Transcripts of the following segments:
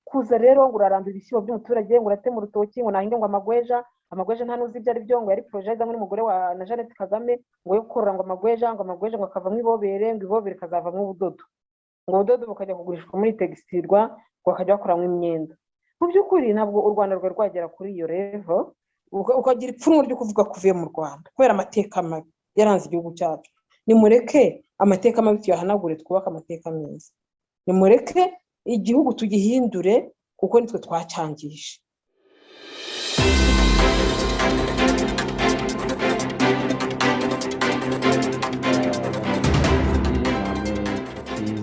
kuza rero ngo urarandura ibishyimbo by'umuturage ngo uratema urutoki ngo nahinge ngo amagweja nta nuzi ibyo ari byo ngo yari projet izanywe n'umugore wa na Jeannette Kagame ngo yo korora ngo amagweja ngo akavamo ibobere ngo ibobere kazavamo ubudodo ngo ubudodo bukajya kugurishwa muri textilwa ngo bakajya bakoramo imyenda. Mu by'ukuri ntabwo u Rwanda rwari rwagera kuri iyo level ukagira ipfunwe ryo kuvuga kuvuye mu Rwanda kubera amateka mabi yaranze igihugu cyacu. Nimureke amateka mabi tuyahanagure twubaka amateka meza. Nimureke igihugu tugihindure kuko nitwe twacyangije.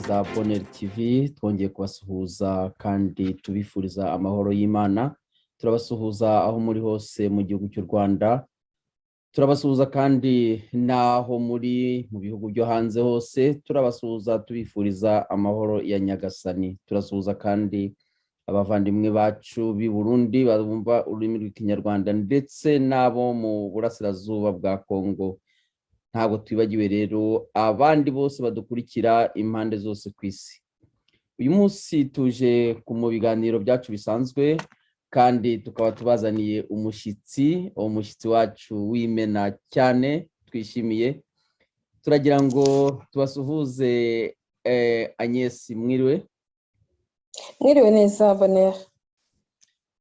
za Bonheur TV twongeye kubasuhuza kandi tubifuriza amahoro y'Imana. Turabasuhuza aho muri hose mu gihugu cy'u Rwanda, turabasuhuza kandi naho muri mu bihugu byo hanze hose, turabasuhuza tubifuriza amahoro ya Nyagasani. Turasuhuza kandi abavandimwe bacu b'i Burundi barumva ururimi rw'Ikinyarwanda ndetse nabo mu burasirazuba bwa Kongo. Ntabwo twibagiwe rero abandi bose badukurikira impande zose ku isi. Uyu munsi tuje mu biganiro byacu bisanzwe kandi tukaba tubazaniye umushyitsi wacu w'imena cyane twishimiye. Turagira ngo tubasuhuze Agnes, mwiriwe. Mwiriwe neza Bonheur.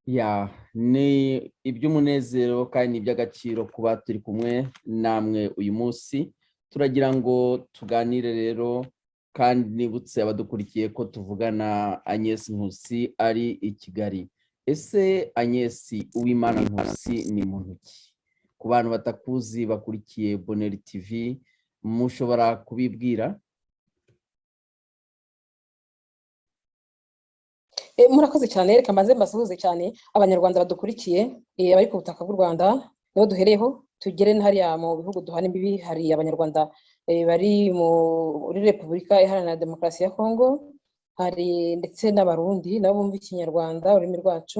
Ya, ni iby'umunezero kandi ni iby'agaciro kuba turi kumwe namwe uyu munsi. Turagira ngo tuganire rero kandi nibutse abadukurikiye ko tuvugana Agnes Nkusi ari i Kigali. Ese Agnes Uwimana Nkusi ni muntu ki? Ku bantu batakuzi bakurikiye Bonheur TV mushobora kubibwira? Murakoze cyane, reka maze mbasuhuze cyane abanyarwanda badukurikiye abari ku butaka bw'u Rwanda niho duhereyeho tugere hariya mu bihugu duhana imbibi. Hari abanyarwanda bari muri Repubulika Iharanira Demokarasi ya Kongo, hari ndetse n'abarundi nabo bumva Ikinyarwanda ururimi rwacu.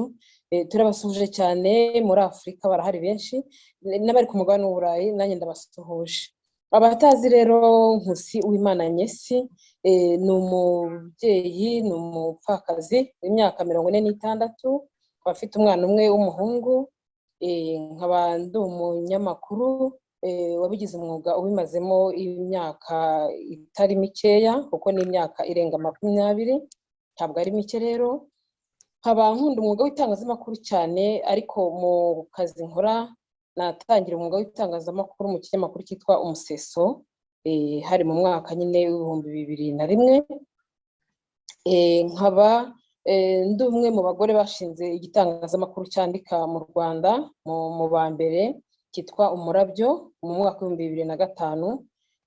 Turabasuhuje cyane, muri Afurika barahari benshi, n'abari ku mugabane w'Uburayi nanjye ndabasuhuje. Abatazi rero Nkusi Uwimana Agnes ni umubyeyi, ni umupfakazi w'imyaka 46, afite umwana umwe w'umuhungu. Nkaba ndi umunyamakuru wabigize umwuga ubimazemo imyaka itari mikeya kuko ni imyaka irenga 20, ntabwo ari mike rero. Nkaba nkunda umwuga w'itangazamakuru cyane, ariko mu kazi nkora natangira umwuga w'itangazamakuru mu kinyamakuru cyitwa Umuseso hari mu mwaka nyine w'2001. Nkaba ndi umwe mu bagore bashinze igitangazamakuru cyandika mu Rwanda mu ba mbere cyitwa Umurabyo mu mwaka w'2005.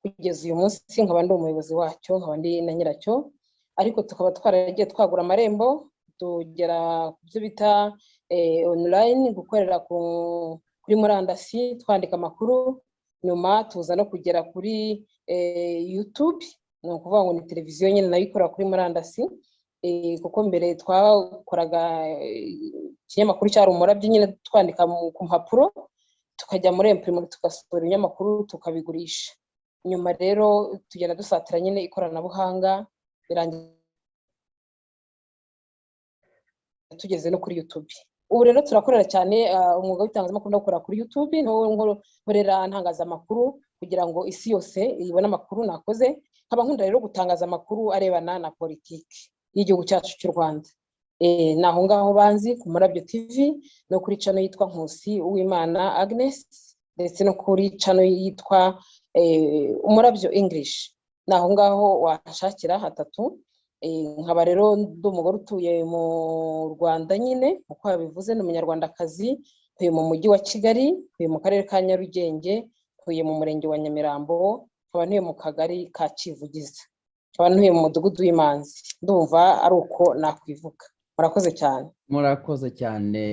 Kugeza uyu munsi nkaba ndi umuyobozi wacyo, nkaba ndi na nyiracyo, ariko tukaba twaragiye twagura amarembo tugera ku byo bita online, gukorera kuri murandasi twandika amakuru. Nyuma tuza no kugera kuri YouTube, ni ukuvuga ngo ni televiziyo nyine nayo ikora kuri murandasi, kuko mbere twakoraga ikinyamakuru cyari Umurabyo nyine twandika ku mpapuro, tukajya muri imprimeri tugasohora ibinyamakuru tukabigurisha. Nyuma rero tugenda dusatira nyine ikoranabuhanga, birangiye tugeze no kuri YouTube. Ubu rero turakorera cyane umwuga w'itangazamakuru ndakora kuri YouTube, nkorera ntangaza amakuru kugira ngo isi yose ibone amakuru nakoze. Nkaba nkunda rero gutangaza amakuru arebana na politiki y'igihugu cyacu cy'u Rwanda. Naho ngaho banzi ku Murabyo TV no kuri channel yitwa Nkusi Uwimana Agnes, ndetse no kuri channel yitwa Umurabyo English. Naho ngaho washakira hatatu. Nkaba rero ndi umugore utuye mu Rwanda nyine uko yabivuze, ni umunyarwandakazi, ntuye mu mujyi wa Kigali, ntuye mu karere ka Nyarugenge, ntuye mu murenge wa Nyamirambo, nkaba ntuye mu kagari ka Kivugiza, nkaba ntuye mu mudugudu w'Imanzi. Ndumva ari uko nakwivuga. Murakoze cyane. Murakoze cyane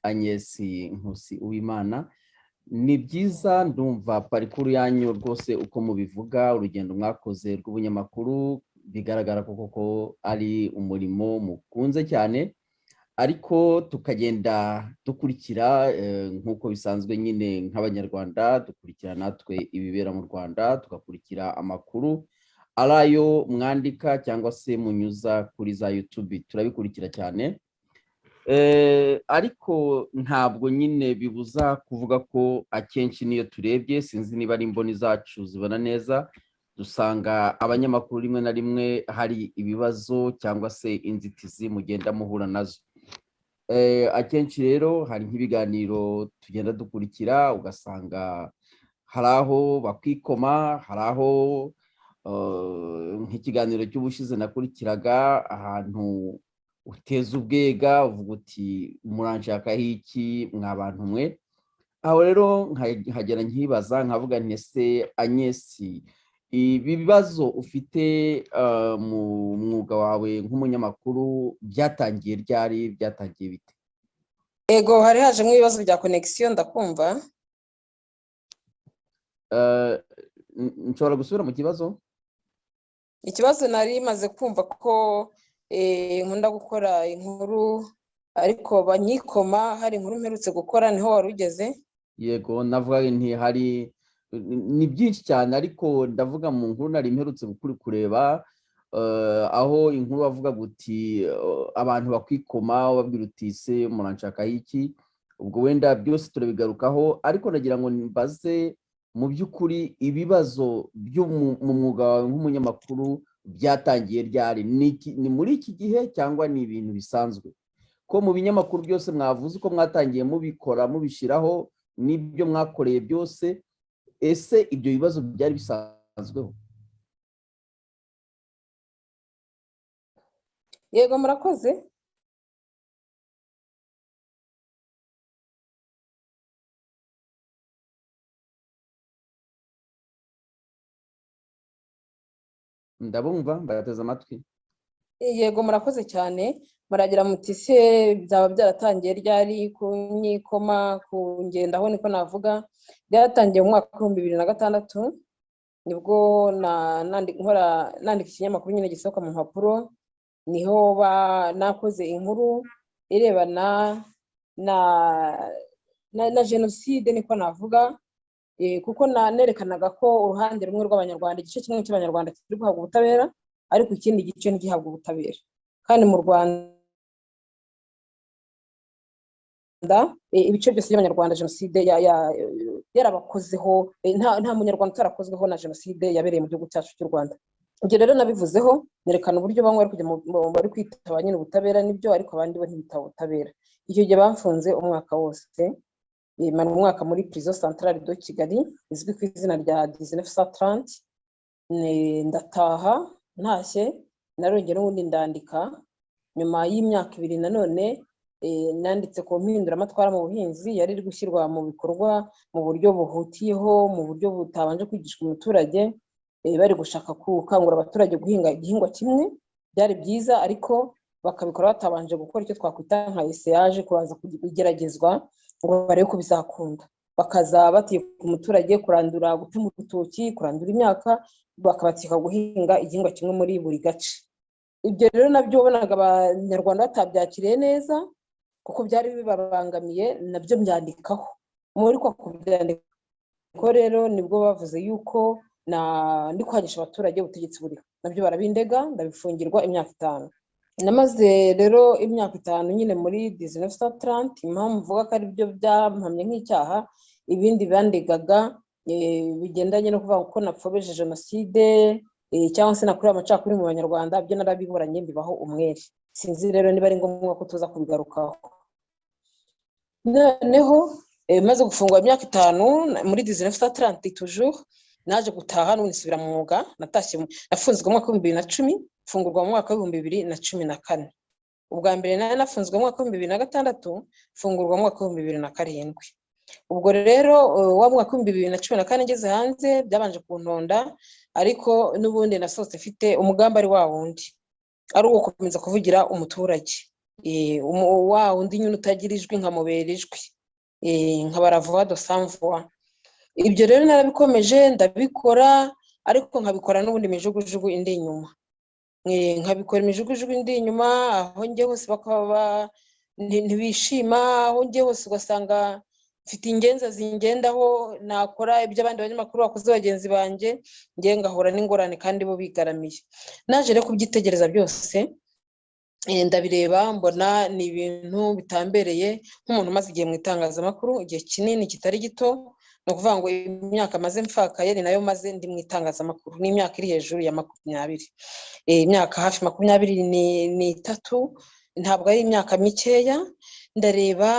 Agnes Nkusi Uwimana. Ni byiza, ndumva parikuru yanyu rwose uko mubivuga, urugendo mwakoze rw'ubunyamakuru bigaragara koko ari umurimo mukunze cyane, ariko tukagenda dukurikira nk'uko bisanzwe nyine nk'abanyarwanda dukurikira natwe ibibera mu Rwanda, tugakurikira amakuru ari ayo mwandika cyangwa se munyuza kuri za YouTube, turabikurikira cyane. Ariko ntabwo nyine bibuza kuvuga ko akenshi niyo turebye, sinzi niba ari imboni zacu zibona neza, dusanga abanyamakuru rimwe na rimwe hari ibibazo cyangwa se inzitizi mugenda muhura nazo. Akenshi rero hari nk'ibiganiro tugenda dukurikira, ugasanga hari aho bakwikoma, hari aho nk'ikiganiro cy'ubushize nakurikiraga ahantu uteza ubwega uvuga uti muranshakaho iki mwa bantu mwe. Aho rero nkagera nkibaza nkavuga nti ese Agnes, ibi bibazo ufite mu mwuga wawe nk'umunyamakuru byatangiye ryari, byatangiye bite? Ego, hari hajemo ibibazo bya connection ndakumva. Nshobora gusubira mu kibazo? Ikibazo nari maze kumva ko nkunda gukora inkuru ariko banyikoma, hari inkuru mperutse gukora niho wari ugeze. Yego, navuga nti hari ni byinshi cyane, ariko ndavuga mu nkuru nari mperutse kureba aho inkuru bavuga guti abantu bakwikoma babwira uti se muranshakaho iki. Ubwo wenda byose turabigarukaho, ariko nagira ngo mbaze mu by'ukuri ibibazo byo mu mwuga wawe nk'umunyamakuru byatangiye ryari? Ni muri iki gihe cyangwa ni ibintu bisanzwe? Ko mu binyamakuru byose mwavuze uko mwatangiye mubikora mubishiraho n'ibyo mwakoreye byose, ese ibyo bibazo byari bisanzweho? Yego, murakoze. Ndabumva, mbateze amatwi. Yego, murakoze cyane. Muragira muti se byaba byaratangiye ryari kunyikoma kungendaho? Niko navuga byatangiye mu mwaka wa 2006, nibwo nandika ikinyamakuru nyine gisohoka mu mpapuro. Niho nakoze inkuru irebana na jenoside, niko navuga. Kuko nerekanaga ko uruhande rumwe rw'abanyarwanda, igice kimwe cy'abanyarwanda kiri guhabwa ubutabera, ariko ikindi gice ntigihabwa ubutabera. Kandi mu Rwanda ibice byose by'abanyarwanda jenoside yarabakozeho, nta munyarwanda utarakozweho na jenoside yabereye mu gihugu cyacu cy'u Rwanda. Ibyo rero nabivuzeho, nerekana uburyo bamwe bari kujya bari kwitaba nyine ubutabera n'ibyo, ariko abandi bo ntibitaba ubutabera. Icyo gihe bamfunze umwaka wose, mara umwaka muri prison centrale de Kigali izwi ku izina rya 1930. Ndataha, ntashye narongera ubundi ndandika. Nyuma y'imyaka 2 nanone nanditse ku mpinduramatwara mu buhinzi yari iri gushyirwa mu bikorwa mu buryo buhutiyeho, mu buryo butabanje kwigishwa umuturage. Bari gushaka gukangurira abaturage guhinga igihingwa kimwe. Byari byiza, ariko bakabikora batabanje gukora icyo twakwita nka essayage, kubanza kugeragezwa ngo barebe ko bizakunda. Bakaza bategeka umuturage kurandura, gutema urutoki, kurandura imyaka, bakabategeka guhinga igihingwa kimwe muri buri gace. Ibyo rero nabyo wabonaga abanyarwanda batabyakiriye neza, kuko byari bibabangamiye. Nabyo mbyandikaho. Muri kwa kubyandikaho rero nibwo bavuze yuko ndi kwangisha abaturage ubutegetsi buriho. Nabyo barabindega, ndabifungirwa imyaka 5. Namaze rero imyaka 5 nyine muri 1930. Impamvu mvuga ko ari byo byampamye nk'icyaha, ibindi bandegaga bigendanye no kuvuga ko napfobeje jenoside cyangwa se nakurira amacakuri mu banyarwanda, byo narabiburanye mbibaho umwere. Sinzi rero niba ari ngombwa ko tuza kubigarukaho. Noneho maze gufungwa imyaka 5 muri 1930 toujours, naje gutaha n'ubundi nsubira mu mwuga. Nafunzwe mu mwaka wa 2010, mfungurwa mu mwaka wa 2014. Ubwa mbere nafunzwe mu mwaka wa 2006, mfungurwa mu mwaka wa 2007. Ubwo rero wa mwaka wa 2014 ngeze hanze byabanje kuntonda, ariko n'ubundi nasohotse mfite umugambi ari wa wundi, ari uwo gukomeza kuvugira umuturage. Wa wundi nyine utagira ijwi nkamubera ijwi, nkabara voix de sans voix. Ibyo rero narabikomeje ndabikora, ariko nkabikora n'ubundi imijugujugu indi inyuma. Nkabikora imijugujugu indi inyuma, aho ngiye hose bakaba ntibishima, aho ngiye hose ugasanga mfite ingenza zingendaho, nakora ibyo abandi banyamakuru bakoze bagenzi banjye, ngiye ngahura n'ingorane kandi bo bigaramiye. Naje rero kubyitegereza byose, ndabireba mbona ni ibintu bitambereye nk'umuntu umaze igihe mu itangazamakuru, igihe kinini kitari gito. Ni ukuvuga ngo imyaka maze mfakaye ni nayo maze ndi mu itangazamakuru, ni imyaka iri hejuru ya 20, imyaka hafi 23, ntabwo ari imyaka mikeya. Ndareba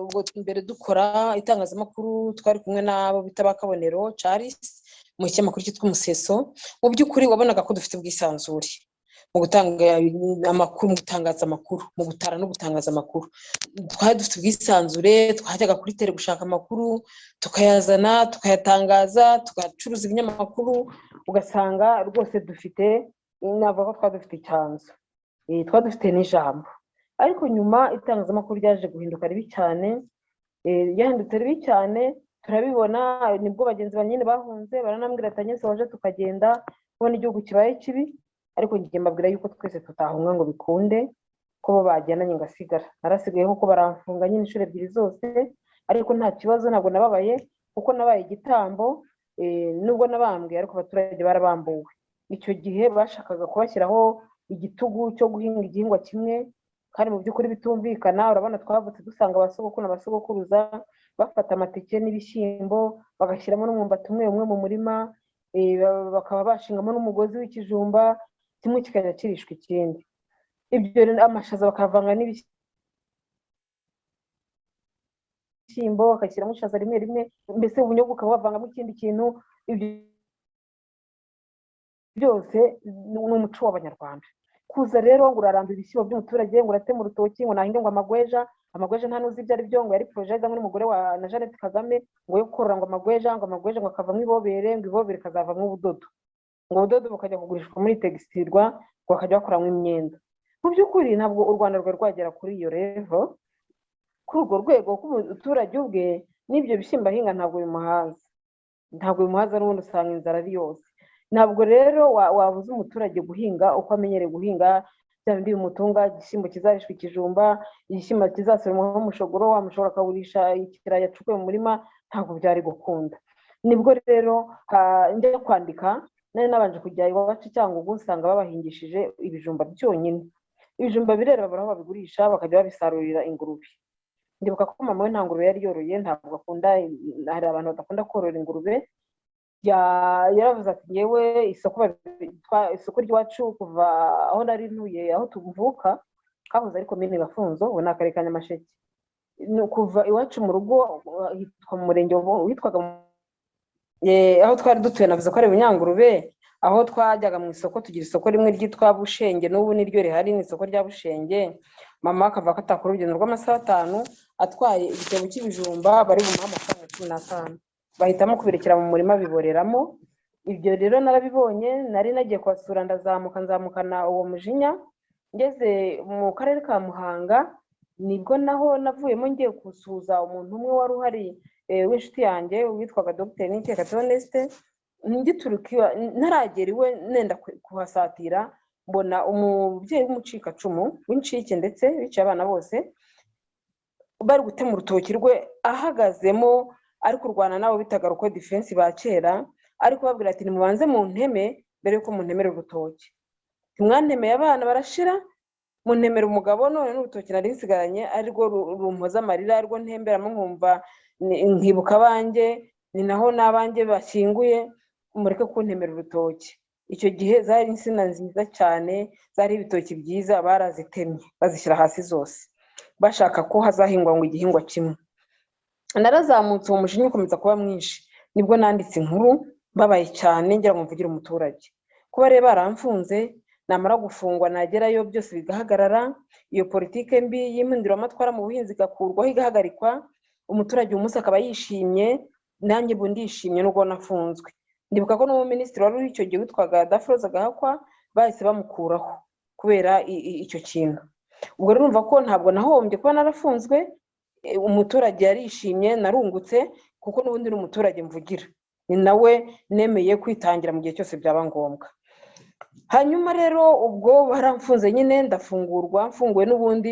ubwo mbere dukora itangazamakuru twari kumwe n'abo bita Bakabonero Charles mu kinyamakuru cyitwa Umuseso. Mu by'ukuri wabonaga ko dufite ubwisanzure mu gutanga amakuru, mu gutangaza amakuru, mu gutara no gutangaza amakuru. Twari dufite ubwisanzure, twajyaga kuri tele gushaka amakuru tukayazana tukayatangaza, tugacuruza ibinyamakuru, ugasanga rwose dufite, navuga ko twari dufite icyanzu, twari dufite n'ijambo. Ariko nyuma itangazamakuru ryaje guhinduka ribi cyane, yahindutse ribi cyane, turabibona. Nibwo bagenzi banyine bahunze baranambwira ati Agnes waje tukagenda kubona igihugu kibaye kibi, ariko ngiye mbabwira yuko twese tutahunga ngo bikunde ko bo bagendanye ngasigara. Narasigaye kuko baramfunga nyine inshuro 2 zose, ariko nta kibazo, ntabwo nababaye kuko nabaye igitambo. Nubwo nabambwiye ariko abaturage barabambuwe. Icyo gihe bashakaga kubashyiraho igitugu cyo guhinga igihingwa kimwe, kandi mu by'ukuri bitumvikana. Urabona twavutse dusanga abasogokuru n'abasogokuruza bafata amateke n'ibishyimbo bagashyiramo n'umwumbati umwe umwe mu murima, bakaba bashingamo n'umugozi w'ikijumba, kimwe kikajya kirishwa ikindi. Ibyo amashaza bakavanga n'ibishyimbo bakashyiramo ishaza rimwe rimwe, mbese ubunyobwa ukaba wavangamo ikindi kintu. Ibyo byose ni umuco w'Abanyarwanda. Kuza rero ngo uraramba ibishyimbo by'umuturage, ngo uratema urutoki, ngo nahinge ngo amagweja nta nuzi ibyo ari byo, ngo yari projet izanywe n'umugore wa na Jeannette Kagame ngo yo korora ngo amagweja ngo akavamo ibobere, ngo ibobere kazavamo ubudodo, ngo ubudodo bukajya kugurishwa muri tegistirwa, ngo bakajya bakoramo imyenda. Mu by'ukuri ntabwo u Rwanda rwari rwagera kuri iyo level, kuri urwo rwego k'umuturage ubwe n'ibyo bishyimbo ahinga ntabwo bimuhaza, n'ubundi usanga inzara ari yose. Ntabwo rero wabuza umuturage guhinga uko amenyereye guhinga, bya bindi bimutunga, igishyimbo kizarishwa ikijumba, igishyimbo kizasoromwaho umushogoro, wamushobora akawurisha ikirayi yacukuye mu murima, ntabwo byari gukunda. Nibwo rero njya kwandika, nari nabanje kujya iwacu Cyangugu, usanga babahingishije ibijumba byonyine. Ibijumba birera babura aho babigurisha, bakajya babisarurira ingurube. Ndibuka ko mama we nta ngurube yari yoroye, ntabwo akunda, hari abantu badakunda korora ingurube. Yaravuze ati yewe isoko ry'iwacu kuva aho nari ntuye, aho tuvuka kahoze ari komine Gafunzo, ubu ni akarere ka Nyamasheke. Kuva iwacu mu rugo hitwa mu murenge witwaga aho twari dutuye, navuze ko ari Bunyangurube. Aho twajyaga mu isoko, tugira isoko rimwe ryitwa Bushenge, n'ubu niryo rihari, ni isoko rya Bushenge. Mama akava ko atakora urugendo rw'amasaha 5 atwaye igitebo cy'ibijumba, bari bumuha amafaranga 15. Bahitamo kubirekera mu murima biboreramo. Ibyo rero narabibonye, nari nagiye kubasura, nzamukana uwo mujinya. Ngeze mu karere ka Muhanga nibwo naho navuyemo ngiye gusuhuza umuntu umwe wari uhari w'inshuti yanjye witwaga Dr. Nikeka Theoneste. Ngituruka ntaragera iwe nenda kuhasatira, mbona umubyeyi w'umucikacumu w'incike ndetse biciye abana bose, bari gutema urutoki rwe ahagazemo, ari kurwana nabo bitaga ruko defense ba kera, ariko babwira ati nimubanze mu nteme mbere yuko muntemera urutoki. Timwantemeye abana barashira, muntemera umugabo, none n'urutoki nari nsigaranye arirwo rumpoza amarira, arirwo ntemberamo nkumva nkibuka abanjye, ni naho n'abanjye bashyinguye, mureke kuntemera urutoki. Icyo gihe zari insina nziza cyane, zari ibitoki byiza, barazitemye bazishyira hasi zose bashaka ko hazahingwa ngo igihingwa kimwe. Narazamutse uwo mujinya ukomeza kuba mwinshi, nibwo nanditse inkuru babaye cyane ngira ngo mvugire umuturage. Kuba rero baramfunze, namara gufungwa nagerayo byose bigahagarara, iyo politike mbi y'impinduramatwara mu buhinzi igakurwaho igahagarikwa, umuturage umunsi akaba yishimye, nanjye ubu ndishimye nubwo nafunzwe. Ndibuka ko n'umuminisitiri wari uri icyo gihe witwaga Dafroza Gahakwa bahise bamukuraho kubera icyo kintu. Ubwo rero numva ko ntabwo nahombye kuba narafunzwe, umuturage yarishimye, narungutse kuko n'ubundi n'umuturage mvugira, ni nawe nemeye kwitangira mu gihe cyose byaba ngombwa. Hanyuma rero ubwo baramfunze nyine ndafungurwa, mfunguwe n'ubundi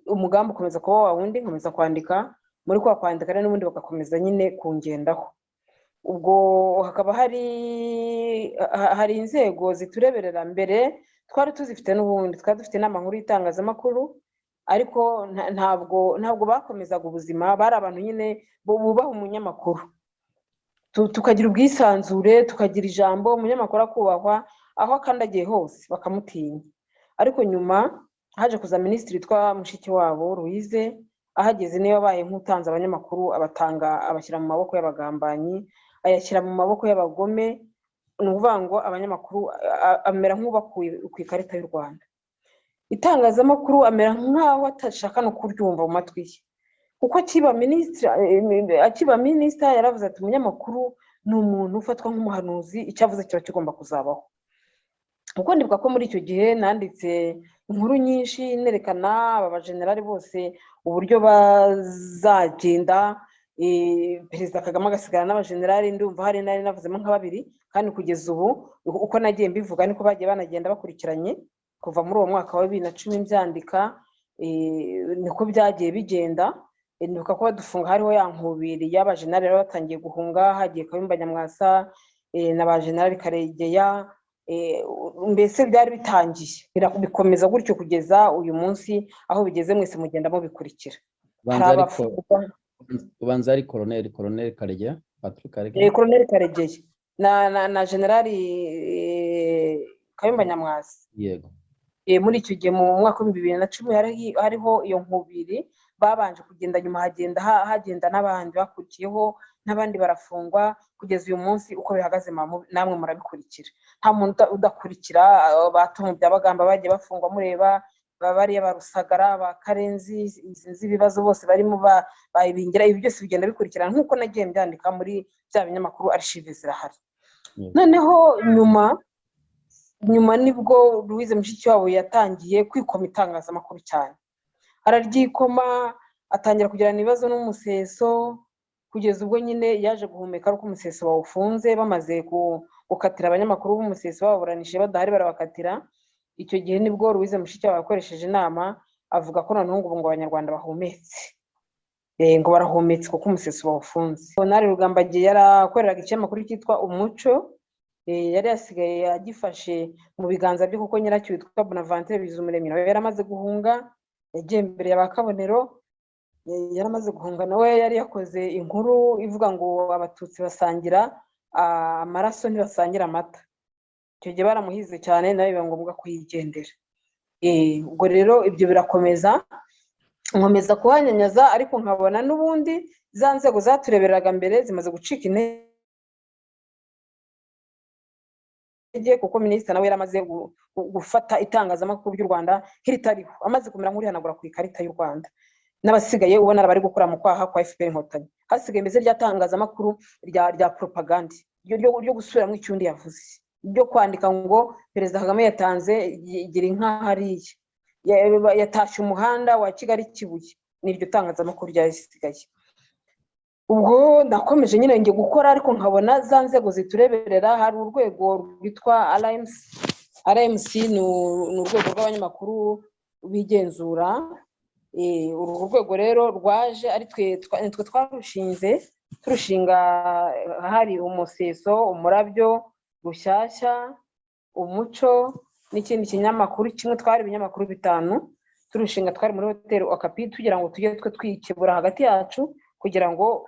umugambi ukomeza kuba wa wundi, nkomeza kwandika muri kwa kwandika rero n'ubundi bagakomeza nyine kungendaho. Ubwo hakaba hari inzego zitureberera. Mbere twari tuzifite n'ubundi twari dufite inama nkuru y'itangazamakuru, ariko ntabwo bakomezaga ubuzima. Bari abantu nyine bubaha umunyamakuru, tukagira ubwisanzure, tukagira ijambo, umunyamakuru akubahwa aho akandagiye hose bakamutinya. Ariko nyuma haje kuza minisitiri witwa Mushikiwabo Louise, ahageze niyo yabaye nk'utanze abanyamakuru, abashyira mu maboko y'abagambanyi, ayashyira mu maboko y'abagome. Ni ukuvuga ngo abanyamakuru amera nk'ubakuye ku ikarita y'u Rwanda. Itangazamakuru amera nk'aho atashaka no kuryumva mu matwi ye, kuko akiba minisita yaravuze ati umunyamakuru ni umuntu ufatwa nk'umuhanuzi, icyo avuze kiba kigomba kuzabaho. Kuko ndibuka ko muri icyo gihe nanditse inkuru nyinshi nerekana aba bajenerali bose uburyo bazagenda, Perezida Kagame agasigara n'abajenerali. Ndumva hari nari navuzemo nka 2, kandi kugeza ubu uko nagiye mbivuga niko bagiye banagenda bakurikiranye. Kuva muri uwo mwaka wa 2010 mbyandika, niko byagiye bigenda. Ndibuka ko badufunga hariho ya nkubiri y'abajenerali rero batangiye guhunga, hagiye Kayumba Nyamwasa n'abajenerali Karegeya. Mbese byari bitangiye bikomeza gutyo kugeza uyu munsi aho bigeze. Mwese mugenda mubikurikira. Ubanza ari Colonel Karegeya, Patrick Karegeya, Colonel Karegeya na Generali Kayumba Nyamwasa. Yego. Muri icyo gihe mu mwaka wa 2010 hariho iyo nkubiri, babanje kugenda, nyuma hagenda n'abandi bakurikiyeho, n'abandi barafungwa kugeza uyu munsi. Uko bihagaze namwe murabikurikira, nta muntu udakurikira. Batomu byabagamba bagiye bafungwa mureba, bariya ba Rusagara, ba Karenzi, izi ibibazo bose barimo bayibingira. Ibi byose bigenda bikurikirana nk'uko nagiye mbyandika muri bya binyamakuru, archive zirahari. Noneho nyuma nibwo Louise Mushikiwabo yatangiye kwikoma itangazamakuru cyane, araryikoma, atangira kugirana ibibazo n'umuseso, kugeza ubwo nyine yaje guhumeka ariko umuseso bawufunze. Bamaze gukatira abanyamakuru b'umuseso baburanishije badahari, barabakatira. Icyo gihe nibwo Louise Mushikiwabo yakoresheje inama, avuga ko noneho ngo abanyarwanda bahumetse, ngo barahumetse kuko umuseso bawufunze. Honari Rugambagiye yarakoreraga ikinyamakuru cyitwa Umuco, yari yasigaye agifashe mu biganza bye kuko nyiracyo witwa Bonaventure Bizumuremyi nawe yaramaze guhunga. Yagiye imbere ya ba Kabonero, yaramaze guhunga nawe. Yari yakoze inkuru ivuga ngo abatutsi basangira amaraso ntibasangira amata. Icyo gihe baramuhize cyane, nawe biba ngombwa kuyigendera. Ubwo rero ibyo birakomeza, nkomeza kuhanyanyaza, ariko nkabona n'ubundi za nzego zaturebereraga mbere zimaze gucika intege, kuko minisitiri nawe yaramaze gufata itangazamakuru ry'u Rwanda nk'iritariho, amaze kumera nk'urihanagura ku ikarita y'u Rwanda. N'abasigaye ubona bari gukora mu kwaha kwa FPR Inkotanyi. Hasigaye mbese rya tangazamakuru rya propaganda, ryo gusubiramo icyundi yavuze, ryo kwandika ngo Perezida Kagame yatanze gira inka hariya, yatashye umuhanda wa Kigali Kibuye. N'iryo tangazamakuru ryasigaye. Ubwo ndakomeje nyine ngiye gukora, ariko nkabona za nzego zitureberera. Hari urwego rwitwa RMC, ni urwego rw'abanyamakuru bigenzura. Uru rwego rero rwaje ari twe twarushinze, turushinga hari Umuseso, Umurabyo, Rushyashya, Umuco n'ikindi kinyamakuru kimwe. Twari ibinyamakuru 5 turushinga, twari muri Hotel Okapi, tugira ngo tujye twikebura hagati yacu, kugira ngo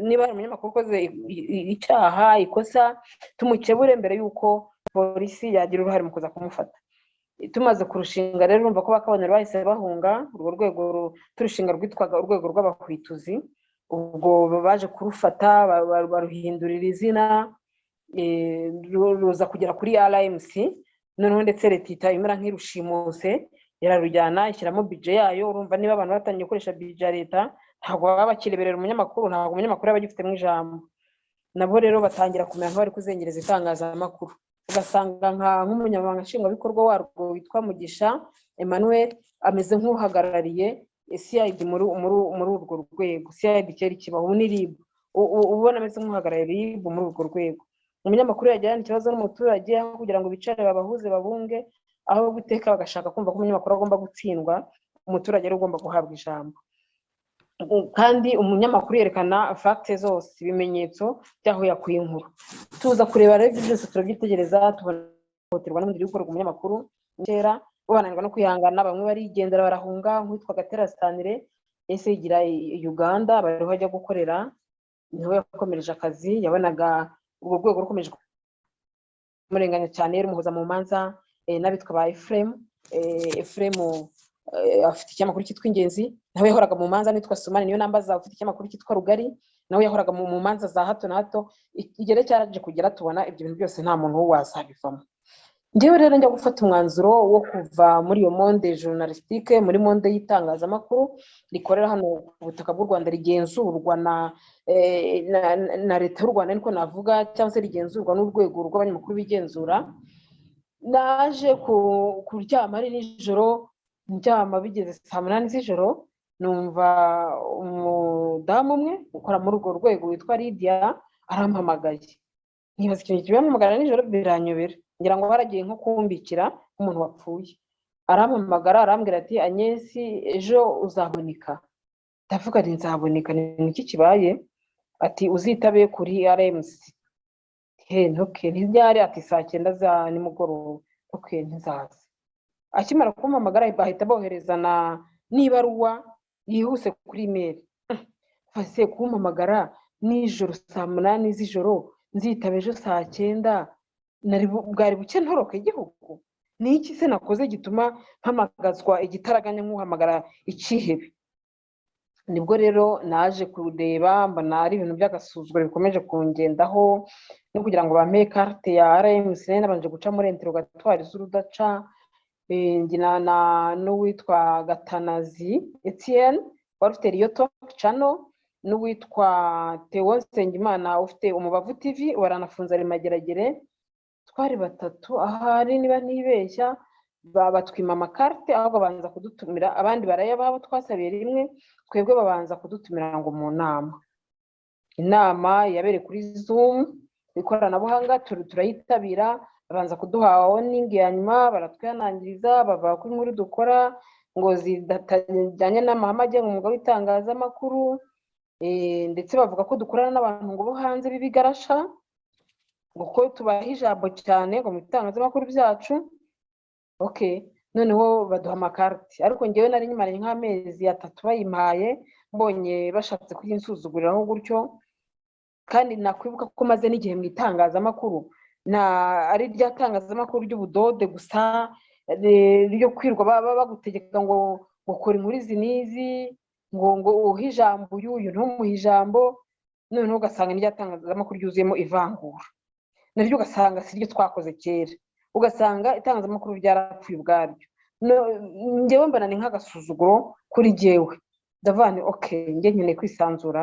niba hari umunyamakuru ukoze icyaha, ikosa, tumukebure mbere y'uko polisi yagira uruhare mu kuza kumufata. Tumaze kurushinga rero urumva ko bakabonera bahise bahunga. Urwo rwego turushinga rwitwaga urwego rw'abahwituzi. Ubwo baje kurufata, baruhindurira izina, ruza kugera kuri RMC. Noneho ndetse leta ihita imera nk'irushimuse, yararujyana ishyiramo budget yayo. Urumva niba abantu batangiye gukoresha budget ya leta, ntabwo baba bakireberera umunyamakuru, ntabwo umunyamakuru aba agifitemo ijambo. Nabo rero batangira kumera nk'abari kuzengereza itangazamakuru. Ugasanga nk'umunyamabanga nshingwabikorwa warwo witwa Mugisha Emmanuel ameze nk'uhagarariye CID muri urwo rwego. CID cyari kibaho ni RIB, ubona ameze nk'uhagarariye RIB muri urwo rwego. Umunyamakuru yajyana ikibazo n'umuturage, aho kugira ngo bicare babahuze babunge, aho guteka bagashaka kumva ko umunyamakuru agomba gutsindwa, umuturage ari ugomba guhabwa ijambo. kandi umunyamakuru yerekana fagite zose, ibimenyetso by'aho yakuye inkuru. Tuza kureba rero ibyo byose turabyitegereza, tubona ihohoterwa n'ubundi rikorerwa umunyamakuru kera, bananirwa no kwihangana, bamwe barigendera barahunga, nk'uwitwa Gatera Stanley yahise yigira Uganda, bariho ajya gukorera, niho yakomereje akazi, yabonaga urwo rwego rukomeje kumurenganya cyane, rumuhoza mu manza n'abitwa ba Efuremu afite ikinyamakuru cyitwa Ingenzi, nawe yahoraga mu manza, nitwa Sumani niyo nambaza ufite ikinyamakuru cyitwa Rugari, nawe yahoraga mu manza za hato na hato. Igere cyaraje kugera tubona ibyo bintu byose nta muntu wazabivamo. Njyewe rero njya gufata umwanzuro wo kuva muri iyo monde journalistique, muri monde y'itangazamakuru rikorera hano ku butaka bw'u Rwanda, rigenzurwa na leta y'u Rwanda, niko navuga, cyangwa se rigenzurwa n'urwego rw'abanyamakuru bigenzura. Naje kuryama ari nijoro, ndyama bigeze saa 8 z'ijoro, numva umudamu umwe ukora muri urwo rwego witwa Lydia arampamagaye. Nibaza ikintu kibampamagara nijoro, biranyobera, ngira ngo baragiye nko kumbikira umuntu wapfuye. Arampamagara arambwira ati Agnes, ejo uzaboneka. Ndavuga nti nzaboneka, ni iki kibaye? Ati uzitabe kuri RMC. Ntoke ntibyari, ati saa 9 za nimugoroba. Ntizaza. Akimara kumpamagara bahita boherezana n'ibaruwa yihuse kuri email. Fase kumpamagara nijoro saa 8 z'ijoro, nzitaba ejo saa 9, bwari buke ntoroka igihugu. Ni iki se nakoze gituma mpamagazwa igitaraganya nk'uhamagara icihebe? Nibwo rero naje kureba, mbona ari ibintu by'agasuzuguro bikomeje kungendaho, no kugira ngo bampe carte ya RMC, nabanje guca muri interrogatoire z'urudaca. Njyana n'uwitwa Gatanazi Etienne wari ufite Rio Talk Channel, n'uwitwa Theo Nsengimana ufite Umubavu TV, waranafunze ari mageragere. Twari batatu ahari niba ntibeshya, batwima amakarte, ahubwo babanza kudutumira, abandi barayababo twasabiye rimwe, twebwe babanza kudutumira ngo mu nama. Inama yabereye kuri Zoom ikoranabuhanga, turayitabira, babanza kuduha warning ya nyuma, baratwihanangiriza, bavuga ko inkuru dukora ngo zitajyanye n'amahame agenga umwuga w'itangazamakuru, ndetse bavuga ko dukorana n'abantu ngo bo hanze b'ibigarasha, ngo ko tubaha ijambo cyane ngo mu bitangazamakuru byacu. Noneho baduha amakarte, ariko njyewe nari nyimaranye nk'amezi 3 bayimpaye, mbonye bashatse kuyinsuzuguriraho gutyo. Kandi nakwibuka ko maze n'igihe mu itangazamakuru, ari rya tangazamakuru ry'ubudode gusa, ryo kwirwa bagutegeka ngo gukora inkuru izi n'izi, ngo uhe ijambo uyu ntumuhe ijambo. Noneho ugasanga ni rya tangazamakuru ryuzuyemo ivangura, naryo ugasanga si ryo twakoze kera, ugasanga itangazamakuru ryarapfuye ubwaryo. Njyewe mbona ni nk'agasuzuguro kuri jyewe. Ndavuga nti njye nkeneye kwisanzura,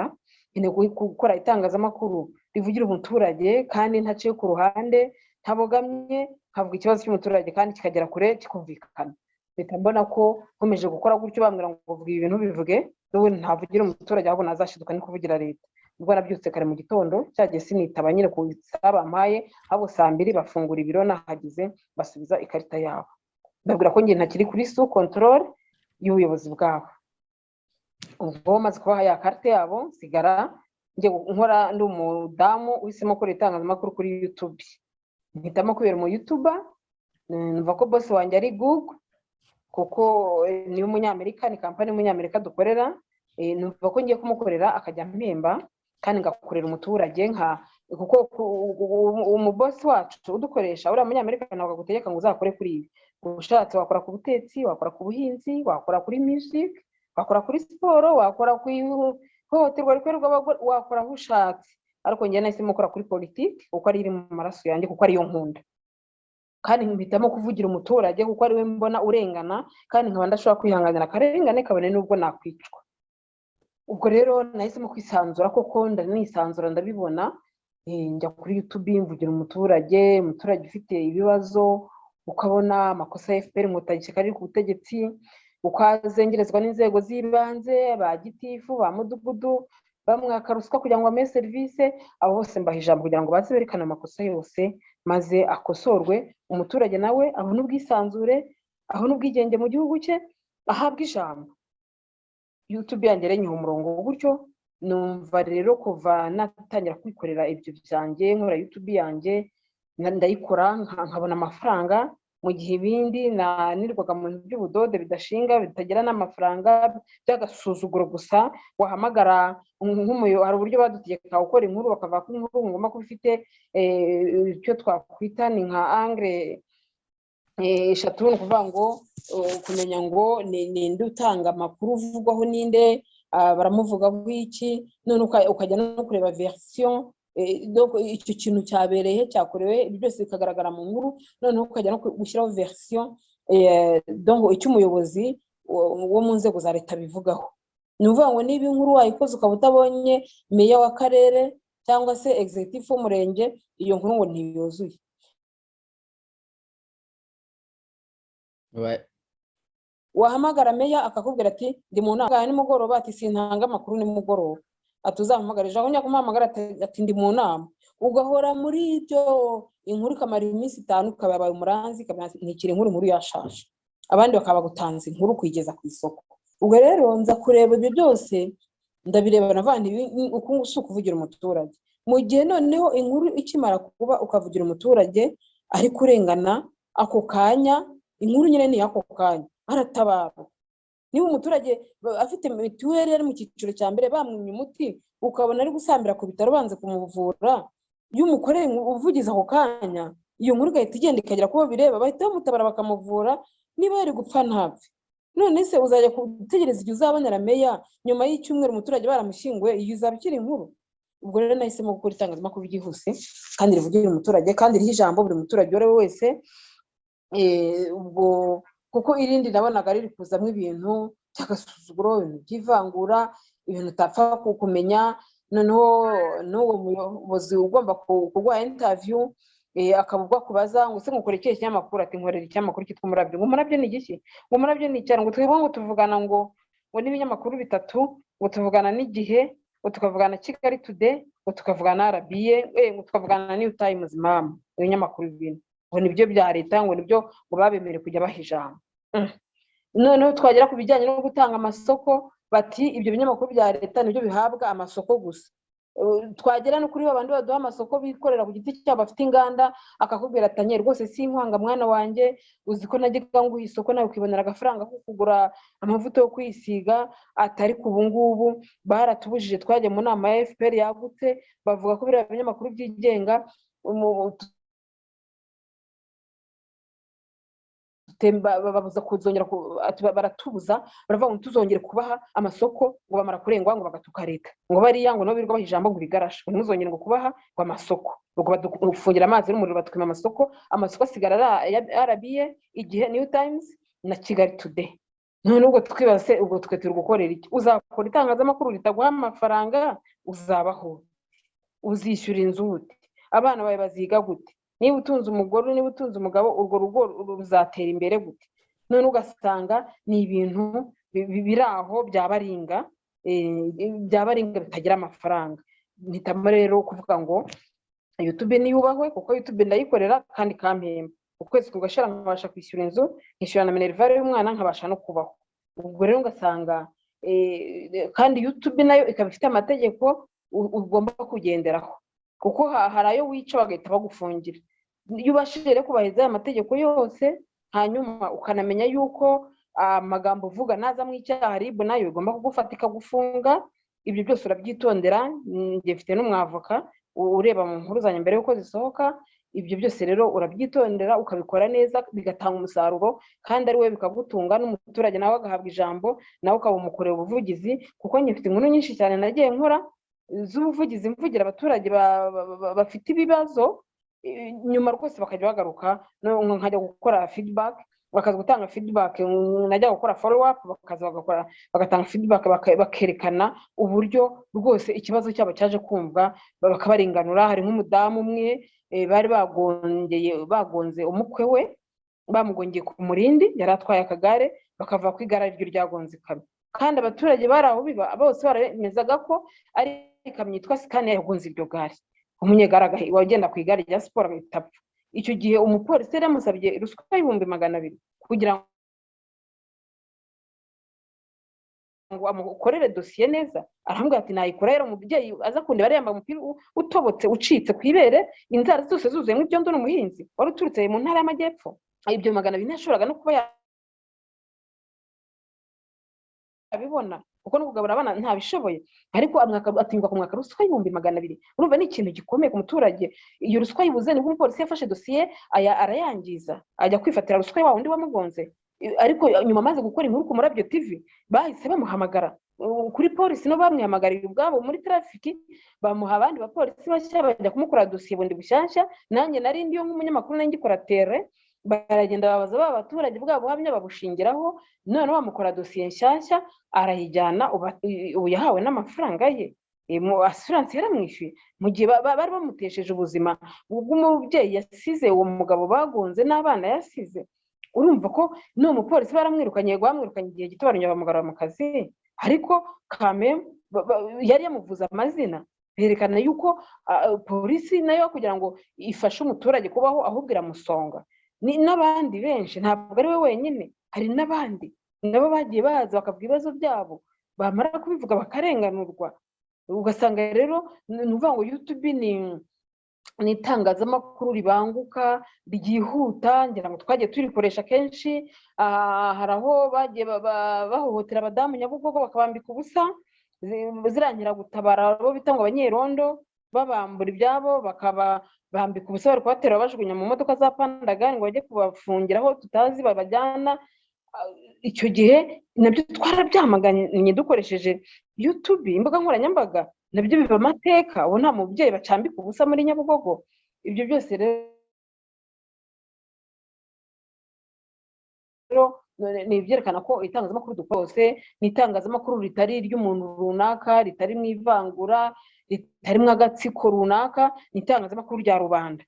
nkeneye gukora itangazamakuru rivugira umuturage kandi ntaciye ku ruhande, ntabogamye, nkavuga ikibazo cy'umuturage kandi kikagera kure kikumvikana. Leta mbona ko nkomeje gukora gutyo bambwira ngo uvuga ibintu bivuge, n'ubundi ntavugira umuturage, ahubwo nazashiduka ni kuvugira leta. Ubwo nabyutse kare mu gitondo, cyagiye sinitaba nyine ku saba mpaye, ahubwo saa 2 bafungura ibiro, nahagize basubiza ikarita yabo, ndabwira ko ngiye ntakiri kuri sous control y'ubuyobozi bwabo. Ubwo maze kubaha ya carte yabo, sigara njye nkora ndi umudamu uhisemo gukora itangazamakuru kuri YouTube. Mpitamo kubera mu YouTuber, numva ko boss wanjye ari Google, kuko ni umunyamerika, ni kampani y'umunyamerika dukorera. Numva ko ngiye kumukorera akajya mpemba kandi ngakorera umuturage, kuko umuboss wacu udukoresha uriya munyamerika ntabwo agutegeka ngo uzakore kuri ibi. Ushatse wakora ku butetsi, wakora ku buhinzi, wakora kuri music, wakora kuri siporo, wakora ku ihohoterwa rikorerwa abagore, wakora aho ushatse. Ariko njye nahisemo gukora kuri politiki kuko ari iri mu maraso yanjye, kuko ariyo nkunda, kandi mpitamo kuvugira umuturage kuko ariwe mbona urengana, kandi nkaba ndashobora kwihanganira akarengane kabone n'ubwo nakwicwa. Ubwo rero nahisemo kwisanzura, koko ndanisanzura, ndabibona. Njya kuri YouTube mvugira umuturage ufite ibibazo, ukabona amakosa ya FPR Inkotanyi kari ku butegetsi, ukazengerezwa n'inzego z'ibanze, ba gitifu, ba mudugudu, bamwaka ruswa kugira ngo bame service. Abo bose mbaha ijambo kugira ngo baze berekane amakosa yose, maze akosorwe, umuturage nawe abone ubwisanzure, abone ubwigenge mu gihugu cye, ahabwe ijambo. YouTube yanjye yarenyeho umurongo gutyo, numva rero kuva natangira kwikorera ibyo byanjye nkora YouTube yanjye ndayikora nkabona amafaranga, mu gihe ibindi nanirwaga mu bintu by'ubudode bidashinga bitagira n'amafaranga by'agasuzuguro gusa. Wahamagara hari uburyo badutegeka gukora inkuru bakavuga ko inkuru ngomba kuba ifite icyo twakwita ni nka angle eshatu, ni ukuvuga ngo kumenya ngo ninde utanga amakuru uvugwaho ninde, baramuvugaho iki, none ukajya no kureba version icyo kintu cyabereye cyakorewe, ibyo byose bikagaragara mu nkuru, noneho ukajya no gushyiraho version donc icyo umuyobozi wo mu nzego za leta bivugaho. Ni ukuvuga ngo niba inkuru wayikoze ukaba utabonye meya w'akarere cyangwa se executive w'umurenge, iyo nkuru ngo ntiyuzuye. Wahamagara meya akakubwira ati ndi mu nama nimugoroba, ati sintanga amakuru nimugoroba, atuzamuhamagara ejo aho kumuhamagara ati ndi mu nama, ugahora muri ibyo inkuru ikamara iminsi 5 ukabaye umuranzi, ntikiri inkuru yashaje, abandi bakaba gutanza inkuru kuyigeza ku isoko. Ubwo rero nza kureba ibyo byose ndabireba navandi uko ngusuka kuvugira umuturage, mu gihe noneho inkuru ikimara kuba ukavugira umuturage ari kurengana ako kanya, inkuru nyine ni ako kanya aratabara. Niba umuturage afite mituweli ari mu cyiciro cya mbere bamwimye umuti, ukabona ari gusambira ku bitaro banze kumuvura, iyo umukoreye uvugiza ako kanya, iyo nkuru igahita igenda ikagera kubo bireba, bahita bamutabara bakamuvura, niba yari gupfa ntapfe. None se uzajya gutegereza igihe uzabonera meya nyuma y'icyumweru umuturage baramushyinguye, iyo uzabikira inkuru? Ubwo rero nahisemo gukora itangazamakuru ryihuse kandi rivugira umuturage kandi riha ijambo buri muturage uwo ari we wese. Ubwo kuko irindi nabonaga riri kuzamo ibintu by'agasuzuguro, ibintu by'ivangura, ibintu utapfa kumenya. Noneho n'uwo muyobozi ugomba kuguha interview akabubwa kubaza ngo se ngukore ikihe kinyamakuru, ati nkorera ikinyamakuru cyitwa Umurabyo. Ngo Umurabyo ni igiki? Ngo Umurabyo ni icyaro. Ngo twebwe ngo tuvugana ngo n'ibinyamakuru 3, ngo tuvugana n'Igihe, ngo tukavugana Kigali Today, ngo tukavugana RBA, ngo tukavugana na New Times. Mama, ibinyamakuru bibiri ngo nibyo bya leta, ngo nibyo ngo babemereye kujya bahijama. Noneho twagera ku bijyanye no gutanga amasoko, bati ibyo binyamakuru bya leta nibyo bihabwa amasoko gusa. Twagera no kuri babandi baduha amasoko bikorera ku giti cyabo bafite inganda, akakubwira atanye rwose si inkwanga mwana wanjye, uzi ko najyaga nguha isoko nawe ukibonera agafaranga ko kugura amavuta yo kwisiga, atari ku bungubu baratubujije. Twajya mu nama ya FPR yagutse, bavuga ko biriya binyamakuru byigenga babuza kuzongera baratubuza, baravuga ngo tuzongere kubaha amasoko, ngo bamara kurengwa ngo bagatuka leta, ngo bariya ngo no birirwa bahijambo ngo bigarashe, ngo ntuzongere ngo kubaha ngo amasoko, ngo badufungira amazi n'umuriro batukima amasoko asigara RBA, Igihe, New Times na Kigali Today. None ubwo twibaze ubwo twe turi gukorera iki? Uzakora itangazamakuru ritaguha amafaranga, uzabaho uzishyura inzu ute? Abana bawe baziga gute? Niba utunze umugore, niba utunze umugabo, urwo rugo ruzatera imbere gute? None ugasanga ni ibintu biri aho byabaringa bitagira amafaranga. Mpitamo rero kuvuga ngo YouTube niyubahwe, kuko YouTube ndayikorera kandi kampemba, ukwezi kugashira nkabasha kwishyura inzu, nkishyura na minerivare y'umwana, nkabasha no kubaho. Ubwo rero ugasanga kandi YouTube nayo ikaba ifite amategeko ugomba kugenderaho, kuko hari ayo wica bagahita bagufungira. Iyo ubashije rero kubahiriza aya mategeko yose, hanyuma ukanamenya yuko amagambo uvuga naza mu icyaha RIB nayo igomba kugufata ikagufunga, ibyo byose urabyitondera. Njye mfite n'umwavoka ureba mu nkuru zanjye mbere yuko zisohoka. Ibyo byose rero urabyitondera ukabikora neza, bigatanga umusaruro kandi ari we bikagutunga, n'umuturage nawe agahabwa ijambo, nawe ukaba umukorera ubuvugizi. Kuko njye mfite inkuru nyinshi cyane nagiye nkora z'ubuvugizi, mvugira abaturage bafite ibibazo, nyuma rwose bakajya bagaruka, nkajya gukora feedback, bakaza gutanga feedback, najya gukora follow up, bakaza bagatanga feedback, bakerekana uburyo rwose ikibazo cyabo cyaje kumva, bakabarenganura. Hari nk'umudamu umwe bari bagonze umukwe we, bamugongeye ku murindi, yari atwaye akagare, bakava ku igare ryo ryagonze ikamyo, kandi abaturage bari aho bose barabemezaga ko ari ikamyo yitwa Scania yagonze iryo gare. Umunyegare wagenda ku igare rya siporo agahita apfa. Icyo gihe umupolisi yari yamusabye ruswa y'ibihumbi 200 kugira ngo ngo amukorere dosiye neza, arambwira ati nayikora rero umubyeyi aza kundeba yari yambaye umupira utobotse ucitse ku ibere, inzara zose zuzuyemo ibyondo n'umuhinzi wari uturutse mu ntara y'amajyepfo. Ibyo 200 ntiyashoboraga no kuba yabibona kuko no kugabura abana ntabishoboye, ariko atinyuka ku mwaka ruswa y'ibihumbi 200. Urumva ni ikintu gikomeye ku muturage. Iyo ruswa yibuze nibwo umupolisi yafashe dosiye arayangiza, ajya kwifatira ruswa wa wundi wamugonze. Ariko nyuma amaze gukora inkuru ku Murabyo TV bahise bamuhamagara kuri polisi, no bamwihamagariye ubwabo muri traffic, bamuha abandi bapolisi bashya bajya kumukora dosiye bundi bushyashya. Nanjye nari ndiyo nk'umunyamakuru nanjye ngikora tere, baragenda babaza abaturage bwabo buhamya babushingiraho, none bamukora dosiye nshyashya arayijyana. Ubu yahawe n'amafaranga ye, mu assurance yaramwishyuye, mu gihe bari bamutesheje ubuzima bw'umubyeyi yasize, uwo mugabo bagonze n'abana yasize. Urumva ko no mupolisi baramwirukanye, gwamwirukanye igihe gito barongera bamugarura mu kazi, ariko kame yari yamuvuza amazina, berekana yuko polisi nayo kugira ngo ifashe umuturage kubaho ahubwo iramusonga. N'abandi benshi, ntabwo ari we wenyine, hari n'abandi nabo bagiye baza bakavuga ibibazo byabo, bamara kubivuga bakarenganurwa. Ugasanga rero nuvuga ngo YouTube ni itangazamakuru ribanguka ryihuta, ngira ngo twagiye turikoresha kenshi. Hari aho bagiye bahohotera abadamu Nyabugogo bakabambika ubusa, zirangira gutabara abo bita ngo abanyerondo, babambura ibyabo bakabambika ubusa, bari kubatera bajugunya mu modoka za Pandaga ngo bajye kubafungiraho tutazi babajyana. Icyo gihe nabyo twarabyamaganye dukoresheje YouTube, imbuga nkoranyambaga, nabyo biba amateka. Ubu nta mubyeyi bacambika ubusa muri Nyabugogo. Ibyo byose rero ni ibyerekana ko itangazamakuru dukose ni itangazamakuru ritari ry'umuntu runaka, ritari mu ivangura, ritari mu agatsiko runaka, ni itangazamakuru rya rubanda,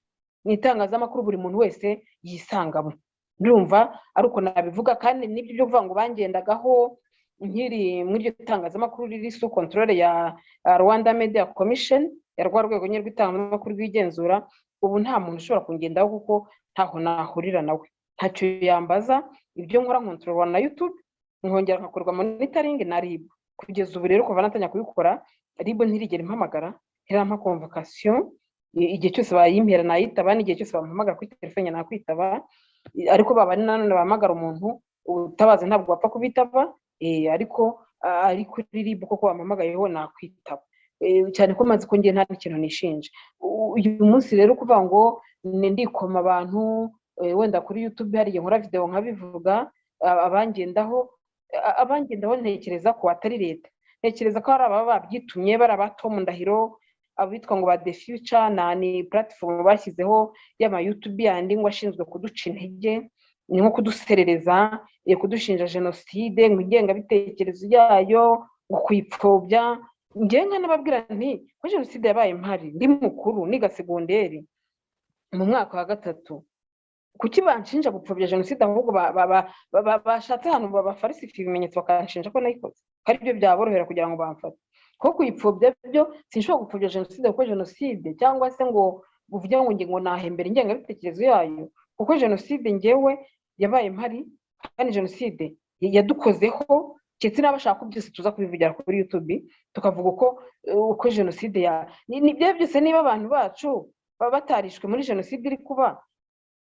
ni itangazamakuru buri muntu wese yisangamo. Ndumva ari uko nabivuga, kandi n'ibyo byo kuvuga ngo bangendagaho nkiri muri iryo tangazamakuru riri sous contrôle ya Rwanda Media Commission, ya rwa rwego nyine rw'itangazamakuru rwigenzura. Ubu nta muntu ushobora kungendaho kuko ntaho nahurira nawe, ntacyo yambaza. Ibyo nkora control na YouTube, nkongera nkakorwa monitoring na RIB. Kugeza ubu rero kuva natanya kubikora, RIB ntirigera impamagara, ntirampa convocation. Igihe cyose bayimpera nayitaba, n'igihe cyose bampamagara kuri telefone nakwitaba. Ariko baba nanone bahamagara umuntu utabaze ntabwo bapfa kubitaba, ariko kuri RIB koko bampamagayeho nakwitaba, cyane ko maze ko ngiye nta n'ikintu nishinje. Uyu munsi rero kuvuga ngo ndikoma abantu, wenda kuri YouTube hari igihe nkora video nkabivuga, abangendaho ntekereza ko atari leta, ntekereza ko hari ababa babyitumye, bari Tom Ndahiro, abitwa ngo ba The Future, ni platform bashyizeho y'ama YouTube yandi ngo ashinzwe kuduca intege, ni nko kuduserereza, kudushinja genocide, ngo ingengabitekerezo yayo, ngo kuyipfobya. Njye nkanababwira nti ko genocide yabaye impari ndi mukuru niga segonderi mu mwaka wa 3, kuki banshinja gupfobya genocide? Ahubwo bashatse ahantu bafarisifa ibimenyetso bakanshinja ko nayikoze, kandi ibyo byaborohera kugira ngo bamfate. Ko kuyipfobya byo sinshobora gupfobya genocide, kuko genocide cyangwa se ngo uvuge ngo nahembera ingengabitekerezo yayo, kuko genocide ngewe yabaye impari, kandi genocide yadukozeho. Cyetse n'abashaka byose tuza kubivugira kuri YouTube tukavuga uko genocide nibyo byose. Niba abantu bacu batarishwe muri genocide iri kuba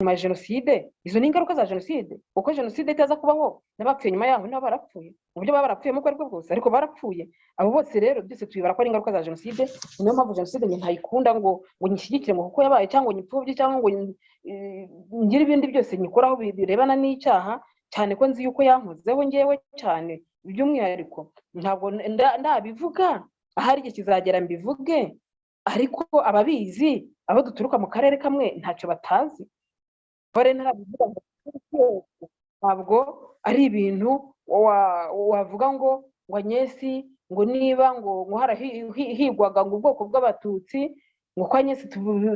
nyuma ya genocide, izo ni ingaruka za genocide. Uko genocide itaza kubaho, n'abapfuye nyuma yaho nabo barapfuye, uburyo baba barapfuye mu rwego bwose, ariko barapfuye. Abo bose rero byose tubibara ko ari ingaruka za genocide. Niyo mpamvu genocide ntayikunda ngo nyishyigikire ngo kuko yabaye, cyangwa nyipfubye, cyangwa ngo ngire ibindi byose nyikoraho birebana n'icyaha, cyane ko nzi yuko yankozeho ngewe cyane by'umwihariko. Ntabwo ndabivuga, ahari igihe kizagera mbivuge, ariko ababizi, abo duturuka mu karere kamwe ntacyo batazi. Ntabwo ari ibintu wavuga ngo Nyesi, ngo niba ngo higwaga ngo ubwoko bw'abatutsi, ngo kwa Nyesi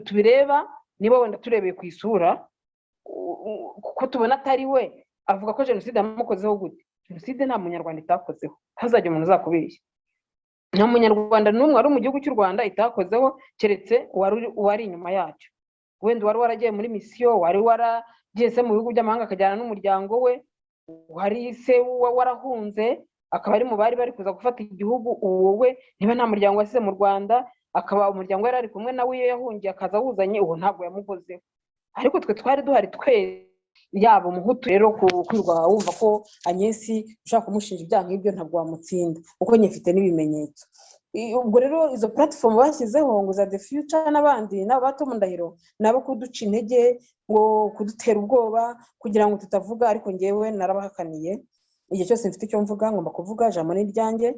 tubireba niba wenda turebeye ku isura, kuko tubona atari we avuga ko genocide yamukozeho gute. Genocide nta munyarwanda itakozeho, hazajya umuntu uzakubeshya. Nta munyarwanda n'umwe wari mu gihugu cy'u Rwanda itakozeho, keretse uwari inyuma yacyo. Wenda wari waragiye muri misiyo, wari waragiye se mu bihugu by'amahanga akajyana n'umuryango we, wari se warahunze akaba ari mu bari kuza gufata igihugu, wowe niba nta muryango wasize mu Rwanda, akaba umuryango yari ari kumwe nawe iyo yahungiye akaza awuzanye, uwo ntabwo yamukozeho. Ariko twe twari duhari twese, yaba umuhutu rero kwirwa wumva ko Agnes ushaka kumushinja ibyaha nk'ibyo ntabwo wamutsinda kuko nyifite n'ibimenyetso. Ubwo rero izo platform bashyizeho ngo za The Future n'abandi n'abo bato mu Ndahiro nabo kuduca intege, ngo kudutera ubwoba kugira ngo tutavuga, ariko ngewe narabahakaniye. Igihe cyose mfite icyo mvuga ngomba kuvuga, ijambo ni iryanjye.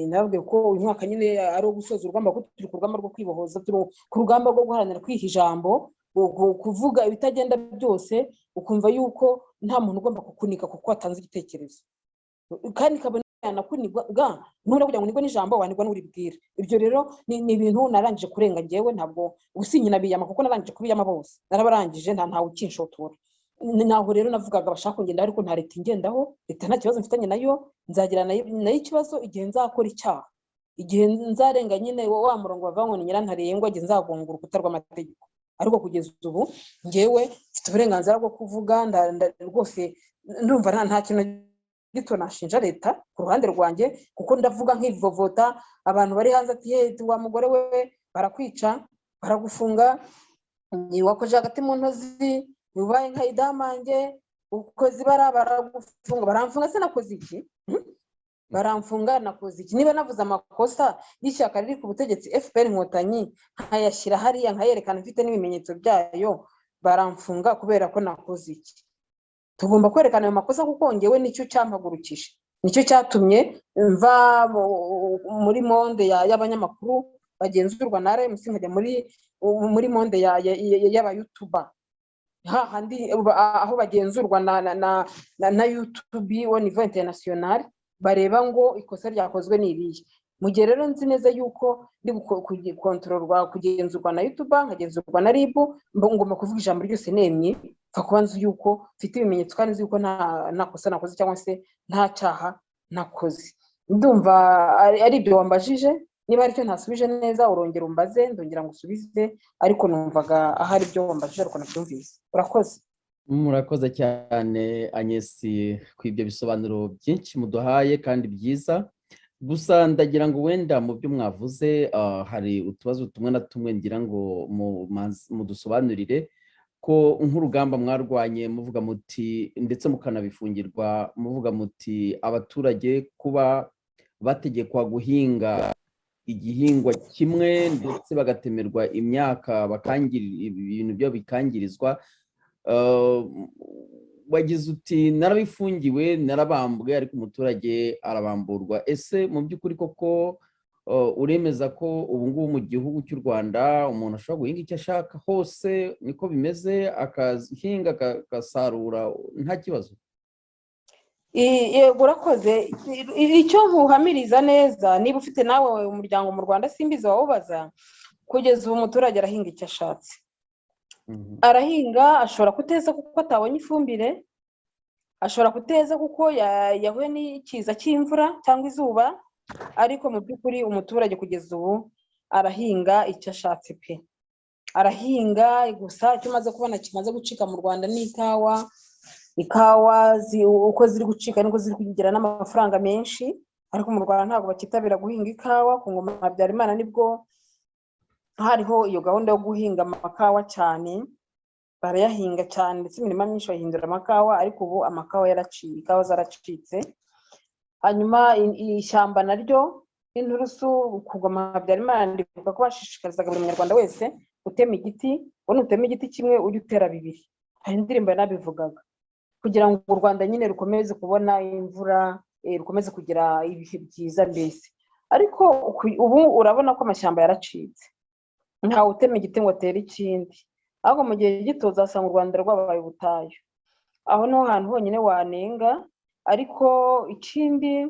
Nababwiye ko uyu mwaka nyine ari ugusoza urugamba, ko turi ku rugamba rwo kwibohoza, turi ku rugamba rwo guharanira kwiha ijambo, kuvuga ibitagenda byose, ukumva yuko nta muntu ugomba kukunika kuko watanze igitekerezo, kandi kabone yanakunigwa none kugira ngo nibwo n'ijambo wanigwa n'uribwira. Ibyo rero ni ibintu narangije kurenga ngewe, ntabwo gusinyina biyama kuko narangije kubiyama bose, narabarangije ntawe ukinshotora. Naho rero navugaga bashaka kugenda, ariko nta leta ingendaho, leta nta kibazo mfitanye nayo, nzagira nayo ikibazo igihe nzakora icyaha, igihe nzarenga nyine wa murongo bava ngo ni nyirantarengwa, igihe nzagonga urukuta rw'amategeko. Ariko kugeza ubu ngewe mfite uburenganzira bwo kuvuga, rwose ndumva nta kintu gito nashinja leta ku ruhande rwanjye, kuko ndavuga nk'ivovota abantu bari hanze ati he wa mugore we barakwica, baragufunga, wakoje hagati mu ntozi, ubaye nka idamange, ukoze baragufunga, baramfunga. Se nakoze iki? Baramfunga nakoze iki? Niba navuze amakosa y'ishyaka riri ku butegetsi FPR Inkotanyi nkayashyira hariya nkayerekana mfite n'ibimenyetso byayo, baramfunga kubera ko nakoze iki? Tugomba kwerekana ayo makosa kuko ngewe nicyo cyampagurukije, nicyo cyatumye mva muri monde y'abanyamakuru bagenzurwa na RMC nkajya muri monde y'abayutuba, hahandi aho bagenzurwa na YouTube au niveau international, bareba ngo ikosa ryakozwe n'iriye. Mu gihe rero nzi neza yuko ndi kontrolwa kugenzurwa na YouTube, nkagenzurwa na RIB, ngomba kuvuga ijambo ryose nemye, kuba nzi yuko mfite ibimenyetso kandi nzi yuko nta kosa nakoze cyangwa se nta cyaha nakoze. Ndumva ari ibyo wambajije, niba aricyo ntasubije neza urongera umbaze, ndongera ngusubize, ariko numvaga ahari ibyo wambajije ariko nabyumvise. Urakoze. Murakoze cyane Agnes ku ibyo bisobanuro byinshi muduhaye kandi byiza. Gusa ndagira ngo wenda mu byo mwavuze hari utubazo tumwe na tumwe ngira ngo mudusobanurire, ko nk'urugamba mwarwanye muvuga muti ndetse mukanabifungirwa muvuga muti abaturage kuba bategekwa guhinga igihingwa kimwe ndetse bagatemerwa imyaka, ibintu byo bikangirizwa. Wagize uti narabifungiwe, narabambwe, ariko umuturage arabamburwa. Ese mu by'ukuri koko uremeza ko ubu ngubu mu gihugu cy'u Rwanda umuntu ashobora guhinga icyo ashaka hose, niko bimeze, akahinga agasarura nta kibazo? Yego urakoze. Icyo nkuhamiriza neza, niba ufite nawe umuryango mu Rwanda simbizi wawubaza, kugeza ubu umuturage arahinga icyo ashatse. Arahinga, ashobora kuteza kuko atabonye ifumbire, ashobora kuteza kuko yahuye n'ikiza cy'imvura cyangwa izuba, ariko mu by'ukuri umuturage kugeza ubu arahinga icyo ashatse pe. Arahinga. Gusa icyo maze kubona kimaze gucika mu Rwanda ni ikawa. Uko ziri gucika niko ziri kugira n'amafaranga menshi, ariko mu Rwanda ntabwo bakitabira guhinga ikawa. Ku ngoma ya Habyarimana nibwo hariho iyo gahunda yo guhinga amakawa cyane, barayahinga cyane ndetse imirima myinshi bahindura amakawa, ariko ubu amakawa yaraciye, ikawa zaracitse. Hanyuma ishyamba naryo n'inturusu, ku ngoma ya Habyarimana ndibuka ko bashishikarizaga buri munyarwanda wese gutema igiti, ngo nutema igiti kimwe ujye utera bibiri. Hari indirimbo yanabivugaga, kugira ngo u Rwanda nyine rukomeze kubona imvura, rukomeze kugira ibihe byiza mbese. Ariko ubu urabona ko amashyamba yaracitse, ntawe utema igiti ngo atere ikindi, ahubwo mu gihe gito uzasanga u Rwanda rwabaye ubutayu. Aho niho hantu honyine wanenga. Ariko ikindi,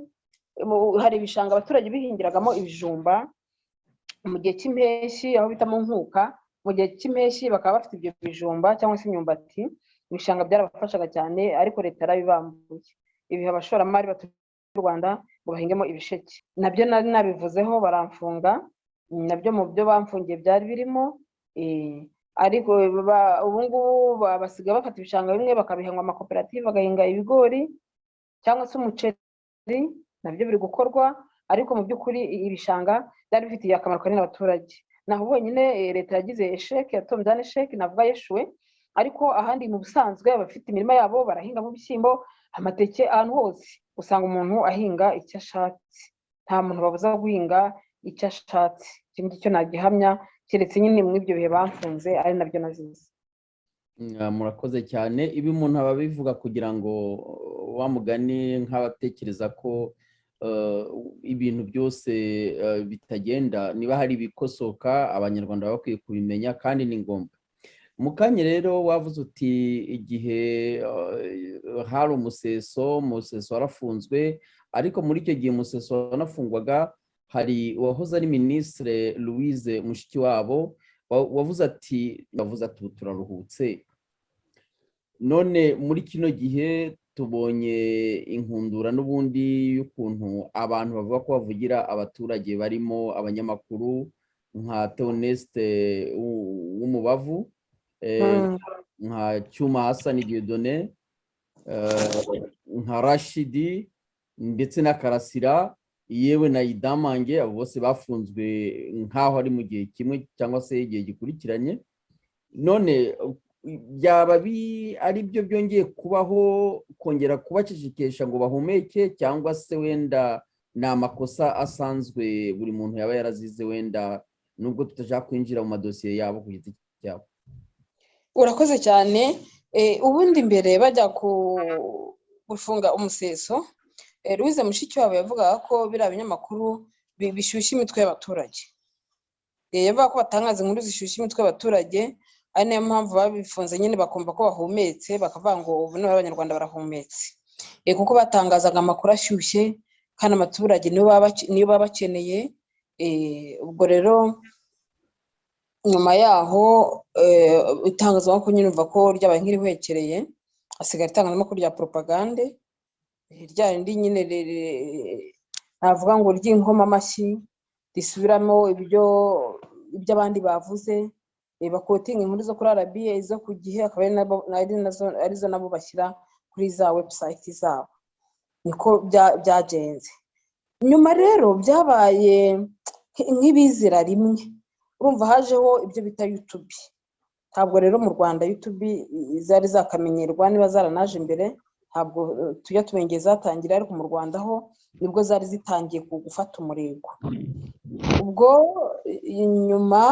hari ibishanga abaturage bihingiragamo ibijumba mu gihe cy'impeshyi, aho bita mu Nkuka. Mu gihe cy'impeshyi bakaba bafite ibyo bijumba cyangwa se imyumbati. Ibishanga byarabafashaga cyane, ariko leta yarabibambuye. Ibihe abashoramari batuye mu Rwanda ngo bahingemo ibisheke, nabyo nari nabivuzeho, baramfunga. Nabyo mu byo bamfungiye byari birimo. Ariko ubu ngubu basigaye bafata ibishanga bimwe bakabihingwa amakoperative, bagahinga ibigori cyangwa se umuceri, nabyo biri gukorwa, ariko mu by'ukuri ibishanga byari bifitiye akamaro kanini abaturage. Naho bonyine leta yagize esheke, yatombye esheke, navuga yeshuwe, ariko ahandi mu busanzwe abafite imirima yabo barahingamo ibishyimbo, amateke, ahantu hose usanga umuntu ahinga icyo ashatse, nta muntu babuza guhinga icyo ashatse. Ikindi cyo nagihamya, keretse nyine muri ibyo bihe bamfunze ari nabyo nazize. Murakoze cyane. Ibi umuntu aba bivuga kugira ngo wa mugani nk'abatekereza ko ibintu byose bitagenda, niba hari ibikosoka abanyarwanda baba bakwiye kubimenya kandi ni ngombwa. Mu kanya rero wavuze uti igihe hari umuseso warafunzwe, ariko muri icyo gihe umuseso wanafungwaga hari uwahoze ari Minisitiri Louise Mushikiwabo wavuze ati ubu turaruhutse. None muri kino gihe tubonye inkundura n'ubundi y'ukuntu abantu bavuga ko bavugira abaturage, barimo abanyamakuru nka Theoneste w'Umubavu, nka Cyuma Hassan Dieudonné, nka Rashidi ndetse na Karasira, yewe na Idamange, abo bose bafunzwe nk'aho ari mu gihe kimwe cyangwa se igihe gikurikiranye. None byaba ari byo byongeye kubaho, kongera kubacecekesha ngo bahumeke, cyangwa se wenda ni amakosa asanzwe buri muntu yaba yarazize, wenda nubwo tutashaka kwinjira mu madosiye yabo ku giti cyabo? Urakoze cyane. Ubundi mbere bajya gufunga umuseso, Louise Mushikiwabo yavugaga ko biriya binyamakuru bishyushya imitwe y'abaturage. Yavuga ko batangaza inkuru zishyushya imitwe y'abaturage, ari nayo mpamvu babifunze nyine bakumva ko bahumetse, bakavuga ngo ubu niba abanyarwanda barahumetse, kuko batangazaga amakuru ashyushye kandi abaturage niyo baba bakeneye. Ubwo rero nyuma yaho itangazamakuru nyine umva ko ryabaye nk'irihwekereye, hasigara itangazamakuru rya propagande, rya rindi nyine navuga ngo ry'inkoma amashyi, risubiramo ibyo abandi bavuze, bakotinga inkuru zo kuri RBA, izo ku gihe, akaba arizo nabo bashyira kuri za website zabo. Niko byagenze. Nyuma rero byabaye nk'ibizira rimwe, urumva hajeho ibyo bita YouTube. Ntabwo rero mu Rwanda YouTube zari zakamenyerwa, niba zaranaje imbere ntabwo tujya tumengeza zatangira, ariko mu Rwanda ho nibwo zari zitangiye gufata umurego. Ubwo nyuma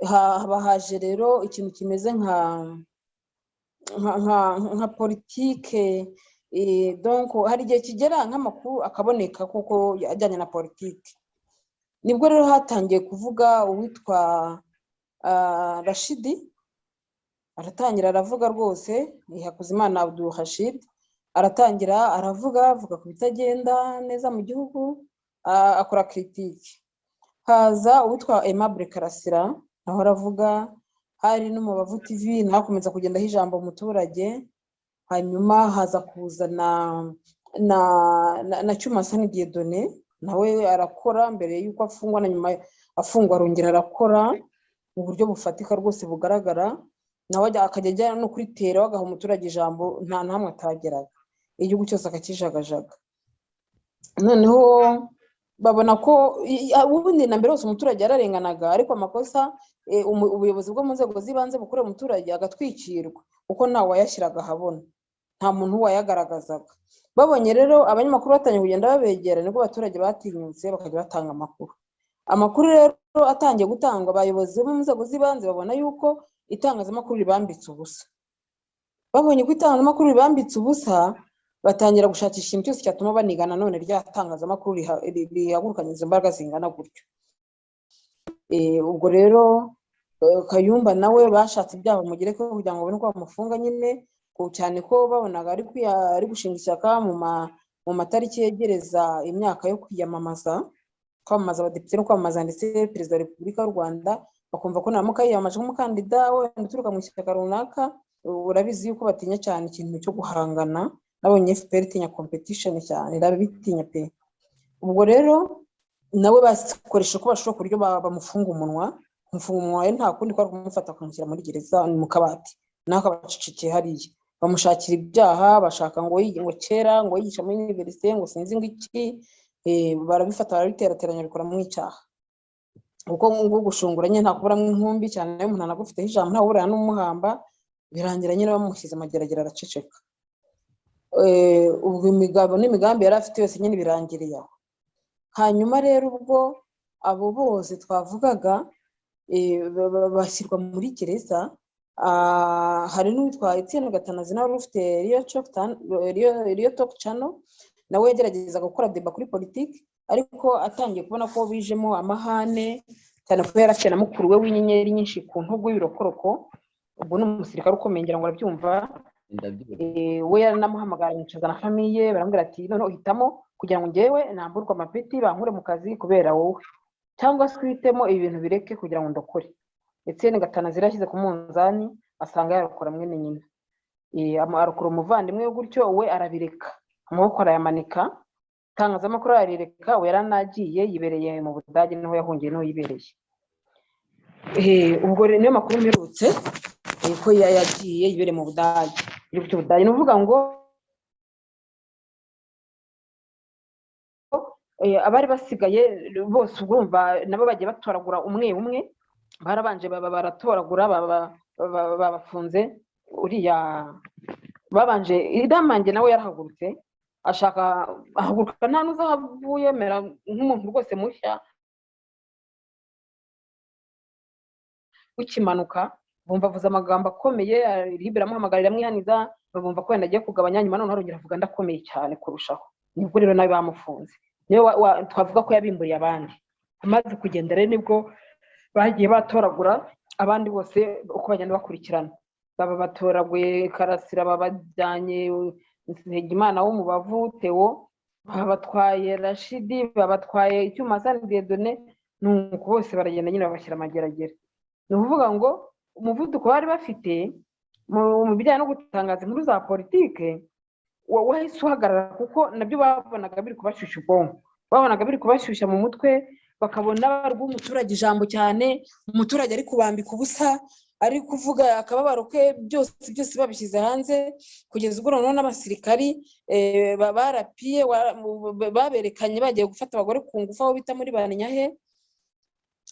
haba haje rero ikintu kimeze nka politike, donc hari igihe kigera nk'amakuru akaboneka kuko ajyanye na politike. Nibwo rero hatangiye kuvuga uwitwa Rashidi, aratangira aravuga rwose, Hakuzimana Abdul Rashid, aratangira avuga ku bitagenda neza mu gihugu, akora critique. Haza uwitwa Aimable Karasira, naho aravuga, hari n'Umubavu TV naho akomeza kugendaho ijambo umuturage. Hanyuma haza kuzana na Cyuma Hassan Dieudonné, nawe arakora mbere y'uko afungwa, na nyuma afungwa arongera arakora mu buryo bufatika rwose bugaragara, nawe akajya ajya no kuri tera agaha umuturage ijambo nta namwe atageraga, igihugu cyose akakijagajaga. Noneho babona ko ubundi na mbere hose umuturage yararenganaga, ariko amakosa ubuyobozi bwo mu nzego z'ibanze bukorera umuturage agatwikirwa kuko ntawe wayashyiraga ahabona, nta muntu wayagaragazaga. Babonye rero abanyamakuru batangiye kugenda babegera, nibwo abaturage batinyutse bakajya batanga amakuru rero atangiye gutangwa, abayobozi bo mu nzego z'ibanze babona yuko itangazamakuru ribambitse ubusa. Babonye ko itangazamakuru ribambitse ubusa, batangira gushakisha ikintu cyose cyatuma banigana none rya tangazamakuru rihagurukanye izo mbaraga zingana gutyo. Ubwo rero Kayumba nawe bashatse ibyaha bamugireko kugira ngo babone ko bamufunga nyine, cyane ko babonaga ari gushinga ishyaka mu matariki yegereza imyaka yo kwiyamamaza, kwamamaza abadepite no kwamamaza ndetse perezida wa Repubulika y'u Rwanda, bakumva ko naramuka yiyamamaje nk'umukandida wenda uturuka mu ishyaka runaka, urabizi yuko batinya cyane ikintu cyo guhangana. Nabonye FPR itinya competition cyane, irabitinya pe. Ubwo rero nawe bakoresha ko bashobora kuryo bamufunga umunwa, nta kundi kwa kumufata kumushyira muri gereza mu kabati, nako abacicikiye hariya bamushakira ibyaha, bashaka ngo kera ngo yigisha muri universite ngo sinzi ngo iki, barabifata barabiterateranya bikora mu icyaha. Uko ngo gushungura nyine nta kubura nk'inkumbi cyane umuntu anagufiteho ijambo nta burana n'umuhamba, birangira nyine bamushyize amageragere araceceka. Ubwo imigabo n'imigambi yari afite yose nyine birangiriye aho. Hanyuma rero ubwo abo bose twavugaga bashyirwa muri gereza, hari n'uwitwa Etienne Gatanazi nawe ufite Rio Talk Channel, nawe yageragezaga gukora deba kuri politiki, ariko atangiye kubona ko bijemo amahane cyane ko yari afite na mukuru we w'inyenyeri nyinshi ku ntugu y'ibirokoroko. Ubwo ni umusirikare ukomeye ngira ngo arabyumva. We yaranamuhamagara yicaza na famiye, barambwira ati noneho uhitamo kugira ngo njyewe namburwe amapeti bankure mu kazi kubera wowe, cyangwa se uhitemo ibintu bireke kugira ngo ndokore. Etienne Gatanazi yashyize ku munzani asanga yarokora mwene nyina, arokora umuvandimwe we, gutyo we arabireka, amaboko arayamanika, itangazamakuru ararireka, we yaranagiye yibereye mu Budage, niho yahungiye niho yibereye. Ubwo niyo makuru mperutse ko yagiye yibereye mu Budage. Ni uvuga ngo abari basigaye bose urumva nabo bagiye batoragura umwe umwe, barabanje baratoragura babafunze. Uriya babanje Idamange nawe yarahagurutse ashaka ahaguruka nta nuza havuye mera nk'umuntu rwose mushya. Ukimanuka bumva avuze amagambo akomeye, biramuhamagarira amwihaniza, bumva ko wenda agiye kugabanya, nyuma none arongera avuga ndakomeye cyane kurushaho. Nibwo rero nawe bamufunze, niyo twavuga ko yabimburiye abandi. Amaze kugenda rero nibwo bagiye batoragura abandi bose uko bagenda bakurikirana, baba batoraguye Karasira, babajyanye Nsengimana wo mu Bavu Theo, babatwaye Rashidi, babatwaye Icyuma Hassan Dieudonné, nuko bose baragenda nyine babashyira amageragere. Ni ukuvuga ngo umuvuduko bari bafite mu bijyanye no gutangaza inkuru za politike wahise uhagarara, kuko nabyo babonaga biri kubashyushya ubwonko, babonaga biri kubashyushya mu mutwe, bakabona bari guha umuturage ijambo cyane, umuturage ari kubambika ubusa, ari kuvuga akababaro ke byose babishyize hanze, kugeza ubwo noneho n'abasirikari barapiye baberekanye bagiye gufata abagore ku ngufu aho bita muri Banyahe.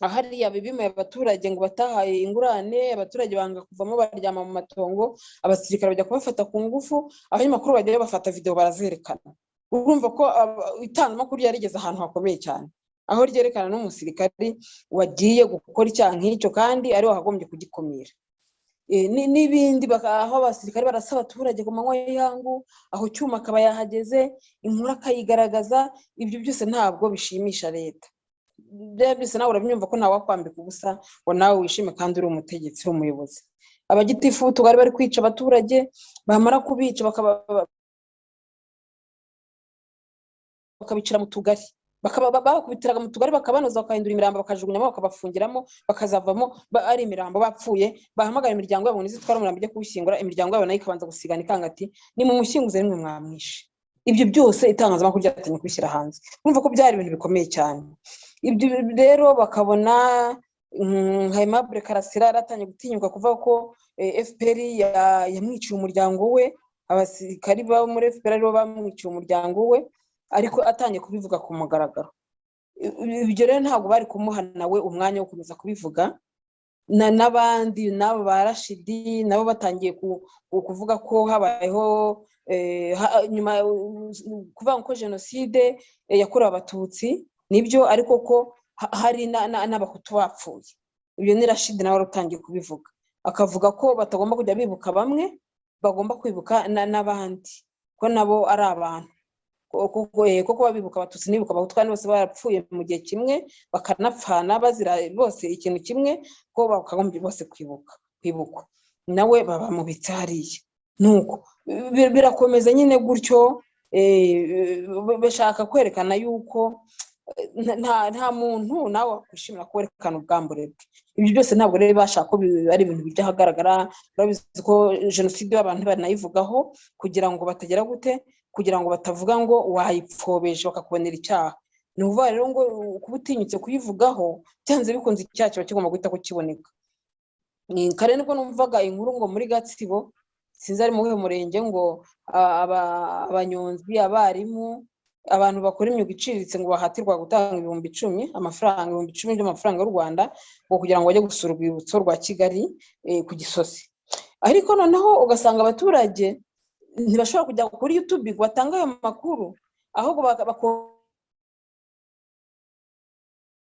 Hariya bibimuye abaturage ngo batahaye ingurane, abaturage banga kuvamo baryama mu matongo, abasirikare bajya kubafata ku ngufu, abanyamakuru bajya bafata video barazerekana. Urumva ko itangazamakuru yarigeze ahantu hakomeye cyane, aho ryerekana n'umusirikari wagiye gukora icyaha nk'icyo kandi ari wahagombye kugikumira. N'ibindi aho abasirikare barasa abaturage ku manywa y'ihangu, aho Cyuma akaba yahageze, inkuru akayigaragaza. Ibyo byose ntabwo bishimisha leta. Byose nawe urabyumva ko ntawe wakwambika ubusa ngo nawe wishime kandi uri umutegetsi w'umuyobozi. Abagitifu tugari bari kwica abaturage, bamara kubica bakabicira mu tugari, bakabitiraga mu tugari, bakabanoza, bakahindura imirambo, bakajugunyamo, bakabafungiramo, bakazavamo ari imirambo bapfuye. Bahamagara imiryango yabo nizo twara umurambo ujya kuwushyingura, imiryango yabo nayo ikabanza gusigana ikanga ati ni mu mushyinguze rimwe mwamwishe. Ibyo byose itangazamakuru ryatangiye kubishyira hanze, urumva ko byari ibintu bikomeye cyane. Ibyo rero bakabona Aimable Karasira aratangiye gutinyuka kuvuga ko FPR yamwiciye umuryango we, abasirikari bo muri FPR aribo bamwiciye umuryango we, ariko atangiye kubivuga ku mugaragaro. Ibyo rero ntabwo bari kumuhana we umwanya wo kukomeza kubivuga. N'abandi nabo ba Rashidi nabo batangiye kuvuga ko habayeho nyuma kuvuga ko jenoside yakorewe Abatutsi nibyo, ariko ko hari n'abahutu bapfuye. Ibyo ni Rashidi nawe rutangiye kubivuga, akavuga ko batagomba kujya bibuka bamwe, bagomba kwibuka n'abandi ko nabo ari abantu, kuko babibuka Abatutsi nibuka Abahutu kandi bose barapfuye mu gihe kimwe, bakanapfana bazira bose ikintu kimwe, ko bakagombye bose kwibukwa. Nawe babamubitse hariya, nuko birakomeza nyine gutyo. Bashaka kwerekana yuko nta muntu nawe wakwishimira kwerekana ubwambure bwe. Ibyo byose ntabwo rero bashaka ko ari ibintu bijya ahagaragara. Urabizi ko jenoside y'abantu banayivugaho kugira ngo batagera gute, kugira ngo batavuga ngo wayipfobeje bakakubonera icyaha. Ni ukuvuga rero ngo kuba utinyutse kuyivugaho, byanze bikunze icyaha kiba kigomba guhita kukiboneka. Kare nibwo numvaga inkuru ngo muri Gatsibo sinzi ari mu murenge ngo abanyonzi, abarimu, abantu bakora imyuga iciriritse ngo bahatirwa gutanga 10,000 amafaranga, 10,000 by'amafaranga y'u Rwanda ngo kugira ngo bajye gusura urwibutso rwa Kigali ku Gisozi. Ariko noneho ugasanga abaturage ntibashobora kujya kuri YouTube ngo batange ayo makuru, ahubwo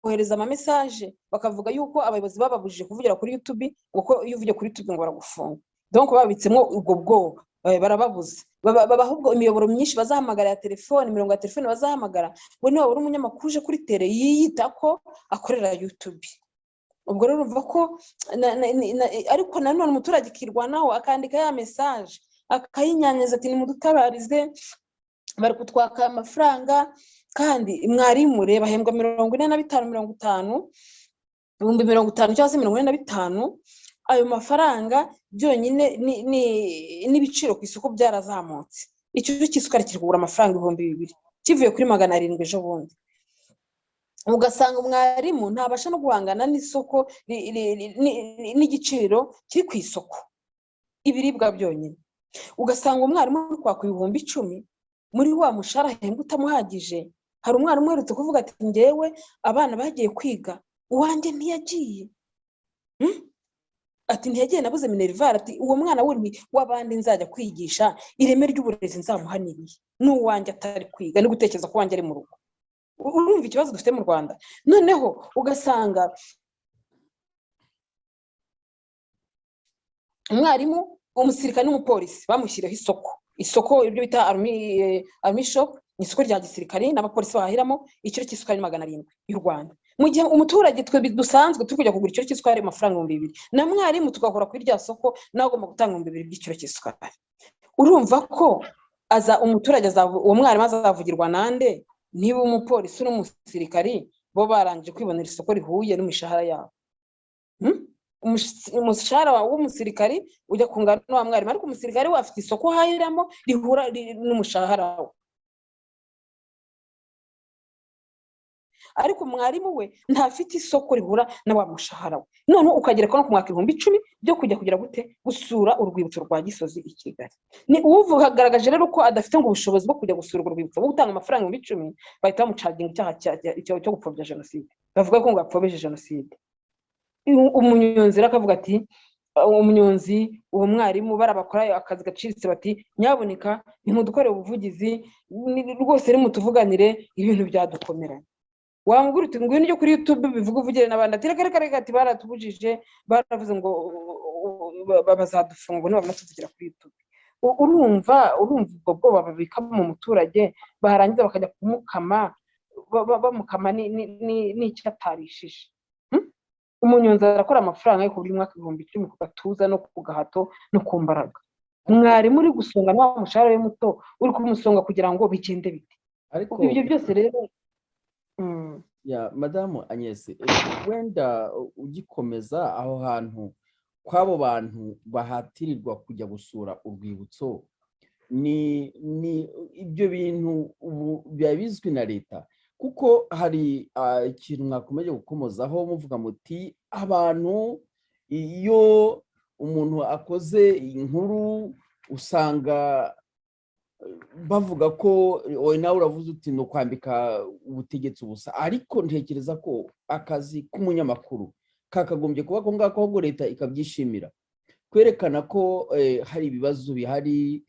kohereza ama message bakavuga yuko abayobozi bababujije kuvugira kuri YouTube, kuko iyo uvuye kuri YouTube ngo baragufunga. Donc babitsemo ubwo bwoba, barababuza. Ahubwo imiyoboro myinshi bazahamagara ya telefone, imirongo ya telefone bazahamagara, we niba uri umunyamakuru uje kuri tele yiyita ko akorera YouTube. Ubwo rero urumva ko ariko nanone umuturage kirwanaho akandika ya message akayinyanyeza ati nimudutabarize bari kutwaka amafaranga, kandi mwarimu reba hembwa 45 ibihumbi 50 cyangwa se 45. Ayo mafaranga byonyine n'ibiciro ku isoko byarazamutse. Icyo cy'isukari kiri kugura amafaranga 2,000 kivuye kuri 700 ejo bundi. Ugasanga umwarimu ntabasha no guhangana n'isoko n'igiciro kiri ku isoko ibiribwa byonyine. Ugasanga umwarimu uri kwaka 10,000 muri wa mushahara hembwa utamuhagije. Hari umwarimu uherutse kuvuga ati ngewe abana bagiye kwiga uwanjye ntiyagiye, ati ntiyagiye nabuze minerval, ati uwo mwana w'abandi nzajya kwigisha ireme ry'uburezi nzamuhaniriye, n'uwanjye atari kwiga ni gutekereza ko wanjye ari mu rugo. Urumva ikibazo dufite mu Rwanda. Noneho ugasanga umwarimu, umusirikare n'umupolisi bamushyiraho isoko ibyo bita army shop, ni isoko rya gisirikare n'abapolisi bahahiramo ikiro cy'isukari 700 y'u Rwanda. Mu gihe umuturage twe dusanzwe turi kujya kugura ikiro cy'isukari amafaranga 2,000, na mwarimu tugakora kuri rya soko nawe agomba gutanga 2,000 by'ikiro cy'isukari. Urumva ko umuturage uwo mwarimu azavugirwa nande niba umupolisi n'umusirikari bo barangije kwibonera isoko rihuye n'imishahara yabo? Umushahara w'umusirikari ujya kungana n'uwa mwarimu, ariko umusirikari we afite isoko hahiramo rihura n'umushahara we. Ariko mwarimu we ntafite isoko rihura na wa mushahara we. None ukagera ko no kumwaka 10,000 byo kujya kugira gute gusura urwibutso rwa Gisozi i Kigali. Ni uvuga hagaragaje rero ko adafite ngo ubushobozi bwo kujya gusura urwibutso, bwo gutanga amafaranga 10,000 bahita bamucaginga icyaha cyo gupfobya jenoside. Bavuga ko ngo yapfobeje jenoside. Umunyonzi akavuga ati umunyonzi uwo mwarimu barabakora akazi gaciriritse, bati nyaboneka ntimudukorere ubuvugizi rwose mutuvuganire ibintu byadukomeranye. Wamugura uti ngwino ujye kuri YouTube bivuga uvugire n'abandi, ati reka ati baratubujije, baravuze ngo bazadufunga niba batuvugira kuri YouTube. Urumva ubwo bwoba babika mu muturage, barangiza bakajya kumukama bamukama n'icyo atarishije. Umunyonzi arakora amafaranga yo ku buri mwaka 10,000 ku gatuza no ku gahato no ku mbaraga. Mwarimu uri gusonga n'wa mushahara we muto uri kumusonga kugira ngo bigende bite. Ariko ibyo byose rero ya Madamu Agnes, wenda ugikomeza aho hantu kw'abo bantu bahatirirwa kujya gusura urwibutso, ni ibyo bintu biba bizwi na leta, kuko hari ikintu mwakomeje gukomozaho muvuga muti abantu iyo umuntu akoze inkuru usanga bavuga ko wowe nawe uravuze uti no kwambika ubutegetsi ubusa, ariko ntekereza ko akazi k'umunyamakuru kakagombye kuba ko ngako ahubwo leta ikabyishimira, kwerekana ko hari ibibazo bihari,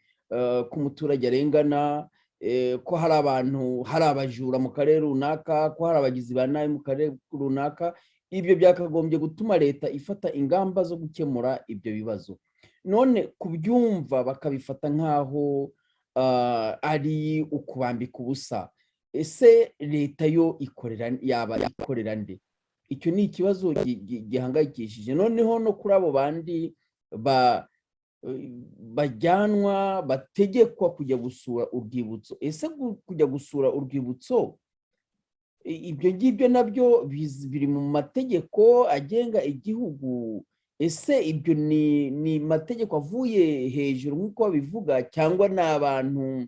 ko umuturage arengana, ko hari abantu, hari abajura mu karere runaka, ko hari abagizi ba nabi mu karere runaka. Ibyo byakagombye gutuma leta ifata ingamba zo gukemura ibyo bibazo. None kubyumva bakabifata nk'aho ari ukubambika ubusa, ese leta yo yaba ikorera nde? Icyo ni ikibazo gihangayikishije. Noneho no kuri abo bandi bajyanwa bategekwa kujya gusura urwibutso, ese kujya gusura urwibutso ibyo ngibyo nabyo biri mu mategeko agenga igihugu? Ese ibyo ni mategeko avuye hejuru nk'uko babivuga, cyangwa ni abantu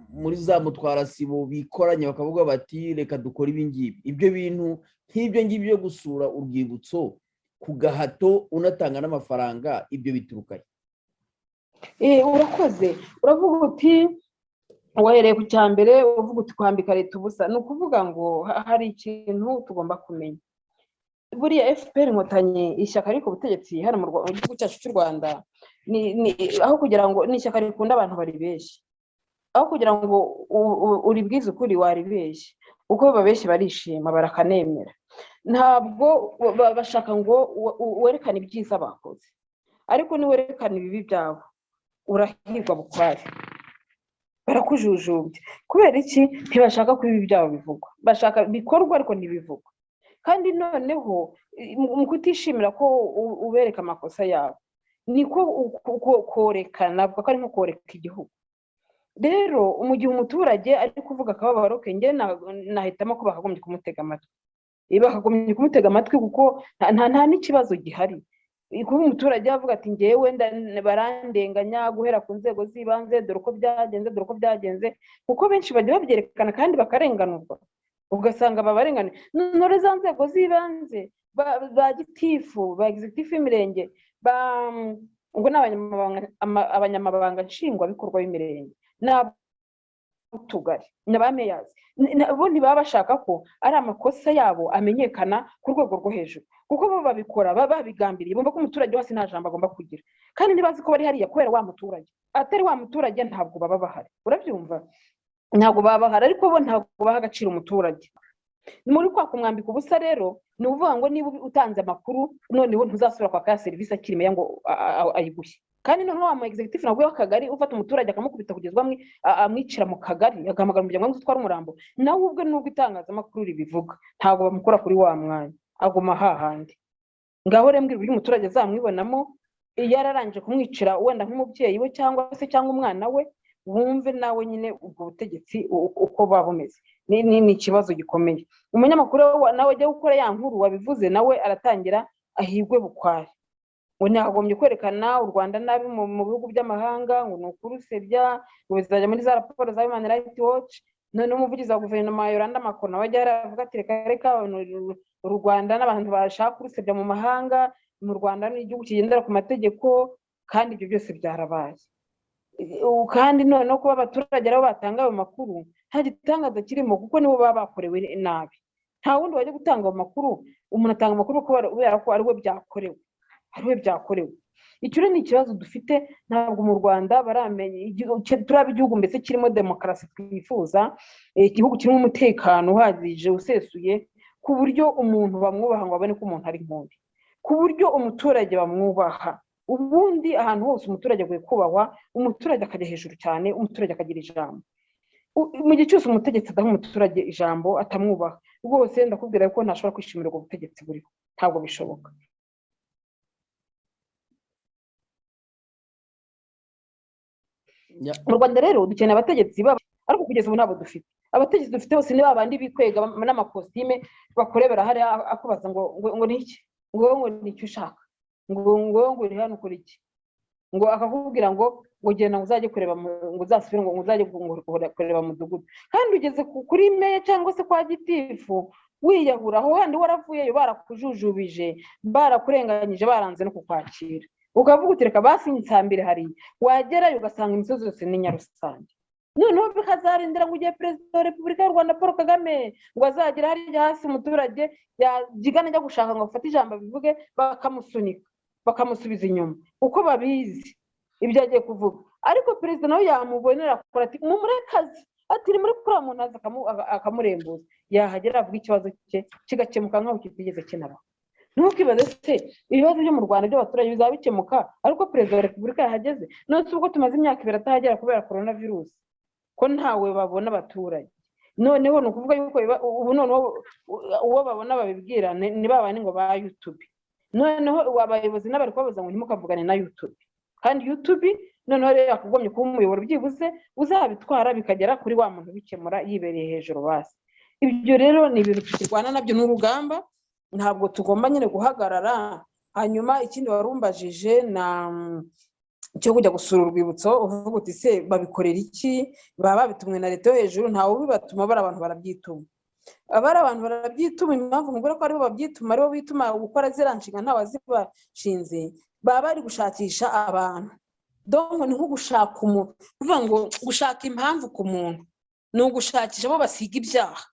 muri za mutwarasibo bikoranye bakavuga bati reka dukora ibi ngibi? Ibyo bintu nk'ibyo ngibyo byo gusura urwibutso ku gahato unatanga n'amafaranga, ibyo bituruka urakoze uravuga uti wahereye ku cya mbere uvuga uti kwambika leta ubusa. Ni ukuvuga ngo hari ikintu tugomba kumenya. Buriya FPR Inkotanyi ishyaka riri ku butegetsi hano mu gihugu cyacu cy'u Rwanda, aho kugira ngo ni ishyaka rikunda abantu baribeshye, aho kugira ngo uribwize ukuri waribeshye, uko babeshye barishima barakanemera. Ntabwo bashaka ngo werekane ibyiza bakoze, ariko niwerekana ibibi byabo urahirwa bukware, barakujujubye. Kubera iki? Ntibashaka ko ibibi byabo bivugwa, bashaka bikorwa ariko ntibivugwa. Kandi noneho mu kutishimira ko ubereka amakosa yabo, niko korekana, ko ari nko koreka igihugu. Rero mu gihe umuturage ari kuvuga akababaro ke, njye nahitamo ko bakagombye kumutega amatwi, bakagombye kumutega amatwi kuko nta n'ikibazo gihari. Kuba umuturage avuga ati njyewe barandenganya guhera ku nzego z'ibanze, dore uko byagenze, kuko benshi bajya babyerekana kandi bakarenganurwa, ugasanga babarengane. None za nzego z'ibanze ba gitifu, ba executive y'imirenge, ubwo ni abanyamabanga nshingwabikorwa b'imirenge, n'utugari, n'abameyazi, bo ntibaba bashaka ko ari amakosa yabo amenyekana ku rwego rwo hejuru, kuko bo babikora babigambiriye, bumva ko umuturage wese nta jambo agomba kugira. Kandi ntibazi ko bari hariya kubera wa muturage, atari wa muturage ntabwo baba bahari. Urabyumva? Ntabwo baba bahari, ariko bo ntabwo baha agaciro umuturage. Muri kwa kumwambika ubusa rero, ni uvuga ngo niba utanze amakuru noneho ntuzasubira kwaka serivisi akirimeya ngo ayigushye. Kandi noneho wa mu executive nabwo w'akagari ufata umuturage akamukubita kugezwa amwicira mu kagari, agahamagara umuryango ngo utware umurambo, nawe ubwe nubwo itangazamakuru ribivuga ntabwo bamukora kuri wa mwanya, aguma hahandi. Ngaho rero mbwira uburyo umuturage azamwibonamo yararangije kumwicira wenda nk'umubyeyi we cyangwa umwana we, wumve nawe nyine ubwo butegetsi uko babumeze. Ni ikibazo gikomeye. Umunyamakuru nawe ajya gukora ya nkuru wabivuze, nawe aratangira ahigwe bukware, ngo ntagombye kwerekana u Rwanda nabi mu bihugu by'amahanga, ngo ni ukurusebya, ngo bizajya muri za raporo za Human Rights Watch. None umuvugizi wa guverinoma Yolanda Makona wajya aravuga ati reka u Rwanda n'abantu bashaka kurusebya mu mahanga, mu Rwanda ni igihugu kigendera ku mategeko, kandi ibyo byose byarabaye. Kandi noneho kuba abaturage nabo batanga ayo makuru nta gitangaza kirimo, kuko nibo baba bakorewe nabi. Nta wundi wajya gutanga ayo makuru, umuntu atanga amakuru kubera ko ari we byakorewe. Icyo ni ikibazo dufite. Ntabwo mu Rwanda baramenye turaba igihugu mbese kirimo demokarasi twifuza, igihugu kirimo umutekano uhagije usesuye, ku buryo umuntu bamwubaha ngo abone ko umuntu ari nk'undi, ku buryo umuturage bamwubaha. Ubundi ahantu hose umuturage akwiye kubahwa, umuturage akajya hejuru cyane, umuturage akagira ijambo. Mu gihe cyose umutegetsi adaha umuturage ijambo, atamwubaha, rwose ndakubwira ko ntashobora kwishimira ubwo butegetsi buriho, ntabwo bishoboka. Mu Rwanda rero dukeneye abategetsi ariko kugeza ubu ntabwo dufite. Abategetsi dufite bose ni babandi bikwega n'amakositime bakorebera hariya akubaza ngo ni iki, ngo ni icyo ushaka, ngo uri hano ukora iki, ngo akakubwira ngo genda ngo uzajye kureba, ngo uzasubire ngo uzajye kureba mu mudugudu. Kandi ugeze kuri meya cyangwa se kwa gitifu wiyahura, aho handi waravuyeyo barakujujubije, barakurenganyije, baranze no kukwakira, ukavuga uti reka basinye insambire hariya, wagerayo ugasanga imisozi yose ni nyarusange. Noneho bikazarindira ngo ugiye perezida wa Repubulika y'u Rwanda Paul Kagame ngo azagera hariya hasi umuturage yajigana ajya gushaka ngo afate ijambo bivuge, bakamusunika bakamusubiza inyuma uko babizi ibyo agiye kuvuga. Ariko perezida nawe yamubonera akora ati mumurekazi, ati muri kuri uwo muntu akamurembuza, yahagera avuga ikibazo cye kigakemuka nk'aho kitigeze kinaba. Ntukibaze se ibibazo byo mu Rwanda by'abaturage bizaba bikemuka ariko perezida wa Repubulika yahageze? None ubwo tumaze imyaka 2 atahagera kubera coronavirus, ko ntawe babona abaturage. Noneho ni ukuvuga yuko ubu noneho uwo babona babibwira ni babandi ngo ba YouTube. Noneho abayobozi n'abari kubabuza ngo ntimukavugane na YouTube, kandi YouTube noneho rero yakugomye kuba umuyoboro byibuze uzabitwara bikagera kuri wa muntu bikemura yibereye hejuru basi. Ibyo rero ni ibintu tukirwana nabyo n'urugamba, ntabwo tugomba nyine guhagarara. Hanyuma ikindi warumbajije na cyo kujya gusura urwibutso, uvuga uti se babikorera iki, baba babitumwe na leta yo hejuru? Ntawe bibatuma, bari abantu barabyituma. abari abantu barabyituma, impamvu mubwira ko aribo babyituma, aribo bituma gukora ziriya nshinga nta wazibashinze, baba bari gushakisha abantu. Donc ni nko gushaka umuntu, kuvuga ngo gushaka impamvu ku muntu ni ugushakisha abo basiga ibyaha.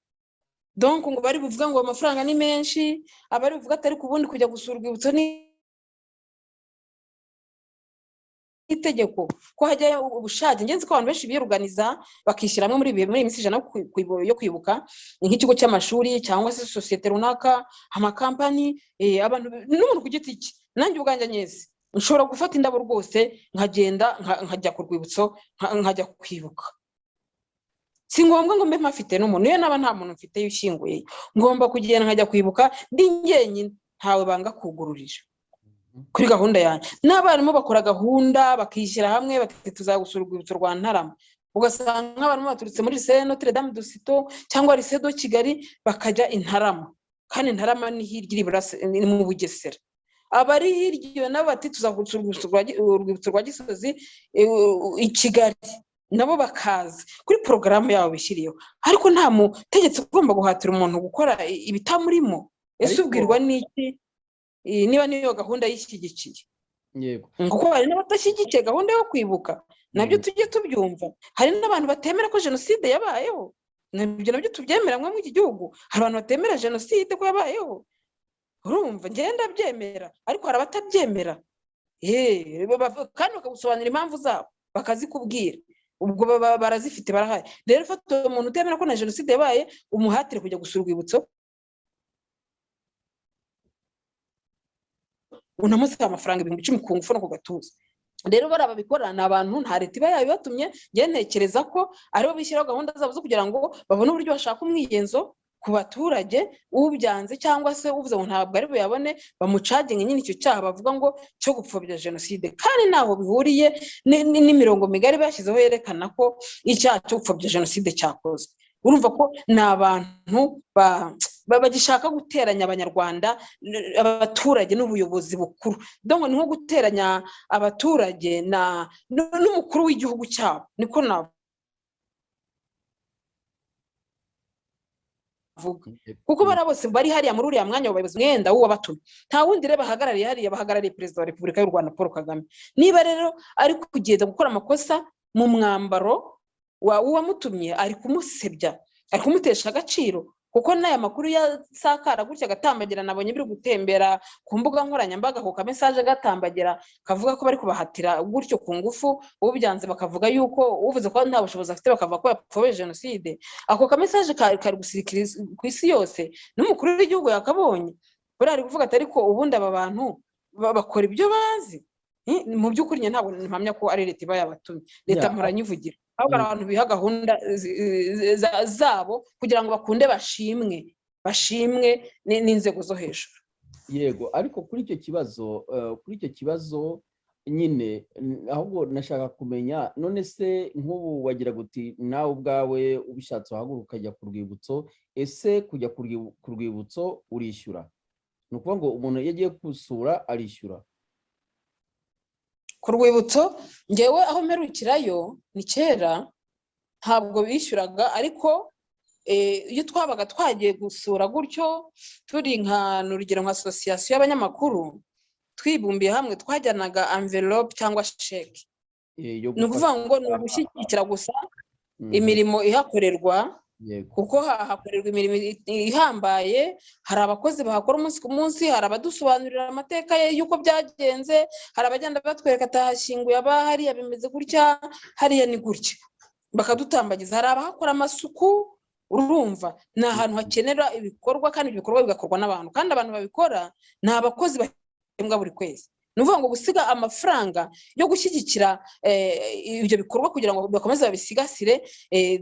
Donc ngo bari buvuga ngo amafaranga ni menshi, abari buvuga atari ku bundi kujya gusura urwibutso ni itegeko ko hajya ubushake. Ngenzi ko abantu benshi biruganiza bakishyira hamwe muri iminsi ijana yo kwibuka, nk'ikigo cy'amashuri cyangwa se sosiyete runaka, amakampani, abantu n'umuntu ku giti cye. Nanjye ubwanjye nyeze nshobora gufata indabo rwose nkagenda nkajya ku rwibutso nkajya kwibuka. Si ngombwa ngo mbe mpafite n'umuntu, niyo naba nta muntu mfite yushyinguye, ngomba kugenda nkajya kwibuka ndi njyenyine, ntawe banga kugururira kuri gahunda yanjye. N'abarimu bakora gahunda bakishyira hamwe bati tuzagusura urwibutso rwa Ntarama, ugasanga nk'abarimu baturutse muri lycée Notre Dame du Citeaux cyangwa lycée de Kigali bakajya i Ntarama, kandi Ntarama ni hirya ni mu Bugesera. Abari hirya nabo bati tuzagusura urwibutso rwa Gisozi i Kigali, nabo bakaza kuri porogaramu yabo bishyiriyeho. Ariko nta mutegetsi ugomba guhatira umuntu gukora ibitamurimo. Ese ubwirwa n'iki niba niyo gahunda y'ishyigikiye? Yego, kuko hari n'abatashyigikiye gahunda yo kwibuka, nabyo tujye tubyumva. Hari n'abantu batemera ko jenoside yabayeho, nabyo tubyemera mwe mu iki gihugu. Hari abantu batemera jenoside ko yabayeho, urumva ngenda byemera, ariko hari abatabyemera kandi bakagusobanurira impamvu zabo bakazikubwira, ubwo barazifite barahari. Rero fata umuntu utemera ko na jenoside yabaye umuhatire kujya gusura urwibutso, unamusaba amafaranga 10,000 ku ngufu no ku gatuza. Rero barababikora ni abantu nta leta iba yabibatumye. Ngiye ntekereza ko aribo bishyiraho gahunda zabo zo kugira ngo babone uburyo bashaka umwiyenzo ku baturage. Ubyanze cyangwa se uvuze ngo ntabwo ari buyabone, bamucaginge nyine icyo cyaha bavuga ngo cyo gupfobya jenoside, kandi naho bihuriye n'imirongo migari bashyizeho yerekana ko icyaha cyo gupfobya jenoside cyakozwe. Urumva ko ni abantu bagishaka guteranya abanyarwanda, abaturage n'ubuyobozi bukuru. Donc ni nko guteranya abaturage n'umukuru w'igihugu cyabo, niko navuga. Kuko bara bose bari hariya muri uriya mwanya w'abayobozi mwenda w'uwabatumye, nta wundi reba bahagarariye hariya, bahagarariye Perezida wa Repubulika y'u Rwanda Paul Kagame. Niba rero ari kugenda gukora amakosa mu mwambaro uwamutumye, ari kumusebya, ari kumutesha agaciro. Kuko n'aya makuru ya sakara gutya agatambagira, nabonye biri gutembera ku mbuga nkoranyambaga, ako kamesaje gatambagira kavuga ko bari kubahatira gutyo ku ngufu. Ubyanze bakavuga yuko uvuze ko nta bushobozi afite bakavuga ko yapfobye jenoside. Ako kamesaje kari gusirikira ku isi yose, n'umukuru w'igihugu yakabonye. Bari ari kuvuga ati ariko ubundi aba bantu bakora ibyo bazi. Mu by'ukuri ntabwo mpamya ko ari leta iba yabatumye, leta mporanyivugira. Ahubwo abantu biha gahunda zabo kugira ngo bakunde bashimwe n'inzego zo hejuru. Yego, ariko kuri icyo kibazo nyine ahubwo nashaka kumenya, none se nk'ubu wagira guti nawe ubwawe ubishatse wahaguruka ukajya ku rwibutso, ese kujya ku rwibutso urishyura? Ni ukuvuga ngo umuntu iyo agiye gusura arishyura? Ku rwibutso ngewe aho mperukirayo ni kera ntabwo bishyuraga, ariko iyo twabaga twagiye gusura gutyo turi urugero nka association y'abanyamakuru twibumbiye hamwe, twajyanaga envelope cyangwa sheke. Ni ukuvuga ngo ni ugushyigikira gusa imirimo ihakorerwa, kuko hakorerwa imirimo ihambaye. Hari abakozi bahakora umunsi ku munsi, hari abadusobanurira amateka y'uko byagenze, hari abagenda batwereka atahashyinguye abahariya bimeze gutya, hariya ni gutya, bakadutambagiza. Hari abahakora amasuku. Urumva ni ahantu hakenera ibikorwa, kandi ibikorwa bigakorwa n'abantu, kandi abantu babikora ni abakozi bahembwa buri kwezi. Ni ukuvuga ngo gusiga amafaranga yo gushyigikira ibyo bikorwa kugira ngo bakomeze babisigasire,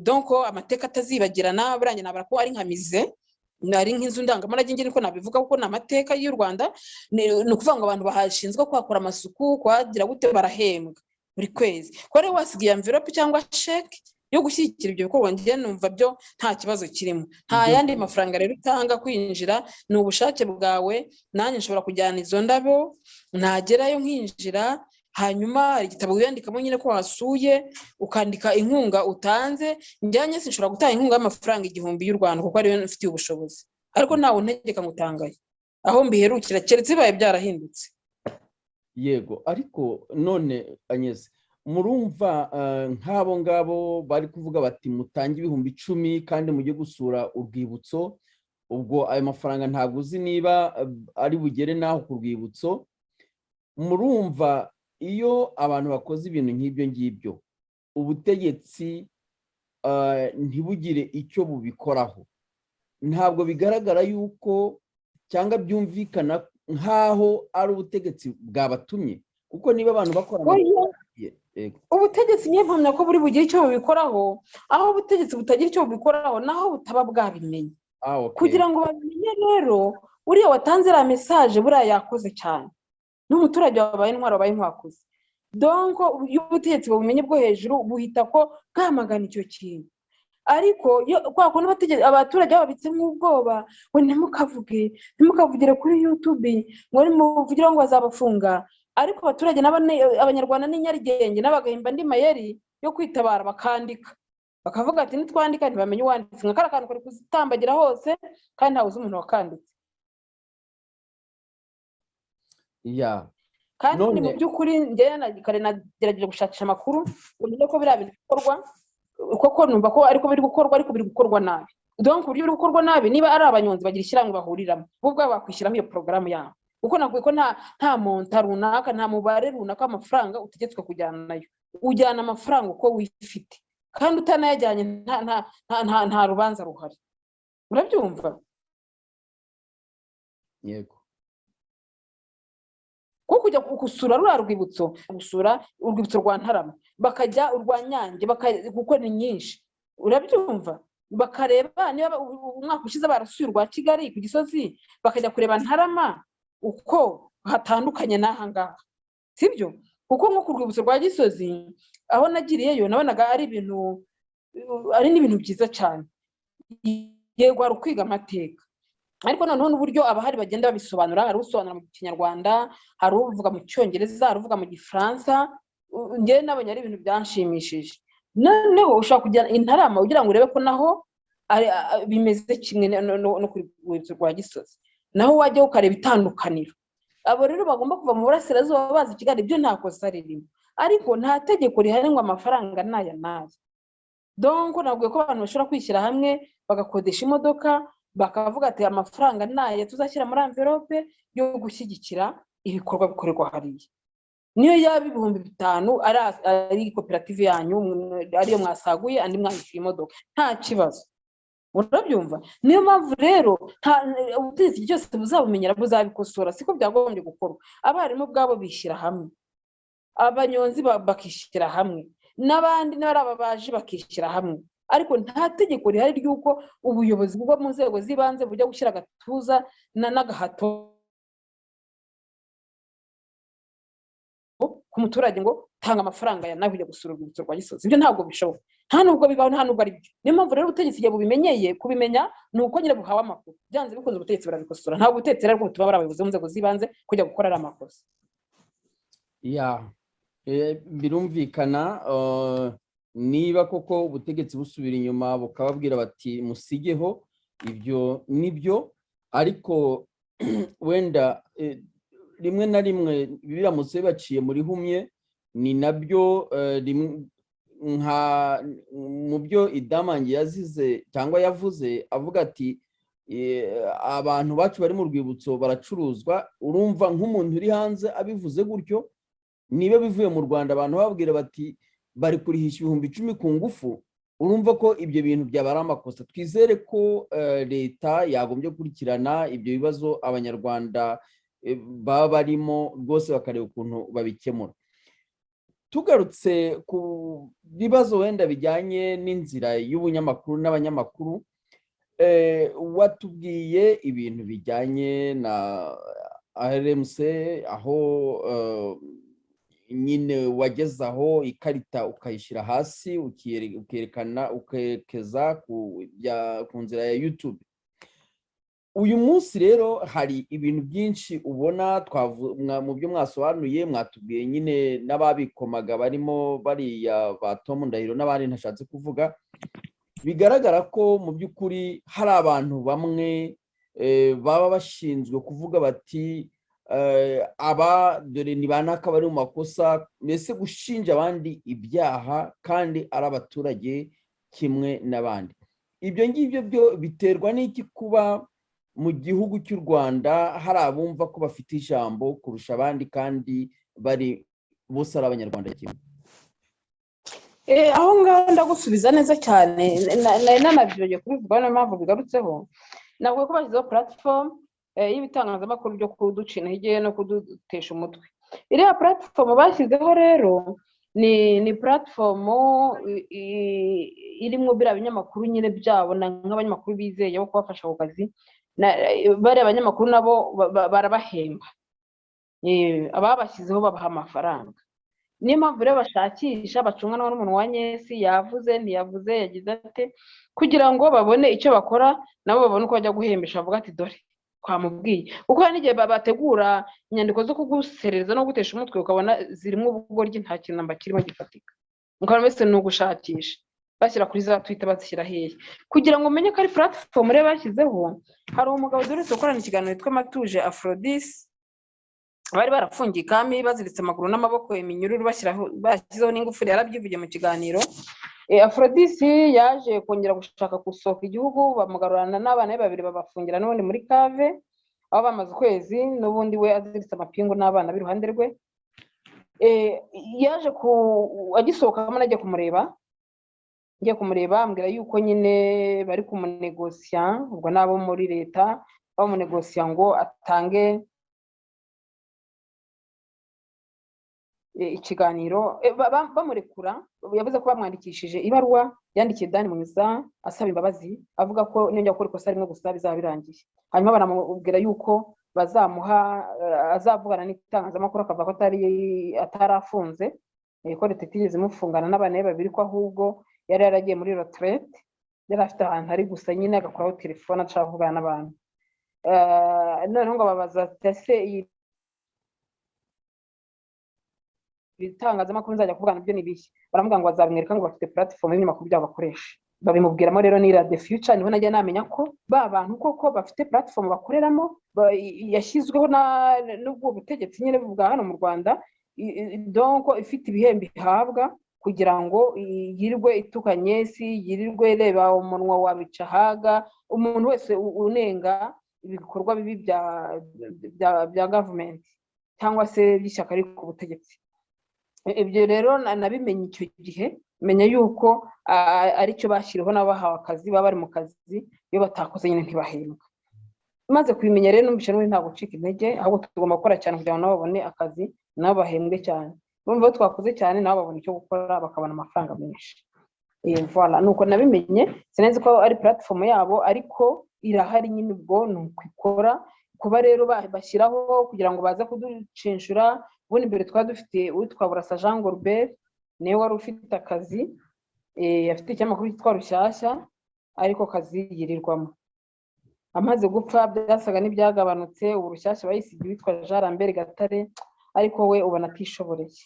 donc amateka atazibagirana. Burangiye nabara ko ari nkamize, nari nk'inzu ndangamurage ngira ko nabivuga, kuko ni amateka y'u Rwanda. Ni ukuvuga ngo abantu bahashinzwe kuhakora amasuku, kuhagira gute, barahembwa buri kwezi. Ko rero wasigiye envelope cyangwa sheke yo gushyigikira ibyo bikorwa, ngiye numva byo nta kibazo kirimo. Nta yandi mafaranga rero utanga kwinjira, ni ubushake bwawe. Nanjye nshobora kujyana izo ndabo, nagerayo nkinjira. hanyuma hari igitabo wiyandikamo nyine ko wasuye ukandika inkunga utanze. Njyanye sinshobora gutanga inkunga y'amafaranga 1,000 y'u Rwanda kuko ariyo mfitiye ubushobozi, ariko ntawe ntegeka ngutangaye aho mbiherukira keretse bibaye byarahindutse. Yego, ariko none Agnes, murumva nk'abo ngabo bari kuvuga bati mutange 10,000 kandi mujye gusura urwibutso, ubwo ayo mafaranga ntabwo uzi niba ari bugere naho ku rwibutso. Murumva iyo abantu bakoze ibintu nk'ibyo ngibyo, ubutegetsi ntibugire icyo bubikoraho, ntabwo bigaragara yuko cyangwa byumvikana nk'aho ari ubutegetsi bwabatumye, kuko niba abantu bakora ubutegetsi niyo mpamya ko buri bugire icyo bubikoraho, aho ubutegetsi butagira icyo bubikoraho naho butaba bwabimenye. Kugira ngo babimenye rero, uriya watanze la message buriya yakoze cyane, n'umuturage wabaye intwaro wabaye nkwakoze. Donc iyo ubutegetsi bumenye bwo hejuru buhita ko bwamagana icyo kintu. Ariko kwa kuntu abaturage babitse nk'ubwoba, we ntimukavugire kuri YouTube, ngo nimuvugire ngo bazabafunga. Ariko abaturage abanyarwanda n'inyarigenge n'abagahimba ndi mayeri yo kwitabara bakandika, bakavuga ati nitwandika ntibamenye uwanditse, nka kara kantu kari kuzitambagira hose kandi ntawe uzi umuntu wakanditse. Kandi mu by'ukuri njye kare nagerageje gushakisha amakuru umenye ko biriya bintu bikorwa, koko numva ko ariko biri gukorwa nabi. Donc uburyo biri gukorwa nabi, niba ari abanyonzi bagira ishyirahamwe bahuriramo, bo ubwabo bakwishyiramo iyo porogaramu yabo, kuko navuga ko nta monta runaka, nta mubare runaka w'amafaranga utegetswe kujyana nayo. Ujyana amafaranga uko wifite, kandi utanayajyanye nta rubanza ruhari. Urabyumva? Yego. Kuko kujya gusura ruriya rwibutso, gusura urwibutso rwa Ntarama, bakajya urwa Nyange, kuko ni nyinshi. Urabyumva? Bakareba niba umwaka ushize barasuye urwa Kigali ku Gisozi, bakajya kureba Ntarama uko hatandukanye n'aha ngaha, sibyo? Kuko nko ku rwibutso rwa Gisozi aho nagiriyeyo nabonaga ari n'ibintu byiza cyane. Yego ari ukwiga amateka, ariko noneho n'uburyo abahari bagenda babisobanura, hari usobanura mu Kinyarwanda, hari uvuga mu Cyongereza, hari uvuga mu Gifaransa. Njye nabonye ari ibintu byanshimishije. Noneho ushaka kujya Intarama ugira ngo urebe ko naho bimeze kimwe no ku rwibutso rwa Gisozi, naho wajya ukareba itandukaniro. Abo rero bagomba kuva mu burasirazuba bazi Kigali, ibyo nta kosa ririmo, ariko nta tegeko rihari ngo amafaranga n'aya. Donc nabwiye ko abantu bashobora kwishyira hamwe bagakodesha imodoka, bakavuga ati amafaranga n'aya tuzashyira muri envelope yo gushyigikira ibikorwa bikorerwa hariya. Niyo yaba 5,000 ari koperative yanyu, ariyo mwasaguye andi mwandikira imodoka, nta kibazo. Urabyumva? Niyo mpamvu rero ubutegetsi cyose buzabumenyera buzabikosora, siko byagombye gukorwa. Abarimu bwabo bishyira hamwe, abanyonzi bakishyira hamwe, n'abandi n'ababaji bakishyira hamwe, ariko nta tegeko rihari ry'uko ubuyobozi bwo mu nzego z'ibanze bujya gushyira agatuza n'agahato ku muturage ngo tanga amafaranga ya nawe ujya gusura urwibutso rwa Gisozi. Ibyo ntabwo bishoboka, nta nubwo bibaho, nta nubwo ari byo. Niyo mpamvu rero ubutegetsi igihe bubimenyeye, kubimenya ni uko nyine buhawe amakuru, byanze bikunze ubutegetsi barabikosora. Ntabwo ubutegetsi rero bwo tuba abayobozi mu nzego z'ibanze kujya gukora ari amakosa. Birumvikana. Niba koko ubutegetsi busubira inyuma bukababwira bati musigeho, ibyo nibyo, ariko wenda rimwe na rimwe biramutse baciye muri humye, ni nabyo mu byo Idamange yazize cyangwa yavuze, avuga ati abantu bacu bari mu rwibutso baracuruzwa. Urumva nk'umuntu uri hanze abivuze gutyo, niba bivuye mu Rwanda abantu babwira bati bari kurihisha 10,000 ku ngufu, urumva ko ibyo bintu byaba ari amakosa. Twizere ko leta yagombye gukurikirana ibyo bibazo abanyarwanda baba barimo rwose, bakareba ukuntu babikemura. Tugarutse ku bibazo wenda bijyanye n'inzira y'ubunyamakuru n'abanyamakuru, watubwiye ibintu bijyanye na RMC, aho nyine wagezaho ikarita ukayishyira hasi ukerekeza ku nzira ya YouTube. uyu munsi rero hari ibintu byinshi ubona mu byo mwasobanuye, mwatubwiye nyine n'ababikomaga barimo bariya ba Tom Ndahiro n'abandi ntashatse kuvuga, bigaragara ko mu by'ukuri hari abantu bamwe baba bashinzwe kuvuga bati aba dore ni banaka bari mu makosa, mbese gushinja abandi ibyaha kandi ari abaturage kimwe n'abandi. Ibyo ngibyo byo biterwa n'iki kuba mu gihugu cy'u Rwanda hari abumva ko bafite ijambo kurusha abandi kandi bari bose ari abanyarwanda kimwe? Aho ngaho ndagusubiza neza cyane, nanabyibagiwe kubivuga, niyo mpamvu bigarutseho. Navuga ko bashyizeho platform y'ibitangazamakuru byo kuduca intege no kudutesha umutwe. Iriya platform bashyizeho rero ni platform irimo biriya binyamakuru nyine byabo nk'abanyamakuru bizeye bo kubafasha ku kazi. Bariya abanyamakuru nabo barabahemba, ababashyizeho babaha amafaranga. Niyo mpamvu rero bashakisha bacunganwa n'umuntu wa nyesi, yavuze ntiyavuze, yagize ate, kugira ngo babone icyo bakora, nabo babone uko bajya guhembesha, bavuga ati dore twamubwiye. Kuko hari n'igihe bategura inyandiko zo kuguserereza no gutesha umutwe ukabona zirimo ubugoryi, nta kintu namba kirimo gifatika, ukabona mbese ni ugushakisha bashyira kuri za Twitter, bazishyira hehe kugira ngo umenye ko ari platform rero bashyizeho. Hari umugabo duherutse gukorana ikiganiro witwa Matuje Aphrodis, bari barafungiye ikami baziritse amaguru n'amaboko iminyururu, bashyizeho n'ingufuri, yarabyivugiye mu kiganiro. Aphrodis yaje kongera gushaka gusohoka igihugu, bamugarurana n'abana be babiri babafungira n'ubundi muri cave, aho bamaze ukwezi n'ubundi we aziritse amapingu n'abana b'iruhande rwe. Yaje agisohokamo nagiye kumureba ambwira yuko nyine bari kumunegosiya, ubwo nabo muri leta bamunegosiya ngo atange ikiganiro, bamurekura. Yavuze ko bamwandikishije ibaruwa, yandikiye Dani Munyuza asaba imbabazi, avuga ko nongera gukora ikosa rimwe gusa bizaba birangiye. Hanyuma baramubwira yuko bazamuha, azavugana n'itangazamakuru akavuga ko atarafunze, ko leta itigeze imufungana n'abana be babiri, ko ahubwo yari yaragiye muri retraite, yari afite ahantu ari gusa nyine agakuraho telefone ashaka kuvugana n'abantu. Noneho ngo babaza ese ibitangazamakuru nzajya kuvugana byo nibishye, baramubwira ngo bazabimwereka ngo bafite platform y'ibinyamakuru byabo bakoresha. Babimubwiramo rero ni The Future, niho nagiye namenya ko ba bantu koko bafite platform bakoreramo yashyizweho n'ubwo butegetsi nyine bwa hano mu Rwanda, donc ifite ibihembo ihabwa kugira ngo yirirwe ituka nyesi, yirirwe reba umunwa wabicahaga umuntu wese unenga ibikorwa bibi bya government cyangwa se by'ishyaka riri ku butegetsi. Ibyo rero nabimenye icyo gihe, menya yuko ari cyo bashyiriho n'abahawe akazi, baba bari mu kazi, iyo batakoze nyine ntibahembwa. Maze kubimenya rero numvise n'ubundi nta gucika intege, ahubwo tugomba gukora cyane kugira ngo nabo babone akazi, nabo bahembwe cyane. Urumva twakoze cyane nabo babona icyo gukora, bakabona amafaranga menshi. Voilà, nuko nabimenye, sinzi ko ari platform yabo, ariko irahari nyine, ubwo nuko ikora. Kuba rero bashyiraho kugira ngo baze kuducinshura, ubundi mbere twari dufite uwitwa Burasa Jean Gorbert, niwe wari ufite akazi, afite ikinyamakuru cyitwa Rushyashya, ariko akazi yirirwamo. Amaze gupfa byasaga n'ibyagabanutse, ubu Rushyashya bayisigiye witwa Jean Lambert Gatare, ariko we ubona atishoboreye.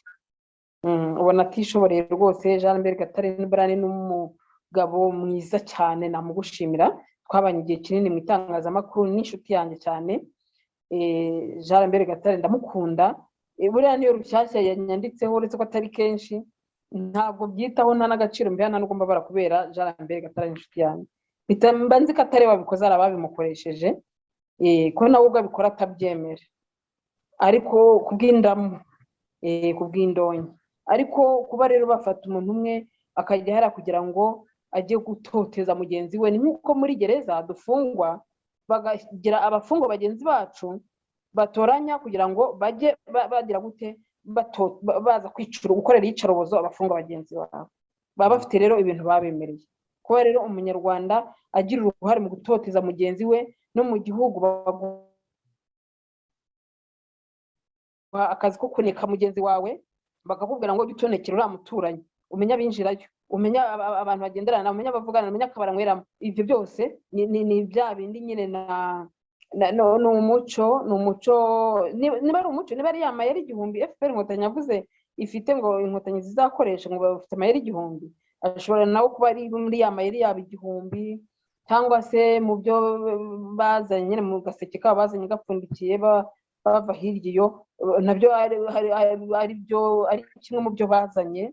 Ubona atishoboreye rwose. Jean Lambert Gatare ni n'umugabo mwiza cyane, namugushimira, twabanye igihe kinini mu itangazamakuru, n'inshuti yanjye cyane. Jean Lambert Gatare ndamukunda. Buriya niyo Rushyashya yanyanditseho, uretse ko atari kenshi, ntabwo byitaho, nta n'agaciro mbiha, nta n'ubwo mbabara, kubera Jean Lambert Gatare inshuti yanjye. Mba nzi ko atari babikoze, ari ababimukoresheje, ko nawe ubwo abikora atabyemera, ariko kubw'indamu, kubw'indonyi. Ariko kuba rero bafata umuntu umwe akajya hariya kugira ngo ajye gutoteza mugenzi we, ni nk'uko muri gereza dufungwa, bagagira abafungwa bagenzi bacu batoranya kugira ngo bajye bagira gute, baza kwicura, gukorera iyicarubozo abafungwa bagenzi babo. Baba bafite rero ibintu babemereye. Kuba rero umunyarwanda agira uruhare mu gutoteza mugenzi we no mu gihugu, akazi ko kuneka mugenzi wawe, bakakubwira ngo utonekere uriya muturanyi, umenya abinjirayo, umenya abantu bagenderana, umenya abavugana, umenya akabara nkweramo. Ibyo byose ni bya bindi nyine ni umuco niba ari umuco, niba ari ya mayeri igihumbi FPR inkotanyi yavuze ifite ngo inkotanyi zizakoresha ngo bafite amayeri igihumbi, ashobora nawe kuba ari muri ya mayeri yabo igihumbi, cyangwa se mu byo bazanye nyine mu gaseke kabo bazanye gapfundikiye bava hirya iyo, nabyo ari kimwe mu byo bazanye,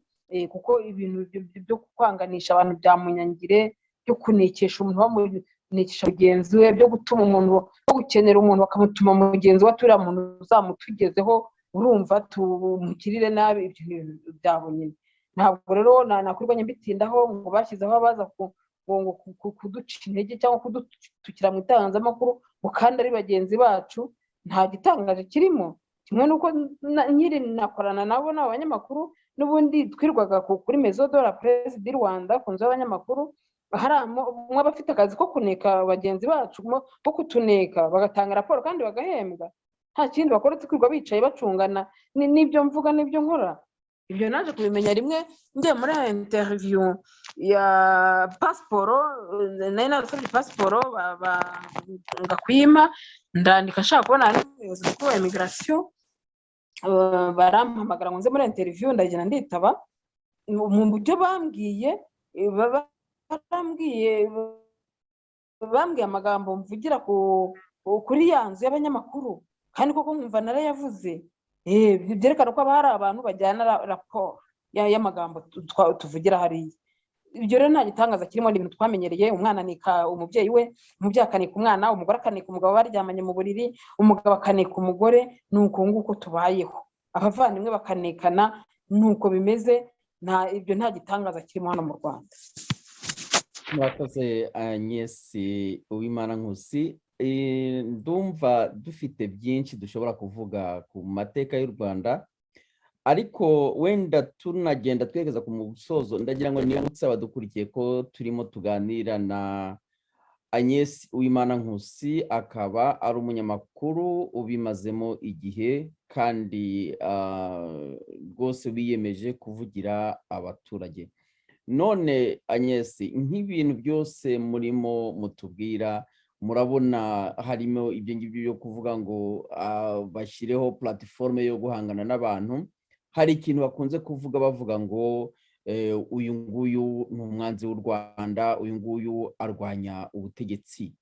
kuko ibintu byo kwanganisha abantu bya munyangire, byo kunekesha umuntu bamunekesha mugenzi we, byo gutuma umuntu, byo gukenera umuntu bakamutuma mugenzi we, turiya muntu uzamutugezeho urumva tumukirire nabi, ibyo byabo nyine. Ntabwo rero nakwirwanya mbitindaho ngo bashyizeho abaza kuduca intege cyangwa kudutukira mu itangazamakuru ngo kandi ari bagenzi bacu, nta gitangaje kirimo. Kimwe nuko nkiri nakorana nabo n'abanyamakuru n'ubundi twirwaga kuri Maison de la Presse du Rwanda, ku nzu y'abanyamakuru, hari umwe abafite akazi ko kuneka bagenzi bacu, ko kutuneka bagatanga raporo kandi bagahembwa, nta kindi bakora twirwa bicaye bacungana n'ibyo mvuga n'ibyo nkora. Ibyo naje kubimenya rimwe ngiye muri interview ya pasiporo, nari narasabye pasiporo ngakwima, ndandika nshaka kubona n'umuyobozi mukuru wa immigration, barampamagara ngo nze muri interview, ndagenda nditaba. Mu buryo bambwiye amagambo mvugira kuri ya nzu y'abanyamakuru, kandi koko nkumva narayavuze, byerekana ko haba hari abantu bajyana raporo y'amagambo tuvugira hariya. Ibyo rero nta gitangaza kirimo, ni ibintu twamenyereye. Umwana anika umubyeyi we, umubyeyi akanika umwana, umugore akanika umugabo, baryamanye mu buriri, umugabo akanika umugore, ni uko nguko tubayeho, abavandimwe bakanekana, ni uko bimeze. Ibyo nta gitangaza kirimo hano mu Rwanda. Murakoze Agnes Uwimanankusi. Ndumva dufite byinshi dushobora kuvuga ku mateka y'u Rwanda, ariko wenda tunagenda twerekeza ku musozo, ndagira ngo nibutse abadukurikiye ko turimo tuganira na Agnes Uwimanankusi, akaba ari umunyamakuru ubimazemo igihe kandi rwose wiyemeje kuvugira abaturage. None Agnes, nk'ibintu byose murimo mutubwira, murabona harimo ibyo ngibyo byo kuvuga ngo bashyireho platiforme yo guhangana n'abantu. Hari ikintu bakunze kuvuga bavuga ngo uyu nguyu ni umwanzi w'u Rwanda, uyu nguyu arwanya ubutegetsi.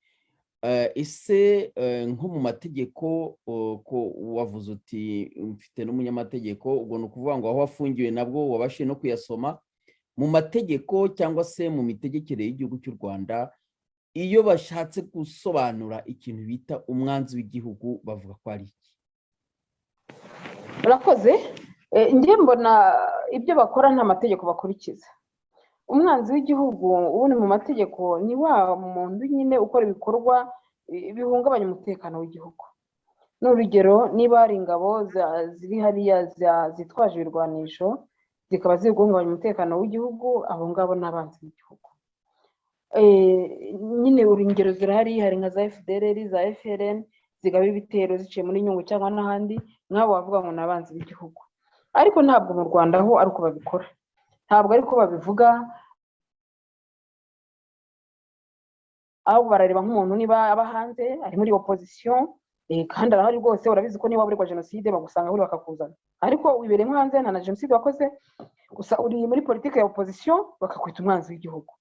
Ese nko mu mategeko, ko wavuze uti mfite n'umunyamategeko, ubwo ni ukuvuga ngo aho wafungiwe nabwo wabashije no kuyasoma. Mu mategeko cyangwa se mu mitegekere y'igihugu cy'u Rwanda, iyo bashatse gusobanura ikintu bita umwanzi w'igihugu bavuga ko ari iki? Urakoze. Njye mbona ibyo bakora nta mategeko bakurikiza. Umwanzi w'igihugu ubundi mu mategeko ni wa muntu nyine ukora ibikorwa bihungabanya umutekano w'igihugu. N'urugero, niba hari ingabo ziri hariya zitwaje ibirwanisho zikaba ziri guhungabanya umutekano w'igihugu, abo ngabo ni abanzi b'igihugu. Nyine urugero zirahari, hari nka za FDLR, za FLN zigaba ibitero ziciye muri Nyungwe cyangwa n'ahandi, nk'abo bavuga ngo ni abanzi b'igihugu. Ariko ntabwo mu Rwanda ho ari uko babikora, ntabwo ariko babivuga, ahubwo barareba nk'umuntu niba aba hanze ari muri opposition, kandi arahari rwose. Urabizi ko niba waburirwa jenoside bagusanga buri bakakuzana, ariko wibereye nko hanze nta na jenoside wakoze, gusa uri muri politiki ya opposition bakakwita umwanzi w'igihugu.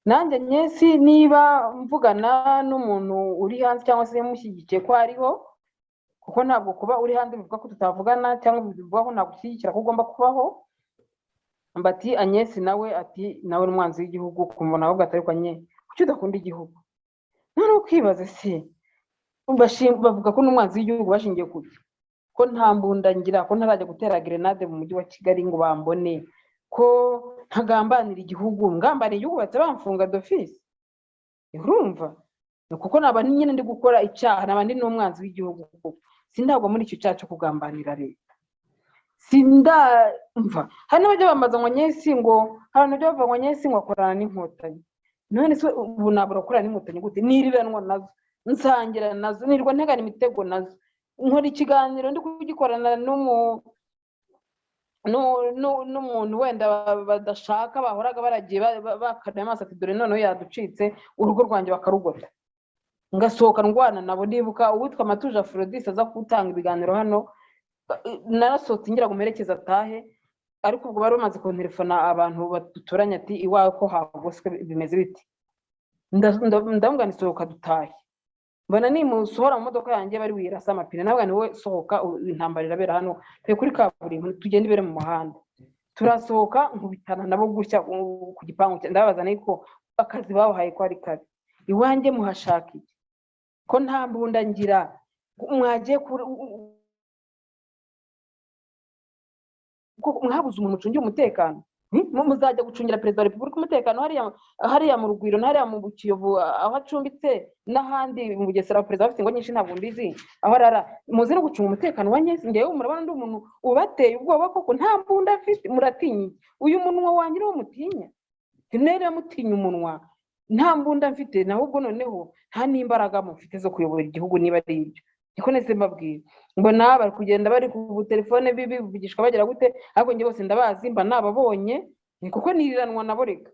Nanjye Agnes, niba mvugana n'umuntu uri hanze cyangwa se mushyigikiye ko ariho, kuko ntabwo kuba uri hanze bivuga ko tutavugana cyangwa bivuga ko nagushyigikira ko ugomba kubaho, mbati Agnes nawe ati nawe ni umwanzi w'igihugu, kumubona ahubwo atari ko Agnes kuki udakunda igihugu. None ukibaza se bavuga ko n'umwanzi w'igihugu bashingiye kuki? Ko nta mbunda ngira, ko ntarajya gutera grenade mu mujyi wa Kigali ngo bambone, ko ntagambanira igihugu, ngambaniye igihugu bahita bamfunga d'office. Urumva? Kuko naba nyine ndi gukora icyaha, naba ndi n'umwanzi w'igihugu, kuko sindagwa muri icyo cyaha cyo kugambanira leta. Sindumva hari n'abajya bamaza ngo Agnes, ngo hari n'abajya bavuga ngo Agnes ngo akorana n'inkotanyi. None se ubu nabura gukorana n'inkotanyi gute? Niriranwa nazo, nsangira nazo, nirwa ntegana imitego nazo, nkora ikiganiro ndi kugikorana n'umuntu wenda badashaka, bahoraga baragiye bakanaye amaso ati dore noneho yaducitse, urugo rwanjye bakarugota. ngasohoka ndwana nabo. Ndibuka uwitwa Matuje Aphrodis aza gutanga ibiganiro hano, narasohotse ngira ngo mperekeze atahe, ariko ubwo bari bamaze kunterefona abantu baduturanye ati iwawe ko hagoswe bimeze biti. Ndamubwira nti sohoka dutahe, mbona nimusohora mu modoka yanjye bari wirasa amapine, nabwo ni we sohoka, intambara irabera hano, twe kuri kaburimbo tugende imbere mu muhanda. Turasohoka nkubitana nabo gutya ku gipangu, ndababaza niko akazi babahaye ko ari kabi, iwanjye muhashaka iki ko nta mbunda ngira, mwagiye mwabuze umuntu ucungira umutekano, muzajya gucungira perezida wa repubulika umutekano hariya mu Rugwiro, hariya mu Kiyovu aho acumbitse, n'ahandi mu Bugesera perezida bafite ngo nyinshi ntabwo mbizi aho arara, muzi no gucunga umutekano wa Nyesi. Ngewe murabona ndi umuntu ubateye ubwoba koko, nta mbunda afite, muratinye uyu munwa wanjye niwo mutinya, nere mutinya umunwa, nta mbunda mfite, ahubwo noneho nta n'imbaraga mufite zo kuyobora igihugu niba ari ibyo. Niko nese mbabwira, mbona bari kugenda bari ku telefone bivugishwa bagira gute, ariko njye bose ndabazi, mba nababonye, kuko niriranwa nabo. Reka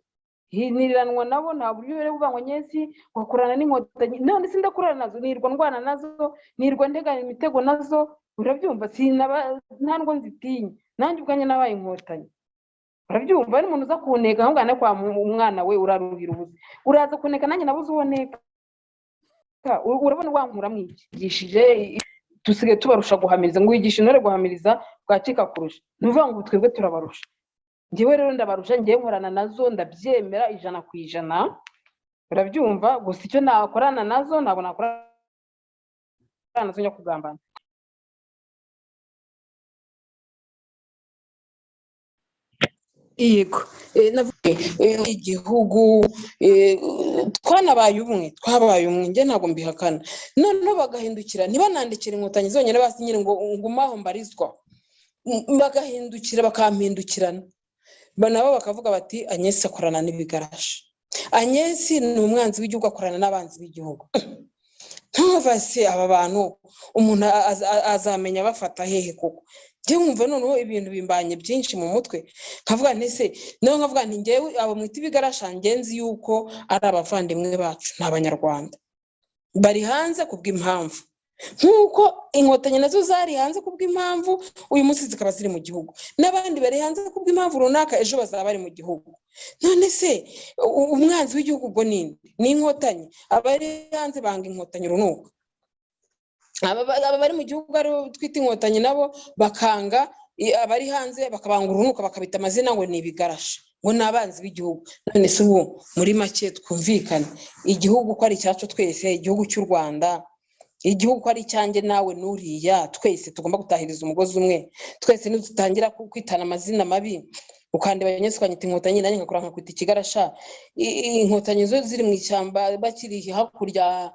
niriranwa nabo, nta buryo rero buvangwa Nyesi wakorana n'inkotanyi, none se ndakorana nazo, nirwa ndwana nazo, nirwa ndegana imitego nazo, urabyumva, nta ndwo nzitinya, nanjye ubwanjye nabaye inkotanyi, urabyumva. Ari umuntu uza kuneka ahubwo kwa umwana we uraruhira ubuze, uraza kuneka nanjye nabuze uboneka, urabona wankura mwigishije, dusigaye tubarusha guhamiriza, ngo wigisha intore guhamiriza bwacika kurusha, nuvuga ngo twebwe turabarusha. Njyewe rero ndabarusha, ngiye nkorana nazo, ndabyemera 100%, urabyumva. Gusa icyo nakorana nazo ntabwo nakorana nazo njya kugambana. Yego, igihugu twanabaye umwe, twabaye umwe, njye ntabwo mbihakana. Noneho bagahindukira ntibanandikira inkotanyi zonyine basinyire ngo ngumaho mbarizwa, bagahindukira bakampindukirana, nabo bakavuga bati Agnes akorana n'ibigarashi, Agnes ni umwanzi w'igihugu, akorana n'abanzi b'igihugu. Ntubase aba bantu umuntu azamenya bafata hehe koko? Njye nkumva noneho ibintu bimbanye byinshi mu mutwe, nkavuga nti se naho nkavuga nti njyewe abo mwita ibigarasha ngenzi yuko ari abavandimwe bacu, n'abanyarwanda bari hanze kubw'impamvu, nkuko inkotanyi nazo zari hanze kubw'impamvu, uyu munsi zikaba ziri mu gihugu, n'abandi bari hanze kubw'impamvu runaka, ejo bazaba bari mu gihugu. None se umwanzi w'igihugu ubwo ni inkotanyi? Abari hanze banga inkotanyi runuka, aba bari mu gihugu ari twita inkotanyi nabo bakanga abari hanze, bakabanga urunuka, bakabita amazina ngo ni ibigarashi, ngo ni abanzi b'igihugu. None se ubu muri make twumvikane, igihugu ko ari icyacu twese, igihugu cy'u Rwanda, igihugu ko ari icyanjye nawe n'uriya, twese tugomba gutahiriza umugozi umwe. Twese nidutangira kwitana amazina mabi, ukandeba Agnes ukanyita inkotanyi, nanjye ngakora nkakwita ikigarasha, inkotanyi zo ziri mu ishyamba bakiri hakurya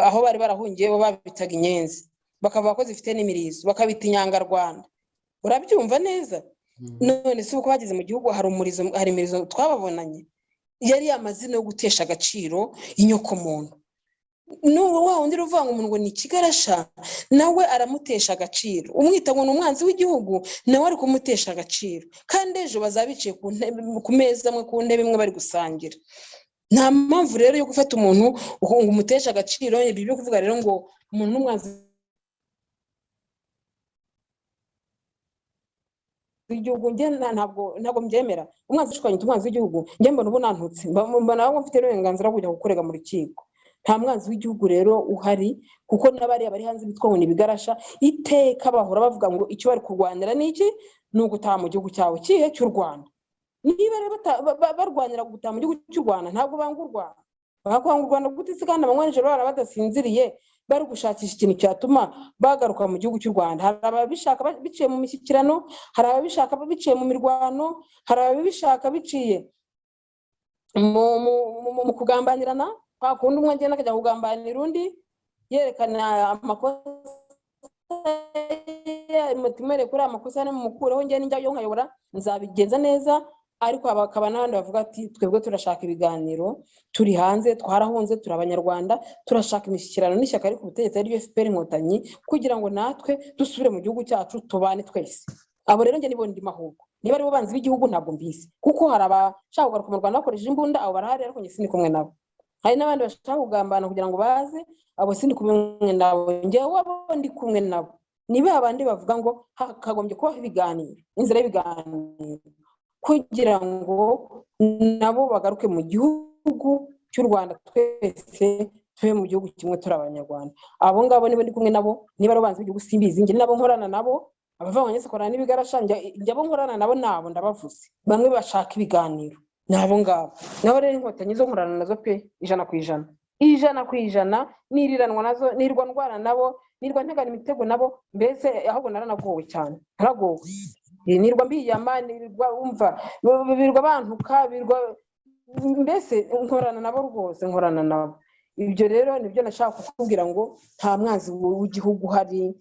aho bari barahungiye, bo babitaga inyenzi, bakavuga ko zifite n'imirizo, bakabita inyangarwanda, urabyumva neza. None se uko bageze mu gihugu hari imirizo twababonanye, yari amazina yo gutesha agaciro inyokomuntu. N'uwo wa wundi ruvanga umuntu ngo ni ikigarasha, nawe aramutesha agaciro, umwita ngo ni umwanzi w'igihugu, nawe ari kumutesha agaciro, kandi ejo bazabicaye ku meza amwe, ku ntebe imwe bari gusangira. Nta mpamvu rero yo gufata umuntu ngo umuteshe agaciro. Ibyo byo kuvuga rero ngo umuntu n'umwanzi w'igihugu, njye ntabwo mbyemera. Umwanzi ushwanyita umwanzi w'igihugu, njye mbona ubu nantutse, mbona ahubwo mfite n'uburenganzira bwo kujya gukorega mu rukiko. Nta mwanzi w'igihugu rero uhari, kuko n'abariya bari hanze bitwa ngo ni ibigarasha, iteka bahora bavuga ngo icyo bari kurwanira ni iki? Ni ugutaha mu gihugu cyawe kihe cy'u Rwanda. Niba rero barwanira gutaha mu gihugu cy'u Rwanda, ntabwo banga u Rwanda. Bakwanga u Rwanda gute se kandi amanywa n'ijoro bara badasinziriye bari gushakisha ikintu cyatuma bagaruka mu gihugu cy'u Rwanda? Hari ababishaka biciye mu mishyikirano, hari ababishaka biciye mu mirwano, hari ababishaka biciye mu kugambanirana, kundi umwe agenda akajya kugambanira undi, yerekana amakosa mutimere kuri amakosa ne mumukureho, njye ninjya yo nkayobora nzabigenza neza. Ariko abakaba n'abandi bavuga ati twebwe turashaka ibiganiro, turi hanze, twarahunze, turi abanyarwanda, turashaka imishyikirano n'ishyaka ariko ubutegetsi ari FPR inkotanyi, kugira ngo natwe dusubire mu gihugu cyacu tubane twese. Abo rero njye nibo ndimo ahubwo, niba ari bo banzi b'igihugu ntabwo mbizi, kuko hari abashaka kugaruka mu Rwanda bakoresheje imbunda, abo barahari ariko njye sindi kumwe nabo. hari n'abandi bashaka kugambana kugira ngo baze, abo sindi kumwe nabo, njyewe abo ndi kumwe nabo ni ba bandi bavuga ngo hakagombye kubaho ibiganiro, inzira y'ibiganiro kugira ngo nabo bagaruke mu gihugu cy'u Rwanda, twese tube mu gihugu kimwe turi abanyarwanda. Abo ngabo nibo ndi kumwe nabo, niba rubanza igihugu simbizi, njye nabo nkorana nabo, abavanga nyese korana n'ibigarasha, njye abo nkorana nabo nabo ndabavuze, bamwe bashaka ibiganiro nabo ngabo. Naho rero inkotanyi zo nkorana nazo pe 100%, 100% niriranwa nazo, nirwa ndwana nabo, nirwa ntegana imitego nabo, mbese ahubwo naranagowe cyane, naragowe, nirwa mbiyama, nirwa umva birwa bantuka, birwa mbese nkorana nabo rwose, nkorana nabo. Ibyo rero nibyo nashaka kukubwira ngo nta mwanzi w'igihugu hari.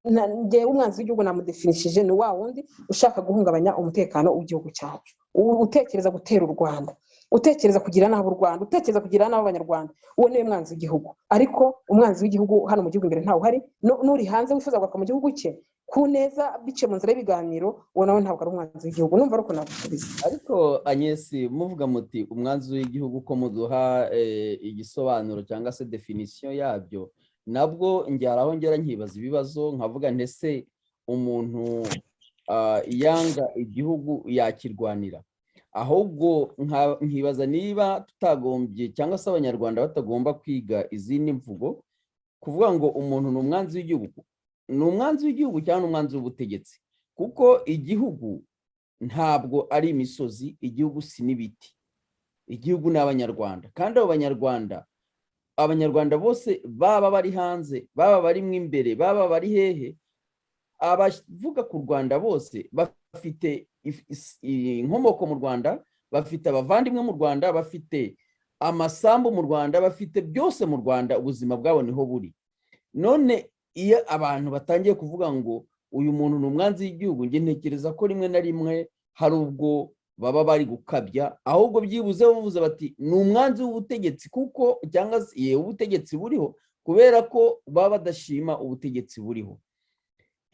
Nge umwanzi w'igihugu namudefinishije ni wa wundi ushaka guhungabanya umutekano w'igihugu cyacu, utekereza gutera u Rwanda, utekereza kugira naho u Rwanda, utekereza kugira naho abanyarwanda, uwo niwe mwanzi w'igihugu. Ariko umwanzi w'igihugu hano mu gihugu imbere ntawe uhari, n'uri hanze wifuza guka mu gihugu cye ku neza biciye mu nzira y'ibiganiro, uwo nawe ntabwo ari umwanzi w'igihugu. Numva ariko nagusubiza. Ariko Agnes, muvuga muti umwanzi w'igihugu ko muduha igisobanuro cyangwa se definition yabyo, nabwo njyaraho ngera nkibaza ibibazo, nkavuga ntese umuntu yanga igihugu yakirwanira, ahubwo nkibaza niba tutagombye cyangwa se abanyarwanda batagomba kwiga izindi mvugo, kuvuga ngo umuntu ni umwanzi w'igihugu, ni umwanzi w'igihugu cyangwa ni umwanzi w'ubutegetsi, kuko igihugu ntabwo ari imisozi, igihugu si n'ibiti, igihugu ni abanyarwanda. Kandi abo abanyarwanda bose, baba bari hanze, baba bari mu imbere, baba bari hehe, abavuga ku Rwanda bose bafite inkomoko mu Rwanda, bafite abavandimwe mu Rwanda, bafite amasambu mu Rwanda, bafite byose mu Rwanda, ubuzima bwabo niho buri. None iyo abantu batangiye kuvuga ngo uyu muntu ni umwanzi w'igihugu, njye ntekereza ko rimwe na rimwe hari ubwo baba bari gukabya, ahubwo byibuze bavuze bati ni umwanzi w'ubutegetsi, kuko cyangwa se ubutegetsi buriho, kubera ko baba badashima ubutegetsi buriho.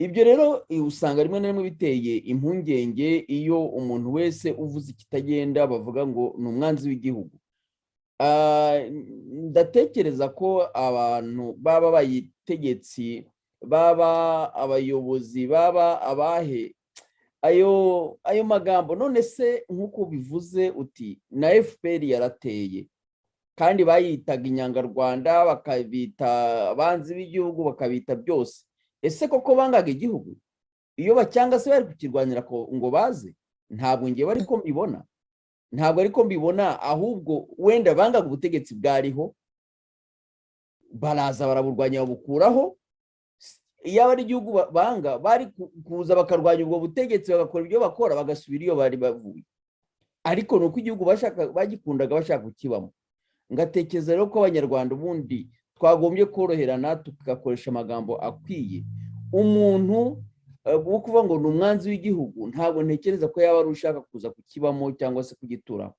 Ibyo rero usanga rimwe na rimwe biteye impungenge iyo umuntu wese uvuze ikitagenda bavuga ngo ni umwanzi w'igihugu. Ndatekereza ko abantu baba bayitegetse, baba abayobozi, baba abahe ayo magambo, none se nk'uko bivuze uti na FPR yarateye kandi bayitaga inyangarwanda, bakabita abanzi b'igihugu, bakabita byose. Ese koko bangaga igihugu iyo bacyanga se bari kukirwanira ngo baze? Ntabwo ngiye ariko mbibona, ntabwo ariko mbibona, ahubwo wenda bangaga ubutegetsi bwariho, baraza baraburwanya babukuraho. Iyo ari igihugu banga, bari kuza bakarwanya ubwo butegetsi, bagakora ibyo bakora, bagasubira iyo bari bavuye. Ariko nuko igihugu bagikundaga bashaka kukibamo. Ngatekereza rero ko abanyarwanda ubundi twagombye koroherana, tugakoresha amagambo akwiye. Umuntu wo kuvuga ngo ni umwanzi w'igihugu, ntabwo ntekereza ko yaba ari ushaka kuza kukibamo cyangwa se kugituramo.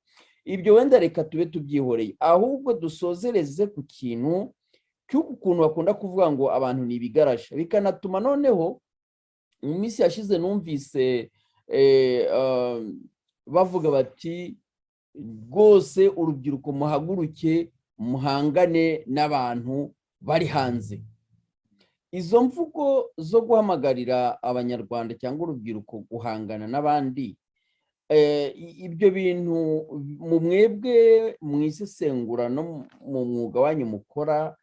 Ibyo wenda reka tube tubyihoreye, ahubwo dusozereze ku kintu cy'ukuntu bakunda kuvuga ngo abantu ni ibigarasha, bikanatuma noneho mu minsi yashize numvise bavuga bati rwose urubyiruko muhaguruke muhangane n'abantu bari hanze. Izo mvugo zo guhamagarira abanyarwanda cyangwa urubyiruko guhangana n'abandi, ibyo bintu mu mwebwe mwisesengura no mu mwuga wanyu mukora,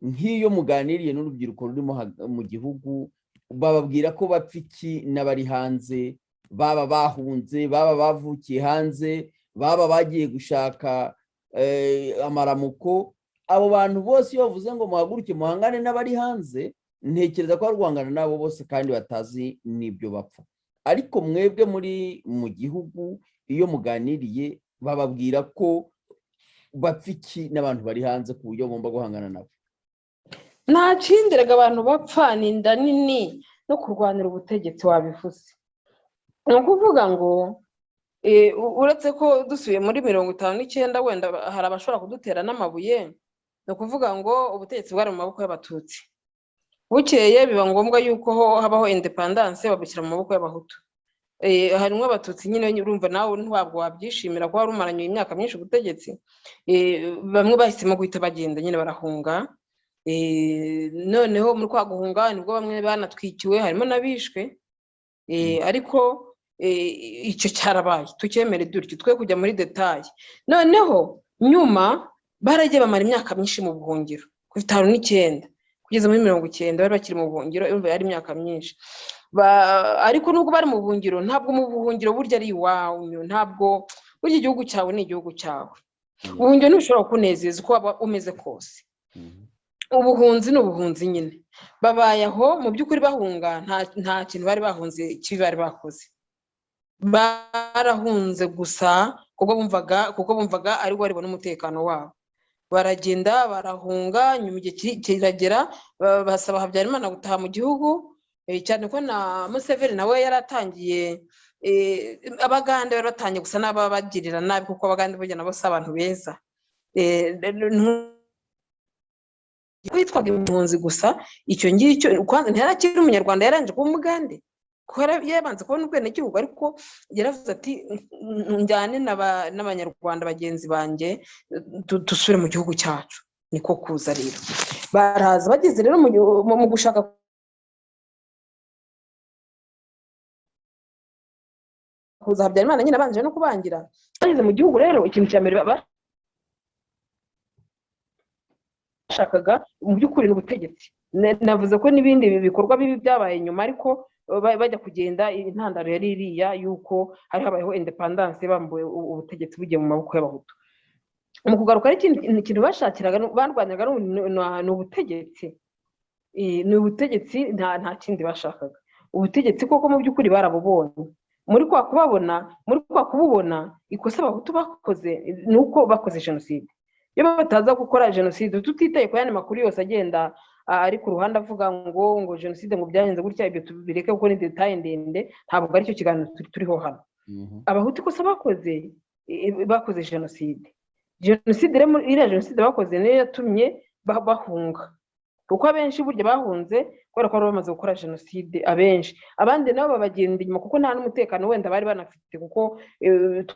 nk'iyo muganiriye n'urubyiruko rurimo mu gihugu, bababwira ko bapfa iki n'abari hanze, baba bahunze, baba bavukiye hanze, baba bagiye gushaka amaramuko. Abo bantu bose iyo bavuze ngo muhaguruke muhangane n'abari hanze, ntekereza ko barwangana nabo bose kandi batazi n'ibyo bapfa. Ariko mwebwe muri mu gihugu iyo muganiriye bababwira ko bapfa iki n'abantu bari hanze ku buryo bagomba guhangana nabo. Nta cindiraga abantu bapfa, ni inda nini no kurwanira ubutegetsi wabivuze. Ni ukuvuga ngo uretse ko dusubiye muri 59 wenda hari abashobora kudutera n'amabuye, ni ukuvuga ngo ubutegetsi bwari mu maboko y'abatutsi, bukeye biba ngombwa yuko habaho independence babushyira mu maboko y'abahutu. harimo abatutsi nyine urumva nawe ntabwo wabyishimira ko wari umaranye imyaka myinshi ubutegetsi. Bamwe bahisemo guhita bagenda nyine barahunga. Noneho muri kwa guhunga nibwo bamwe banatwikiwe, harimo n'abishwe. Ariko icyo cyarabaye, tukemere dutyo twe kujya muri detaye. Noneho nyuma baragiye bamara imyaka myinshi mu buhungiro, ku 59 kugeza muri 90 bari bakiri mu buhungiro, yari imyaka myinshi. Ariko nubwo bari mu buhungiro, ntabwo mu buhungiro burya ari iwawe, ntabwo burya igihugu cyawe ni igihugu cyawe. Ubuhungiro ntushobora kunezeza uko waba umeze kose. Ubuhunzi ni ubuhunzi nyine. Babaye aho mu by'ukuri bahunga, nta kintu bari bahunze kibi bari bakoze. Barahunze gusa kuko bumvaga ari bo baribona umutekano wabo. Baragenda barahunga, nyuma igihe kiragera basaba Habyarimana gutaha mu gihugu, cyane ko na Museveni nawe yaratangiye. Abagande bari batangiye gusa n'ababagirira nabi, kuko abagande burya nabo si abantu beza. Witwaga impunzi gusa, icyo ngicyo ntiyarakiri umunyarwanda, yaranje kuba umugande kuko yabanze kubona ubwenegihugu. Ariko yaravuze ati njyane n'abanyarwanda bagenzi banjye dusubire mu gihugu cyacu. Niko kuza rero baraza bageze rero mu gushaka kuza Habyarimana nyine abanje no kubangira. Bageze mu gihugu rero, ikintu cya mbere bashakaga mu by'ukuri n'ubutegetsi. Navuze ko n'ibindi bikorwa bibi byabaye nyuma, ariko bajya kugenda intandaro yari iriya yuko hari habayeho independence, bambuye ubutegetsi bugiye mu maboko y'abahutu. Mu kugaruka ari ikintu bashakiraga barwanyaga ni ubutegetsi. Ni ubutegetsi, nta kindi bashakaga. Ubutegetsi koko mu by'ukuri barabubonye. Muri kwa kububona, ikosa abahutu bakoze ni uko bakoze jenoside. Iyo bataza gukora jenoside, tutitaye ku yandi makuru yose agenda ari ku ruhande avuga ngo jenoside ngo byagenze gutya, ibyo tubireke kuko ni detaye ndende, ntabwo ari cyo kiganiro turiho hano. Abahutu ikosa bakoze jenoside. Iriya jenoside bakoze niyo yatumye bahunga, kuko abenshi burya bahunze kubera ko bari bamaze gukora jenoside. Abenshi abandi nabo babagenda inyuma kuko nta n'umutekano wenda bari banafite, kuko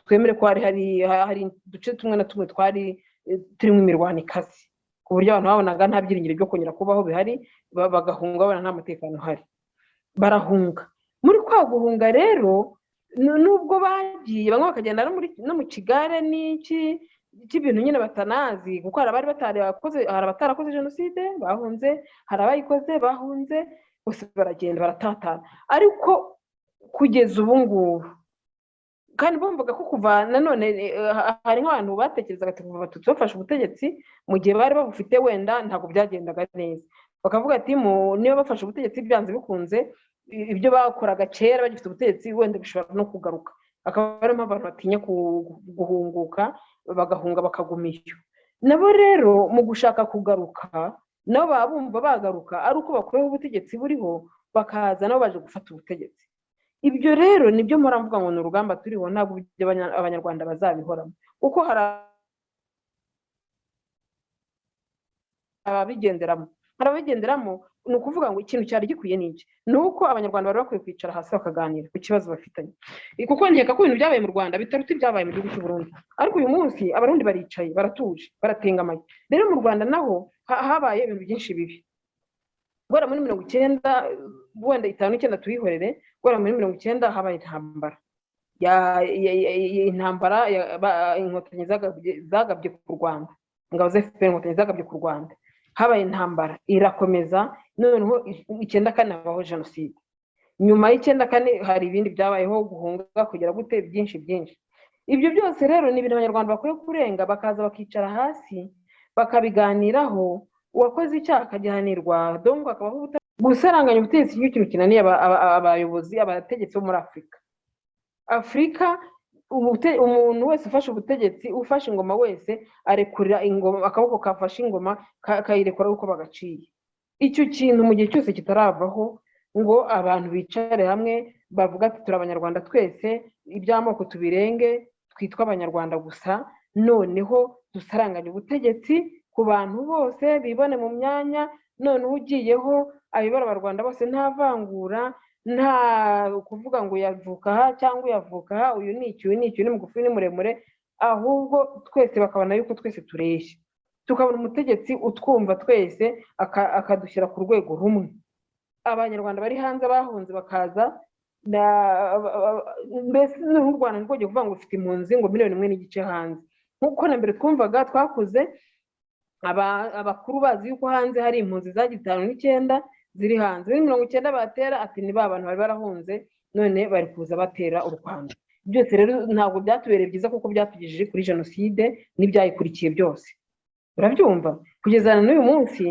twemere ko hari uduce tumwe na tumwe twari turimo imirwano ikaze, ku buryo abantu babonaga nta byiringiro byo kongera kubaho bihari, bagahunga babona nta mutekano uhari. Barahunga. Muri kwa guhunga rero, nubwo bagiye bamwe bakagenda no mu kigare cy'ibintu nyine batanazi, kuko hari abatarakoze jenoside bahunze, hari abayikoze bahunze, bose baragenda baratatana. Ariko kugeza ubu ngubu, kandi bumvaga ko kuva nanone hari nk'abantu batekerezaga ati kuva abatutsi bafashe ubutegetsi mu gihe bari babufite wenda ntabwo byagendaga neza, bakavuga ati niba bafashe ubutegetsi byanze bikunze ibyo bakoraga kera bagifite ubutegetsi wenda bishobora no kugaruka. Akaba ariyo mpamvu abantu batinya guhunguka, bagahunga bakaguma iyo. Nabo rero mu gushaka kugaruka, nabo baba bumva bagaruka ari uko bakuyeho ubutegetsi buriho, bakaza nabo baje gufata ubutegetsi. Ibyo rero nibyo mpora mvuga ngo ni urugamba turiho, ntabwo abanyarwanda bazabihoramo, kuko hari ababigenderamo. Ni ukuvuga ngo ikintu cyari gikwiye n'iki, ni uko abanyarwanda bari bakwiye kwicara hasi bakaganira ku kibazo bafitanye, kuko nkeka ko ibintu byabaye mu Rwanda bitaruta ibyabaye mu gihugu cy'u Burundi. Ariko uyu munsi abarundi baricaye, baratuje, baratengamaye. Rero mu Rwanda naho habaye ibintu byinshi bibi. Guhera muri 90, wenda 59 tuyihorere, guhera muri 90 habaye intambara inkotanyi zagabye ku Rwanda, ingabo za FPR inkotanyi zagabye ku Rwanda. Habaye intambara irakomeza, noneho 94 habaho jenoside. Nyuma y'94 hari ibindi byabayeho, guhunga kugera gute, byinshi. Ibyo byose rero ni ibintu abanyarwanda bakwiye kurenga, bakaza bakicara hasi bakabiganiraho. Uwakoze icyaha akagihanirwa, donc akabaho gusaranganya ubutegetsi. Ikintu kinaniye abayobozi, abategetsi bo muri Afurika, umuntu wese ufashe ubutegetsi, ufashe ingoma wese arekurira ingoma, akaboko kafashe ingoma kayirekura uko bagaciye. Icyo kintu mu gihe cyose kitaravaho ngo abantu bicare hamwe bavuga ati turi abanyarwanda twese, iby'amoko tubirenge, twitwa abanyarwanda gusa, noneho dusaranganya ubutegetsi ku bantu bose, bibone mu myanya, noneho ugiyeho abibara abarwanda bose nta vangura, nta kuvuga ngo yavuka aha cyangwa uyavuka aha, uyu ni iki, uyu ni iki, uyu ni mugufi, uyu ni muremure, ahubwo twese bakabona yuko twese tureshya, tukabona umutegetsi utwumva twese akadushyira ku rwego rumwe. Abanyarwanda bari hanze bahunze bakaza, mbese n'u Rwanda ntirwongeye kuvuga ngo ufite impunzi ngo 1,5 miliyoni hanze, nk'uko na mbere twumvaga twakuze abakuru bazi yuko hanze hari impunzi za 59 ziri hanze, muri 90 batera ati ni ba bantu bari barahunze none bari kuza batera u Rwanda. Byose rero ntabwo byatubereye byiza kuko byatugejeje kuri jenoside n'ibyayikurikiye byose, urabyumva. Kugeza n'uyu munsi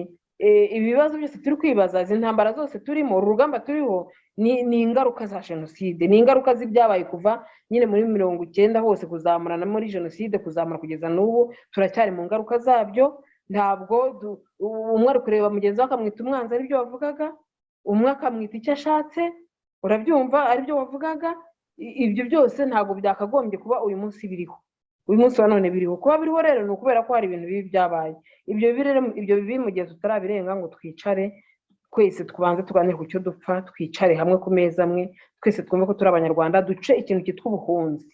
ibibazo byose turi kwibaza, izi ntambara zose turimo, uru rugamba turiho, ni ingaruka za jenoside, ni ingaruka z'ibyabaye kuva nyine muri 90 hose kuzamura na muri jenoside kuzamura kugeza n'ubu turacyari mu ngaruka zabyo. Ntabwo umwe ari kureba mugenzi we akamwita umwanzi aribyo wavugaga, umwe akamwita icyo ashatse, urabyumva, aribyo wavugaga. Ibyo byose ntabwo byakagombye kuba uyu munsi biriho, uyu munsi wa none biriho. Kuba biriho rero ni ukubera ko hari ibintu bibi byabaye. Ibyo bibi mu gihe tutarabirenga ngo twicare twese tubanze tuganire ku cyo dupfa, twicare hamwe ku meza amwe, twese twumve ko turi abanyarwanda, duce ikintu cyitwa ubuhunzi.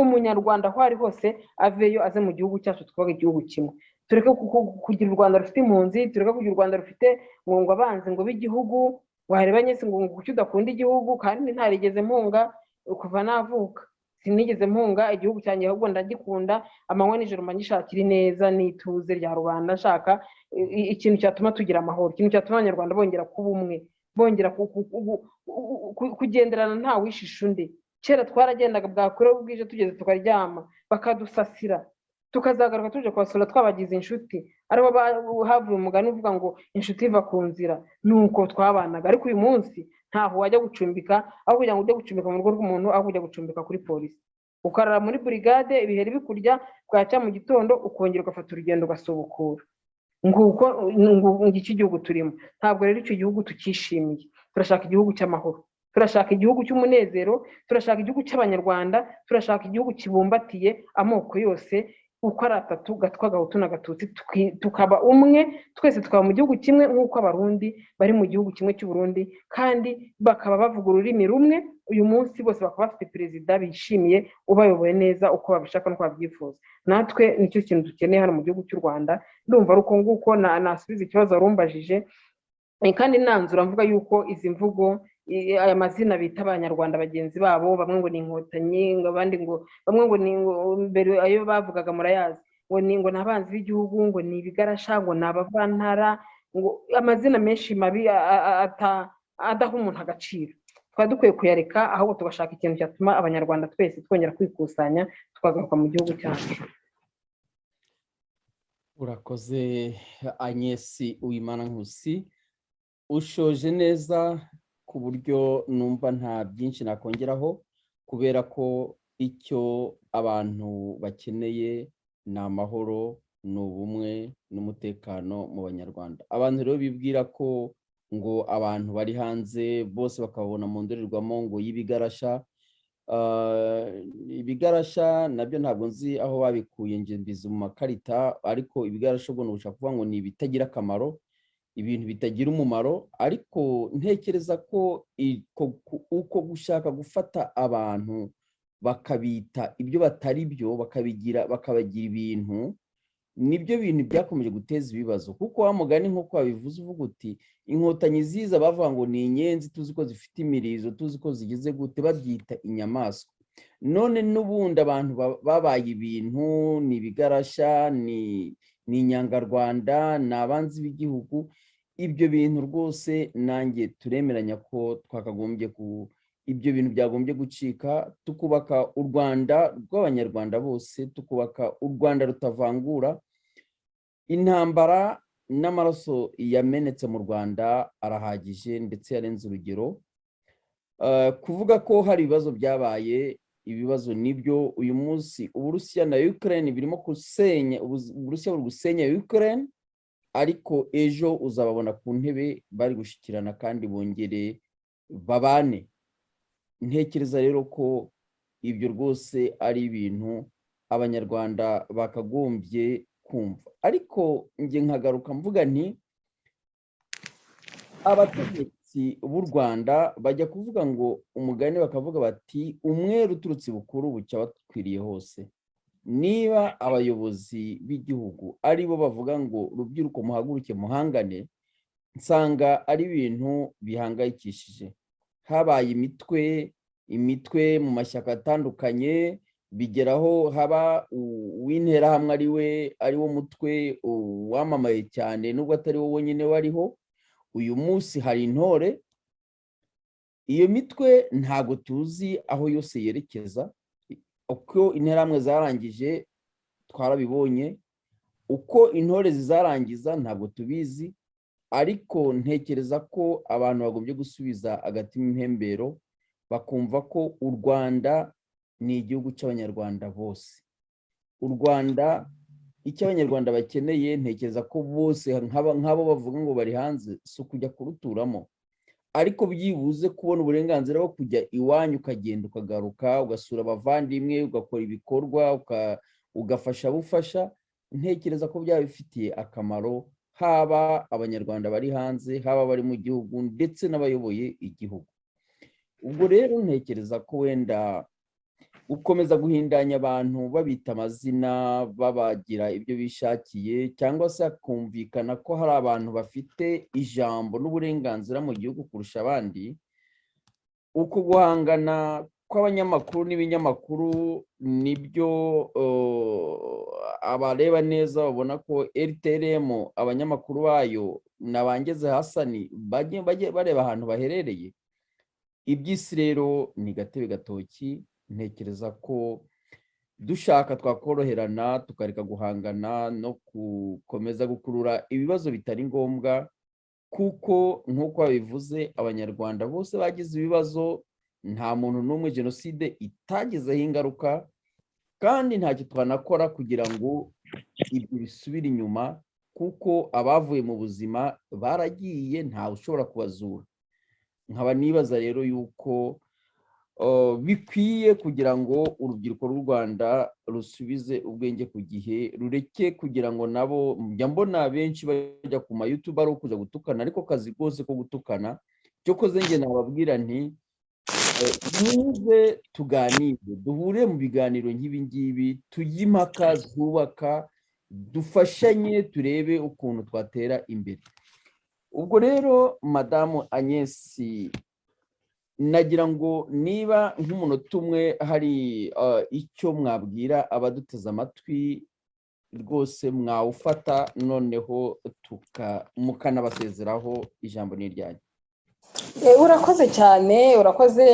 Umunyarwanda aho ari hose aveyo aze mu gihugu cyacu, twubake igihugu kimwe. Tureke kugira u Rwanda rufite impunzi, tureke kugira u Rwanda rufite ngo abanzi ngo b'igihugu, wareba nyese ngo kuki udakunda igihugu, kandi ntarigeze mpunga kuva navuka, sinigeze mpunga igihugu cyanjye, ahubwo ndagikunda, amanywa n'ijoro mba ngishakira ineza n'ituze rya rubanda, nshaka ikintu cyatuma tugira amahoro, ikintu cyatuma abanyarwanda bongera kuba umwe, bongera kugenderana nta wishisha undi. Kera twaragendaga bwakure bwije tugeze tukaryama bakadusasira, tukazagaruka tuje kubasura twabagize inshuti, aribo havuye umugani uvuga ngo inshuti iva ku nzira. Nuko twabanaga. Ariko uyu munsi ntaho wajya gucumbika, aho kugira ngo ujye gucumbika mu rugo rw'umuntu, aho kujya gucumbika kuri polisi, ukarara muri burigade, ibiheri bikurya, bwacya mu gitondo ukongera ugafata urugendo ugasubukura. Nguko iki gihugu turimo. Ntabwo rero icyo gihugu tukishimiye. Turashaka igihugu cy'amahoro, turashaka igihugu cy'umunezero, turashaka igihugu cy'abanyarwanda, turashaka igihugu kibumbatiye amoko yose uko ari atatu, gatwa, gahutu na gatutsi, tukaba umwe, twese tukaba mu gihugu kimwe, nk'uko abarundi bari mu gihugu kimwe cy'u Burundi, kandi bakaba bavuga ururimi rumwe. Uyu munsi bose bakaba bafite perezida bishimiye, ubayoboye neza uko babishaka n'uko babyifuza. Natwe nicyo kintu dukeneye hano mu gihugu cy'u Rwanda. Ndumva ari uko nguko nasubiza ikibazo warumbajije, kandi nanzura mvuga yuko izi mvugo, aya mazina bita abanyarwanda bagenzi babo, bamwe ngo ni inkotanyi, abandi ngo bamwe ngo ni mbere ayo bavugaga murayazi, ngo ni abanzi b'igihugu, ngo ni ibigarasha, ngo ni abavantara, ngo amazina menshi mabi adaha umuntu agaciro. Twari dukwiye kuyareka, ahubwo tugashaka ikintu cyatuma abanyarwanda twese twongera kwikusanya twagaruka mu gihugu cyacu. Urakoze Agnes Uwimanankusi, ushoje neza ku buryo numva nta byinshi nakongeraho, kubera ko icyo abantu bakeneye ni amahoro, ni ubumwe n'umutekano mu banyarwanda. Abantu rero bibwira ko ngo abantu bari hanze bose bakabona mu ndorerwamo ngo y'ibigarasha, ibigarasha nabyo ntabwo nzi aho babikuye, nje mbizi mu makarita, ariko ibigarasha ubwo nushaka kuvuga ngo ni ibitagira akamaro, ibintu bitagira umumaro. Ariko ntekereza ko uko gushaka gufata abantu bakabita ibyo batari byo, bakabagira ibintu, nibyo bintu byakomeje guteza ibibazo. Kuko wa mugani nk'uko wabivuze uvuga uti inkotanyi ziza bavuga ngo ni inyenzi, tuzi ko zifite imirizo, tuzi ko zigize gute, babyita inyamaswa. None n'ubundi abantu babaye ibintu, ni ibigarasha, ni inyangarwanda, ni abanzi b'igihugu. Ibyo bintu rwose nanjye turemeranya ko twakagombye ibyo bintu byagombye gucika, tukubaka u Rwanda rw'abanyarwanda bose, tukubaka u Rwanda rutavangura. Intambara n'amaraso yamenetse mu Rwanda arahagije ndetse yarenze urugero. Kuvuga ko hari ibibazo byabaye, ibibazo nibyo. Uyu munsi Uburusiya na Ukraine birimo gusenya, Uburusiya buri gusenya Ukraine, ariko ejo uzababona ku ntebe bari gushikirana kandi bongere babane. Ntekereza rero ko ibyo rwose ari ibintu abanyarwanda bakagombye kumva. Ariko nge nkagaruka mvuga nti abategetsi abategetsi b'u Rwanda bajya kuvuga ngo umugani bakavuga bati umwere uturutse bukuru bucya wakwiriye hose. Niba abayobozi b'igihugu ari bo bavuga ngo rubyiruko muhaguruke muhangane, nsanga ari ibintu bihangayikishije. Habaye imitwe mu mashyaka atandukanye, bigeraho haba uw'interahamwe ari wo mutwe wamamaye cyane nubwo atari wo wonyine wariho. Uyu munsi hari intore. Iyo mitwe ntago tuzi aho yose yerekeza. Uko interahamwe zarangije twarabibonye, uko intore zizarangiza ntabwo tubizi, ariko ntekereza ko abantu bagombye gusubiza agatima impembero bakumva ko u Rwanda ni igihugu cy'abanyarwanda bose. U Rwanda icyo abanyarwanda bakeneye, ntekereza ko bose nk'abo bavuga ngo bari hanze, si ukujya kuruturamo, ariko byibuze kubona uburenganzira bwo kujya iwanyu ukagenda ukagaruka, ugasura abavandimwe, ugakora ibikorwa, ugafasha bufasha. Ntekereza ko byaba bifitiye akamaro haba abanyarwanda bari hanze, haba bari mu gihugu, ndetse n'abayoboye igihugu. Ubwo rero ntekereza ko wenda gukomeza guhindanya abantu babita amazina, babagira ibyo bishakiye, cyangwa se kumvikana ko hari abantu bafite ijambo n'uburenganzira mu gihugu kurusha abandi, uko guhangana kw'abanyamakuru n'ibinyamakuru nibyo abareba neza babona ko RTLM abanyamakuru bayo nabangeze Hasani bajye bareba ahantu baherereye. Iby'isi rero ni gatebe gatoki. Ntekereza ko dushaka twakoroherana tukareka guhangana no gukomeza gukurura ibibazo bitari ngombwa, kuko nk'uko babivuze abanyarwanda bose bagize ibibazo, nta muntu n'umwe jenoside itagizeho ingaruka, kandi ntacyo twanakora kugira ngo ibyo bisubire inyuma, kuko abavuye mu buzima baragiye, ntawe ushobora kubazura. Nkaba nibaza rero yuko bikwiye kugira ngo urubyiruko rw'u Rwanda rusubize ubwenge ku gihe, rureke kugira ngo nabo, njya mbona benshi bajya ku ma YouTube ari ukuza gutukana, ariko kazi kose ko gutukana. Cyo koze nge nababwira nti nize tuganire, duhure mu biganiro nk'ibi ngibi, tujye impaka zubaka, dufashanye turebe ukuntu twatera imbere. Ubwo rero Madamu Agnes, nagira ngo niba nk'umunota umwe hari icyo mwabwira abaduteze amatwi, rwose mwawufata, noneho mukanabasezeraho. Ijambo ni iryanyu. Urakoze cyane, urakoze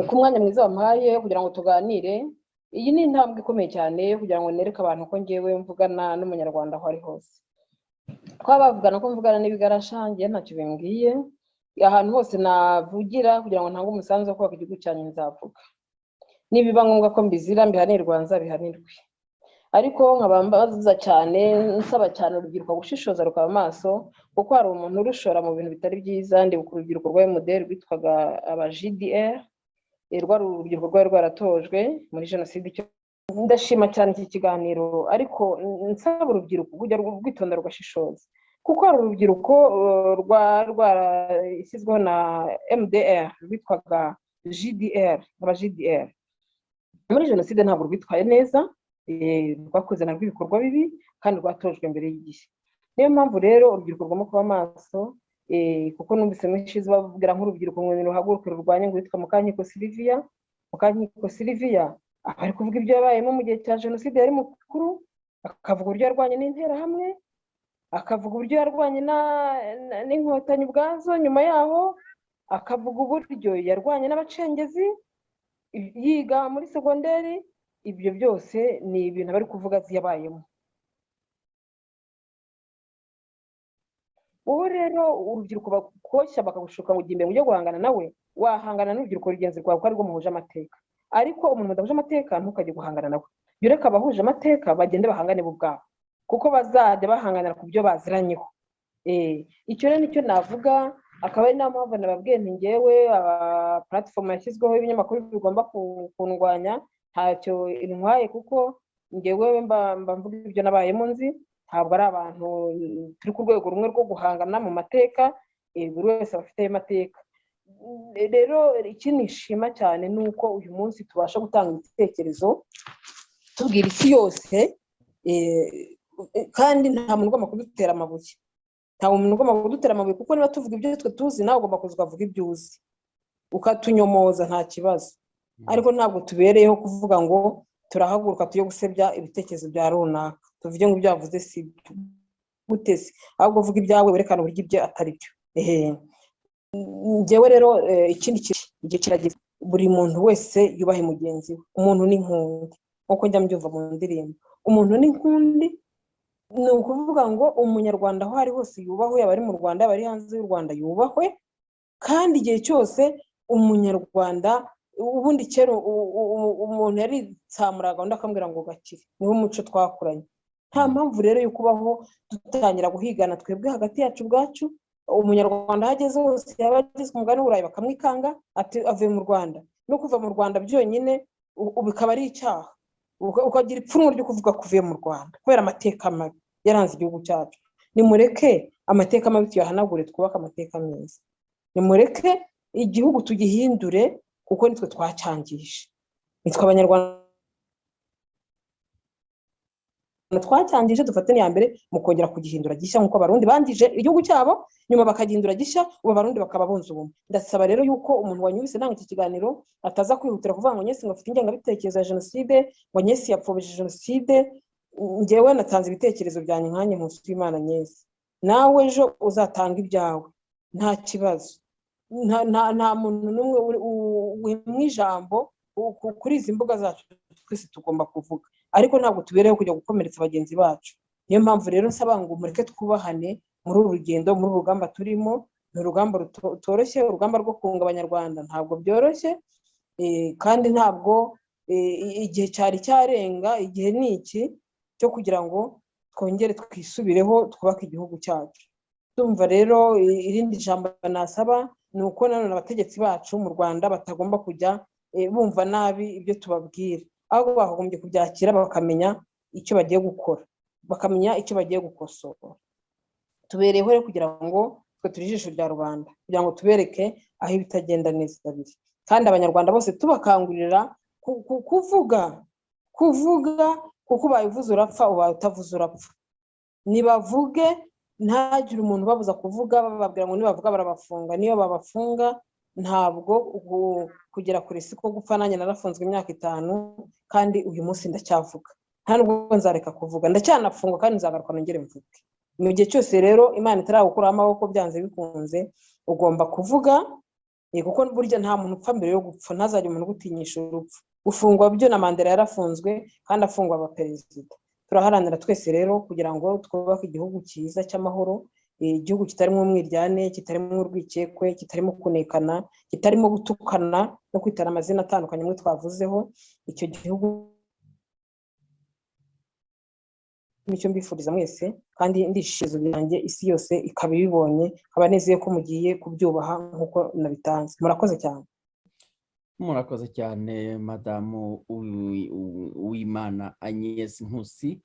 ku mwanya mwiza wampaye kugira ngo tuganire. Iyi ni intambwe ikomeye cyane kugira ngo nereke abantu ko ngewe mvugana n'umunyarwanda aho ari hose. Twabavugana ko mvugana n'ibigarashange ntacyo bimbwiye. Ahantu hose navugira kugira ngo ntange umusanzu wo kubaka igihugu cyanyu nzavuga. Nibiba ngombwa ko mbizira mbihanirwa nzabihanirwe. Ariko nkabambaza cyane, nsaba cyane urubyiruko gushishoza rukaba amaso, kuko hari umuntu urushora mu bintu bitari byiza. Ndibuka urubyiruko rwa MDR rwitwaga aba GDR, rwa urubyiruko rwari rwaratojwe muri jenoside. Ndashima cyane iki kiganiro, ariko nsaba urubyiruko kujya rwitonda rugashishoza, kuko hari urubyiruko rwarashyizweho na MDR rwitwaga GDR. aba GDR muri jenoside ntabwo rwitwaye neza, rwakoze narwo ibikorwa bibi kandi rwatojwe mbere y'igihe. Niyo mpamvu rero urubyiruko rugomba kuba amaso, kuko numvise mwishize bavugira nk'urubyiruko ngo ruhaguruke rurwanye ngo witwa Mukankiko Sylvia. Mukankiko Sylvia ari kuvuga ibyo yabayemo mu gihe cya jenoside, yari mukuru, akavuga uburyo yarwanye n'interahamwe, akavuga uburyo yarwanye n'inkotanyi ubwazo, nyuma yaho akavuga uburyo yarwanye n'abacengezi yiga muri segonderi. Ibyo byose ni ibintu bari kuvuga yabayemo. Ubu rero urubyiruko bakoshya bakagushuka ngo ugimbe ujye guhangana nawe, wahangana n'urubyiruko rugenzi rwawe ko arirwo muhuje amateka. Ariko umuntu mudahuje amateka ntukajye guhangana nawe. Reka abahuje amateka bagende bahangane bo ubwabo, kuko bazajya bahanganira ku byo baziranyeho. Icyo rero nicyo navuga. Akaba ari nta mpamvu nababwiye nti ngewe platform yashyizweho y'ibinyamakuru bigomba kundwanya ntacyo intwaye, kuko ngewe mba mvuga ibyo nabayemo nzi. Ntabwo ari abantu turi ku rwego rumwe rwo guhangana mu mateka. buri wese aba afite amateka. Rero ikindi nshima cyane ni uko uyu munsi tubasha gutanga ibitekerezo tubwira isi yose, kandi nta muntu ugomba kudutera amabuye, nta muntu ugomba kudutera amabuye, kuko niba tuvuga ibyo twe tuzi nawe ugomba kuza ukavuga ibyo uzi ukatunyomoza, nta kibazo. Ariko ntabwo tubereyeho kuvuga ngo turahaguruka tujye gusebya ibitekerezo bya runaka, tuvuge ngo ibyo yavuze si gutese, ahubwo uvuga ibyawe werekana uburyo ibyo atari byo. Njyewe rero ikindi gihe kirageze buri muntu wese yubahe mugenzi we. Umuntu ni nk'undi, nk'uko njya mbyumva mu ndirimbo, umuntu ni nk'undi. Ni ukuvuga ngo umunyarwanda aho ari hose yubahwe, yaba ari mu Rwanda yaba ari hanze y'u Rwanda yubahwe, kandi igihe cyose umunyarwanda, ubundi kera umuntu yaritsamuraga undi akamubwira ngo gakire, niwo muco twakuranye. Nta mpamvu rero yo kubaho dutangira guhigana twebwe hagati yacu ubwacu. Umunyarwanda aho ageze hose, yaba ageze ku mugabane w'Uburayi bakamwikanga ati avuye mu Rwanda, no kuva mu Rwanda byonyine bikaba ari icyaha, ukagira ipfunwe ryo kuvuga ko uvuye mu Rwanda kubera amateka mabi yaranze igihugu cyacu. Nimureke amateka mabi tuyahanagure, twubake amateka meza. Nimureke igihugu tugihindure, kuko nitwe twacyangije, nitwe abanyarwanda twacyangije. Dufate iya mbere mu kongera kugihindura gishya, nk'uko abarundi bangije igihugu cyabo nyuma bakagihindura gishya, ubu abarundi bakaba bunze ubumwe. Ndasaba rero yuko umuntu wanyubise nanga iki kiganiro ataza kwihutira kuvuga ngo Nyesi ngo afite ingengabitekerezo ya jenoside, ngo Nyesi yapfobije jenoside. Njyewe natanze ibitekerezo byanjye nkanye Nkusi w'Imana Nyesi, nawe ejo uzatanga ibyawe, nta kibazo. Nta muntu n'umwe wimwe ijambo kuri izi mbuga zacu, twese tugomba kuvuga, ariko ntabwo tubereyeho kujya gukomeretsa bagenzi bacu. Niyo mpamvu rero nsaba ngo mureke twubahane muri uru rugendo, muri uru rugamba turimo. Ni urugamba rutoroshye, urugamba rwo kunga abanyarwanda ntabwo byoroshye, kandi ntabwo igihe cyari cyarenga. Igihe ni iki cyo kugira ngo twongere twisubireho, twubake igihugu cyacu. Tumva rero irindi jambo nasaba ni uko nanone abategetsi bacu mu Rwanda batagomba kujya bumva nabi ibyo tubabwira, ahubwo bakagombye kubyakira bakamenya icyo bagiye gukora, bakamenya icyo bagiye gukosora. Tubereyeho rero kugira ngo twe turi ijisho rya rubanda, kugira ngo tubereke aho ibitagenda neza biri, kandi abanyarwanda bose tubakangurira kuvuga, kuko ubaye urapfa, ubaye utavuze urapfa. Nibavuge, ntagire umuntu babuza kuvuga, bababwira ngo nibavuga barabafunga. Niyo babafunga ntabwo kugera kure siko gupfa. Nanjye narafunzwe imyaka 5, kandi uyu munsi ndacyavuga, nta nubwo nzareka kuvuga, ndacyanafunga kandi nzagaruka nongere mvuge. Mu gihe cyose rero Imana itaragukuraho amaboko byanze bikunze, ugomba kuvuga, kuko burya nta muntu upfa mbere yo gupfa. Ntazajye umuntu gutinyisha urupfu. Gufungwa byo na Mandela yarafunzwe, kandi afungwa abaperezida. Turaharanira twese rero kugira ngo twubake igihugu cyiza cy'amahoro, igihugu kitarimo umwiryane, kitarimo urwikekwe, kitarimo kunekana, kitarimo gutukana no kwitana amazina atandukanye mwe twavuzeho. Icyo gihugu nicyo mbifuriza mwese, kandi ndishizo byanjye isi yose ikaba ibibonye, nkaba nezeye ko mugiye kubyubaha nk'uko nabitanze. Murakoze cyane. Murakoze cyane Madamu Uwimana Agnes Nkusi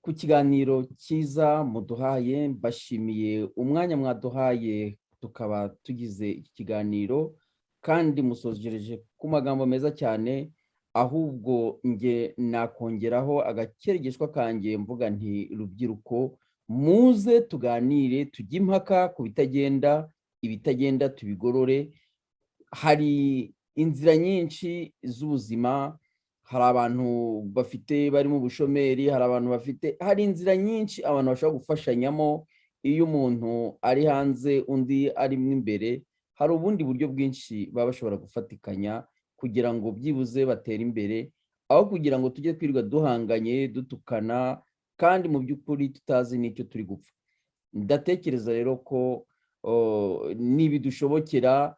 ku kiganiro cyiza muduhaye. Mbashimiye umwanya mwaduhaye tukaba tugize iki kiganiro, kandi musojereje ku magambo meza cyane. Ahubwo nge nakongeraho agakeregeshwa kanjye mvuga nti rubyiruko, muze tuganire, tujye impaka ku bitagenda, ibitagenda tubigorore. Hari inzira nyinshi z'ubuzima, hari abantu bari mu bushomeri, hari abantu hari inzira nyinshi abantu bashobora gufashanyamo. Iyo umuntu ari hanze undi arimo imbere, hari ubundi buryo bwinshi baba bashobora gufatikanya kugira ngo byibuze batere imbere, aho kugira ngo tujye twirirwa duhanganye dutukana, kandi mu by'ukuri tutazi n'icyo turi gupfa. Ndatekereza rero ko nibidushobokera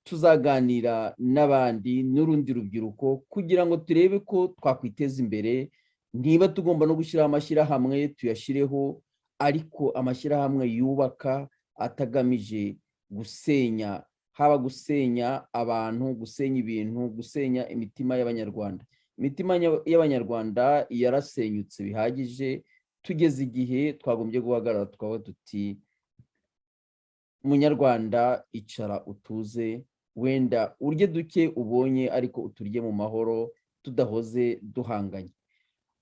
tuzaganira n'abandi n'urundi rubyiruko kugira ngo turebe ko twakwiteza imbere. Niba tugomba no gushyiraho amashyirahamwe tuyashyireho, ariko amashyirahamwe yubaka, atagamije gusenya, haba gusenya abantu, gusenya ibintu, gusenya imitima y'abanyarwanda. Imitima y'abanyarwanda yarasenyutse bihagije. Tugeze igihe twagombye guhagarara tukavuga tuti munyarwanda icara utuze, wenda urye duke ubonye ariko uturye mu mahoro tudahoze duhanganye.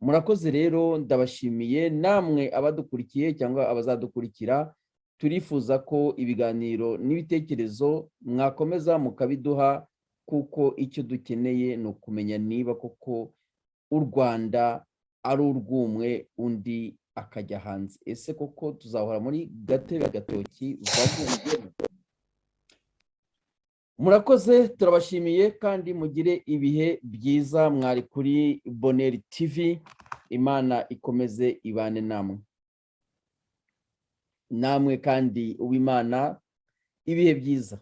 Murakoze rero, ndabashimiye namwe abadukurikiye cyangwa abazadukurikira. Turifuza ko ibiganiro n'ibitekerezo mwakomeza mukabiduha, kuko icyo dukeneye ni ukumenya niba koko u Rwanda ari urw'umwe undi akajya hanze. Ese koko tuzahora muri gatebe gatoki vamo? Murakoze, turabashimiye kandi mugire ibihe byiza. Mwari kuri Bonheur TV. Imana ikomeze ibane namwe kandi Uwimana ibihe byiza.